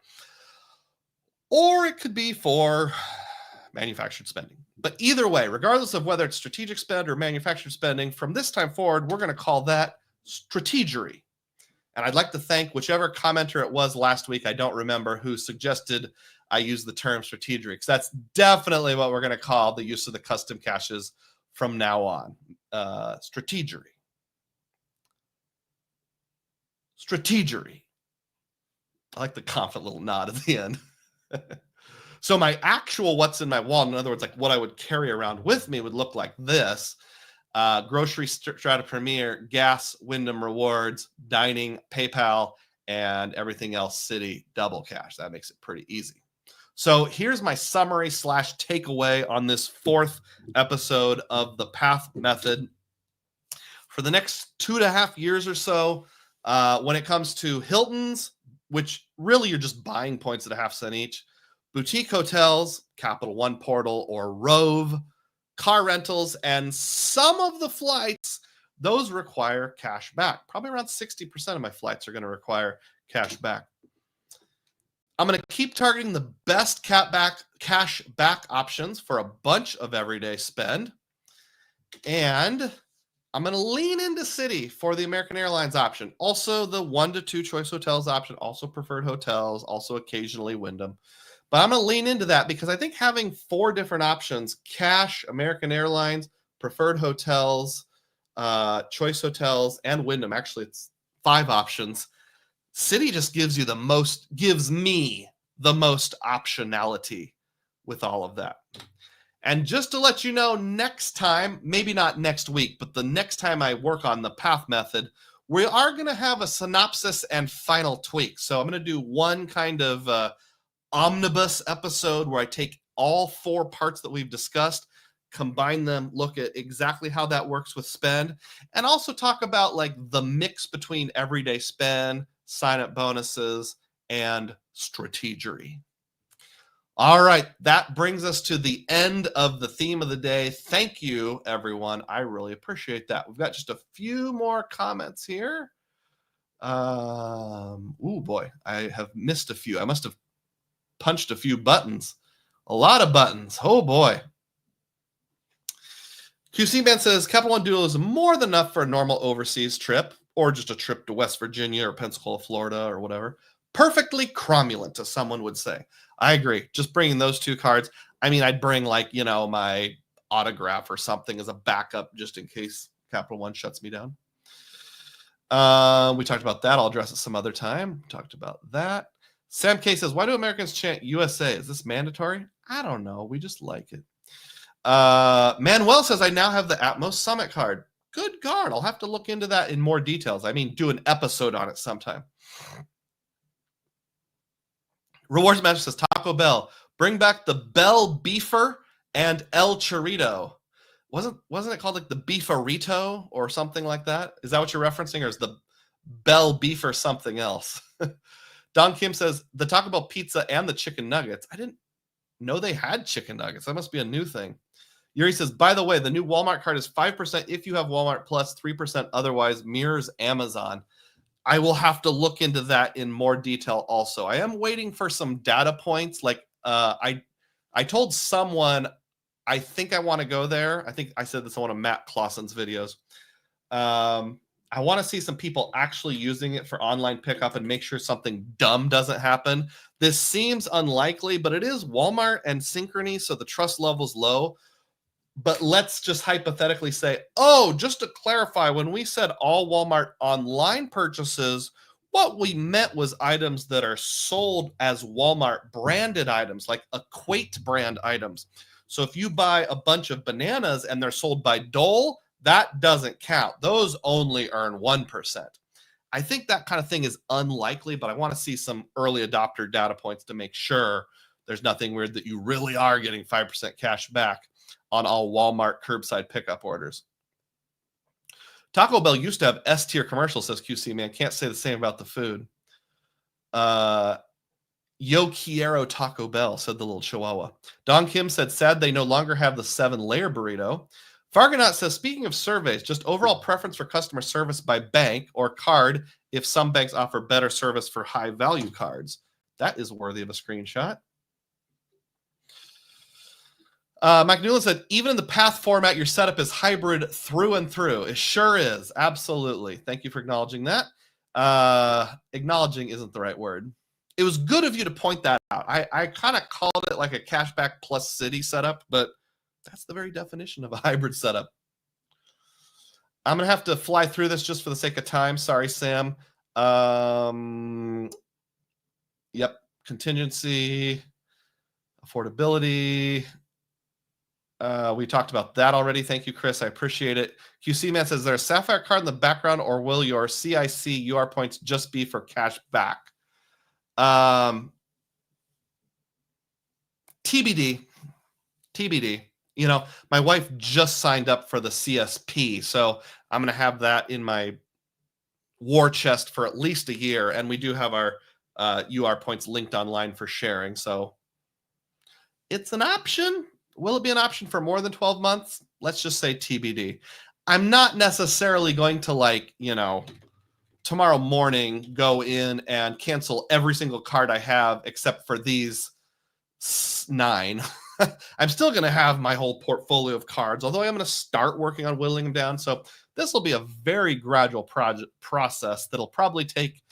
Or it could be for manufactured spending. But either way, regardless of whether it's strategic spend or manufactured spending, from this time forward, we're going to call that strategery. And I'd like to thank whichever commenter it was last week, I don't remember, who suggested I use the term strategery, because that's definitely what we're going to call the use of the custom caches from now on. Strategery. Strategery. I like the confident little nod at the end. So my actual what's in my wallet, in other words, like what I would carry around with me, would look like this. Grocery Strata Premier, gas, Wyndham Rewards, dining, PayPal, and everything else Citi double cash. That makes it pretty easy. So here's my summary / takeaway on this 4th episode of the Path Method. For the next 2.5 years or so, when it comes to Hilton's, which really you're just buying points at a 0.5 cent each, boutique hotels, Capital One Portal or Rove, car rentals, and some of the flights, those require cash back. Probably around 60% of my flights are going to require cash back. I'm going to keep targeting the best cash back options for a bunch of everyday spend. And I'm going to lean into Citi for the American Airlines option. Also the 1 to 2 choice hotels option, also preferred hotels, also occasionally Wyndham. But I'm going to lean into that because I think having 4 different options, cash, American Airlines, preferred hotels, choice hotels, and Wyndham, actually it's 5 options. Citi just gives me the most optionality with all of that. And just to let you know, next time, maybe not next week, but the next time I work on the Path Method, we are going to have a synopsis and final tweak. So I'm going to do one kind of omnibus episode where I take all 4 parts that we've discussed, combine them, look at exactly how that works with spend, and also talk about like the mix between everyday spend, sign-up bonuses, and strategery. All right, that brings us to the end of the theme of the day. Thank you, everyone. I really appreciate that. We've got just a few more comments here. Oh boy, I have missed a few. I must have punched a few buttons. A lot of buttons. Oh boy. QC Man says Capital One Duo is more than enough for a normal overseas trip, or just a trip to West Virginia or Pensacola, Florida, or whatever. Perfectly cromulent, as someone would say. I agree. Just bringing those 2 cards. I mean, I'd bring like, my autograph or something as a backup just in case Capital One shuts me down. We talked about that. I'll address it some other time. Talked about that. Sam K says, why do Americans chant USA? Is this mandatory? I don't know. We just like it. Manuel says, I now have the Atmos Summit card. Good card. I'll have to look into that in more details. I mean, do an episode on it sometime. Rewards Magic says, Taco Bell, bring back the Bell Beefer and El Chorito. Wasn't it called like the Beefarito or something like that? Is that what you're referencing, or is the Bell Beefer something else? Don Kim says, the Taco Bell pizza and the chicken nuggets. I didn't know they had chicken nuggets. That must be a new thing. Yuri says, by the way, the new Walmart card is 5% if you have Walmart Plus, 3% otherwise, mirrors Amazon. I will have to look into that in more detail also. I am waiting for some data points. Like I told someone, I think I want to go there. I think I said this on one of Matt Clausen's videos. I want to see some people actually using it for online pickup and make sure something dumb doesn't happen. This seems unlikely, but it is Walmart and Synchrony, so the trust level's low. But let's just hypothetically say, just to clarify, when we said all Walmart online purchases, what we meant was items that are sold as Walmart branded items, like Equate brand items. So if you buy a bunch of bananas and they're sold by Dole, that doesn't count. Those only earn 1%. I think that kind of thing is unlikely, but I want to see some early adopter data points to make sure there's nothing weird that you really are getting 5% cash back on all Walmart curbside pickup orders. Taco Bell used to have S-tier commercials, says QC Man. Can't say the same about the food. Yo quiero Taco Bell, said the little chihuahua. Don Kim said, sad they no longer have the 7-layer burrito. Fargonaut says, speaking of surveys, just overall preference for customer service by bank or card if some banks offer better service for high-value cards. That is worthy of a screenshot. Mike Newland said, even in the Path format, your setup is hybrid through and through. It sure is. Absolutely. Thank you for acknowledging that. Acknowledging isn't the right word. It was good of you to point that out. I kind of called it like a cashback plus city setup, but that's the very definition of a hybrid setup. I'm going to have to fly through this just for the sake of time. Sorry, Sam. Yep. Contingency, affordability. We talked about that already. Thank you, Chris. I appreciate it. QC Man says, is there a Sapphire card in the background, or will your CIC UR points just be for cash back? TBD. You know, my wife just signed up for the CSP, so I'm going to have that in my war chest for at least a year, and we do have our UR points linked online for sharing, so it's an option. Will it be an option for more than 12 months? Let's just say TBD. I'm not necessarily going to, like, you know, tomorrow morning go in and cancel every single card I have except for these 9. I'm still going to have my whole portfolio of cards, although I'm going to start working on whittling them down. So this will be a very gradual process that'll probably take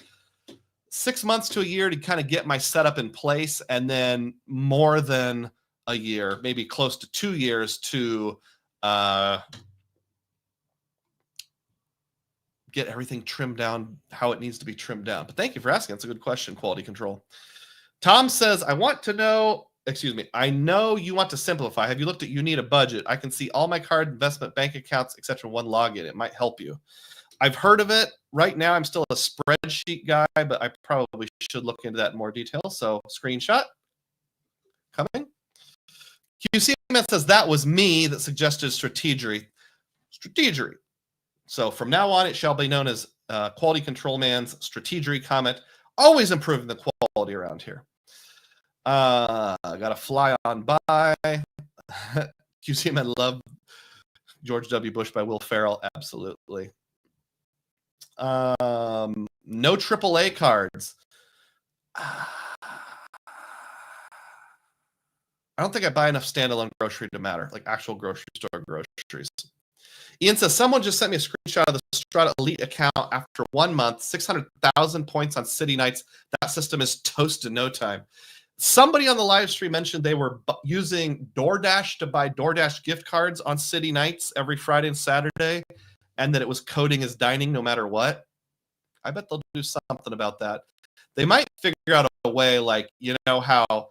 6 months to a year to kind of get my setup in place, and then more than a year, maybe close to 2 years to get everything trimmed down how it needs to be trimmed down. But thank you for asking. That's a good question, Quality Control. Tom says, I know you want to simplify. Have you looked at You Need a Budget? I can see all my card, investment, bank accounts, etc. one login. It might help you. I've heard of it. Right now, I'm still a spreadsheet guy, but I probably should look into that in more detail. So screenshot coming. QC Man says, that was me that suggested strategery. So from now on, it shall be known as Quality Control Man's strategery comment. Always improving the quality around here. I got to fly on by. QC Man, love George W. Bush by Will Ferrell. Absolutely. No AAA cards. I don't think I buy enough standalone grocery to matter, like actual grocery store groceries. Ian says, someone just sent me a screenshot of the Strata Elite account after 1 month, 600,000 points on city nights. That system is toast in no time. Somebody on the live stream mentioned they were using DoorDash to buy DoorDash gift cards on city nights every Friday and Saturday, and that it was coding as dining no matter what. I bet they'll do something about that. They might figure out a way, like, you know how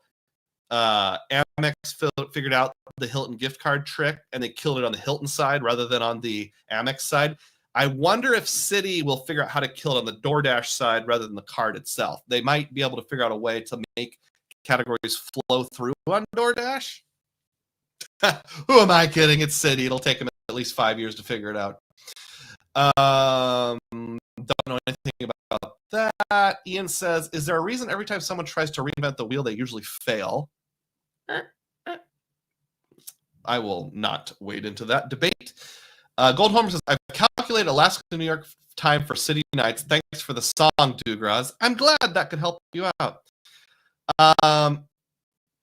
Amex figured out the Hilton gift card trick and they killed it on the Hilton side rather than on the Amex side. I wonder if Citi will figure out how to kill it on the DoorDash side rather than the card itself. They might be able to figure out a way to make categories flow through on DoorDash. Who am I kidding? It's Citi. It'll take them at least 5 years to figure it out. Don't know anything about that. Ian says, is there a reason every time someone tries to reinvent the wheel, they usually fail? I will not wade into that debate. Goldhomer says, I've calculated Alaska to New York time for city nights. Thanks for the song, Dugroz. I'm glad that could help you out.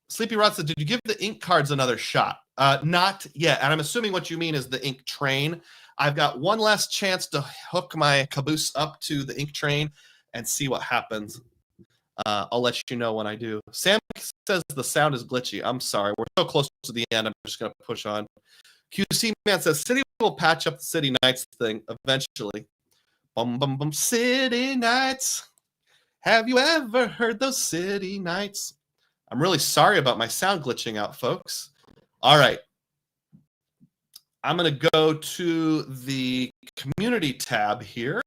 Sleepy Rod said, did you give the ink cards another shot? Not yet. And I'm assuming what you mean is the ink train. I've got one last chance to hook my caboose up to the ink train and see what happens. I'll let you know when I do. Sam says the sound is glitchy. I'm sorry. We're so close to the end. I'm just going to push on. QC Man says, City will patch up the city nights thing eventually. Bum, bum, bum. City nights. Have you ever heard those city nights? I'm really sorry about my sound glitching out, folks. All right. I'm going to go to the community tab here.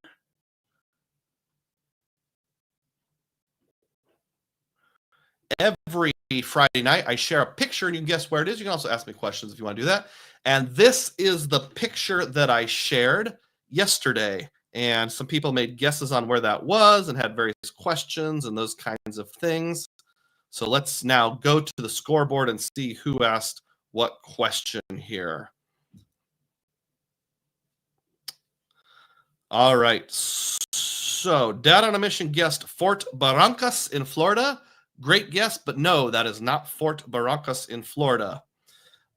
Every Friday night, I share a picture, and you can guess where it is. You can also ask me questions if you want to do that. And this is the picture that I shared yesterday. And some people made guesses on where that was and had various questions and those kinds of things. So let's now go to the scoreboard and see who asked what question here. All right. So, Dad on a Mission guessed Fort Barrancas in Florida. Great guess, but no, that is not Fort Barrancas in Florida.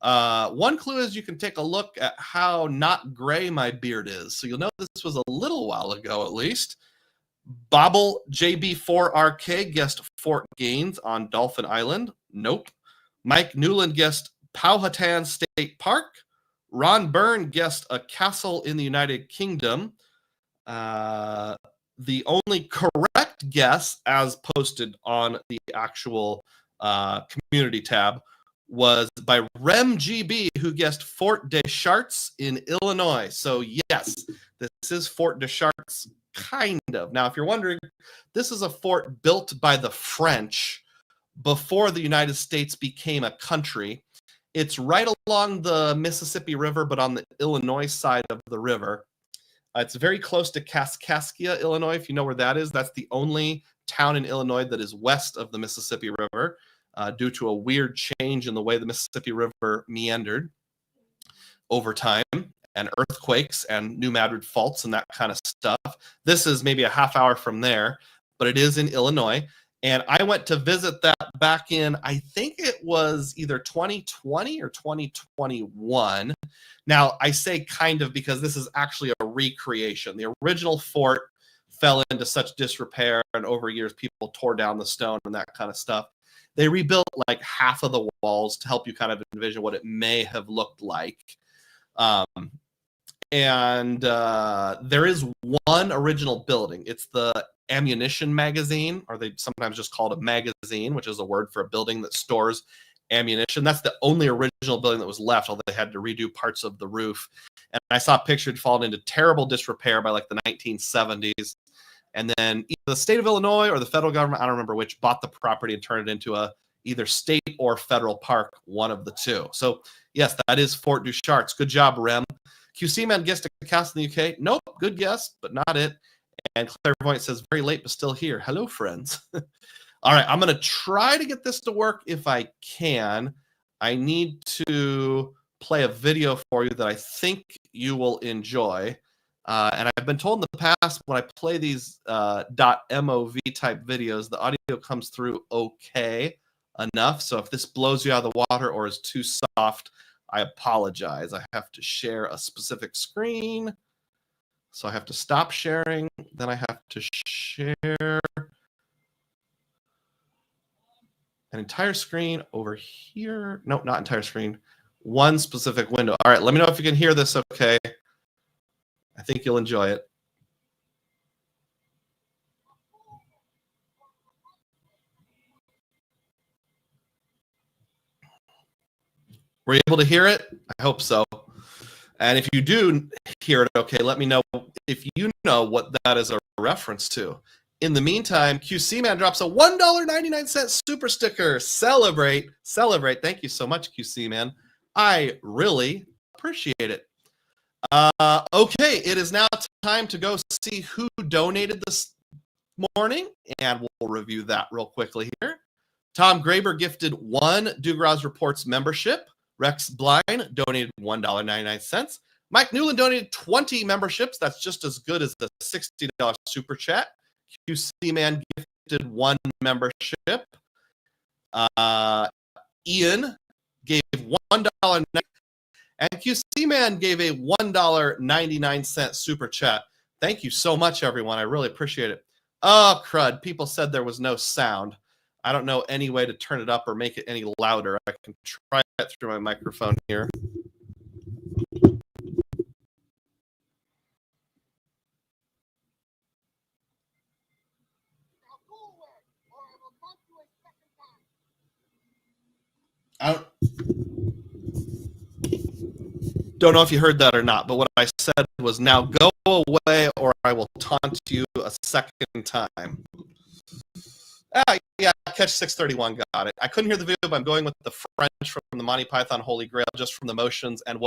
One clue is you can take a look at how not gray my beard is. So you'll know this was a little while ago, at least. Bobble JB4RK guessed Fort Gaines on Dolphin Island. Nope. Mike Newland guessed Powhatan State Park. Ron Byrne guessed a castle in the United Kingdom. The only correct guess, as posted on the actual community tab, was by Rem GB, who guessed Fort Deschartres in Illinois. So yes, this is Fort Deschartres, kind of. Now, if you're wondering, this is a fort built by the French before the United States became a country. It's right along the Mississippi River, but on the Illinois side of the river. It's very close to Kaskaskia, Illinois, if you know where that is. That's the only town in Illinois that is west of the Mississippi River, due to a weird change in the way the Mississippi River meandered over time, and earthquakes and New Madrid faults and that kind of stuff. This is maybe a half hour from there, but it is in Illinois. And I went to visit that back in, I think it was either 2020 or 2021. Now, I say kind of because this is actually a recreation. The original fort fell into such disrepair, and over years, people tore down the stone and that kind of stuff. They rebuilt like half of the walls to help you kind of envision what it may have looked like. There is one original building. It's the ammunition magazine, or they sometimes just call it a magazine, which is a word for a building that stores ammunition. That's the only original building that was left, although they had to redo parts of the roof. And I saw a picture it fallen into terrible disrepair by like the 1970s. And then either the state of Illinois or the federal government, I don't remember which, bought the property and turned it into a either state or federal park, one of the two. So yes, that is Fort Deschartres. Good job, Rem. QC Man guessed a castle in the UK. Nope, good guess, but not it. And Clairvoyant says, very late, but still here. Hello, friends. All right, I'm going to try to get this to work if I can. I need to play a video for you that I think you will enjoy. And I've been told in the past when I play these .mov type videos, the audio comes through okay enough. So if this blows you out of the water or is too soft, I apologize. I have to share a specific screen. So I have to stop sharing. Then I have to share an entire screen over here. No, not entire screen. One specific window. All right, let me know if you can hear this okay. I think you'll enjoy it. Were you able to hear it? I hope so. And if you do hear it okay, let me know if you know what that is a reference to. In the meantime, QC Man drops a $1.99 super sticker. Celebrate. Celebrate. Thank you so much, QC Man. I really appreciate it. Okay, it is now time to go see who donated this morning, and we'll review that real quickly here. Tom Graber gifted 1 Dugroz Reports membership. Rex Blind donated $1.99. Mike Newland donated 20 memberships. That's just as good as the $60 super chat. QC Man gifted 1 membership. Ian gave $1.99. And QC Man gave a $1.99 super chat. Thank you so much, everyone. I really appreciate it. Oh, crud. People said there was no sound. I don't know any way to turn it up or make it any louder. I can try it through my microphone here. I don't know if you heard that or not, but what I said was, now go away or I will taunt you a second time. Yeah, catch 631, got it. I couldn't hear the video, but I'm going with the French from the Monty Python Holy Grail, just from the motions and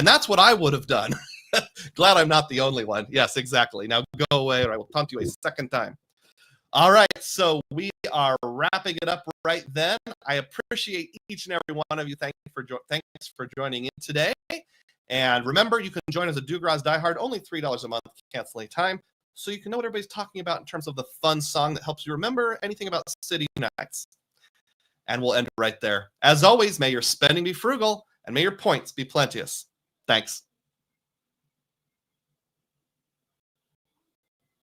that's what I would have done. Glad I'm not the only one. Yes, exactly. Now go away or I will taunt you a second time. All right, so we are wrapping it up right then. I appreciate each and every one of you. Thanks for joining in today. And remember, you can join as a Dugroz diehard, only $3 a month, cancel any time, so you can know what everybody's talking about in terms of the fun song that helps you remember anything about City Unites. And we'll end right there. As always, may your spending be frugal, and may your points be plenteous. Thanks.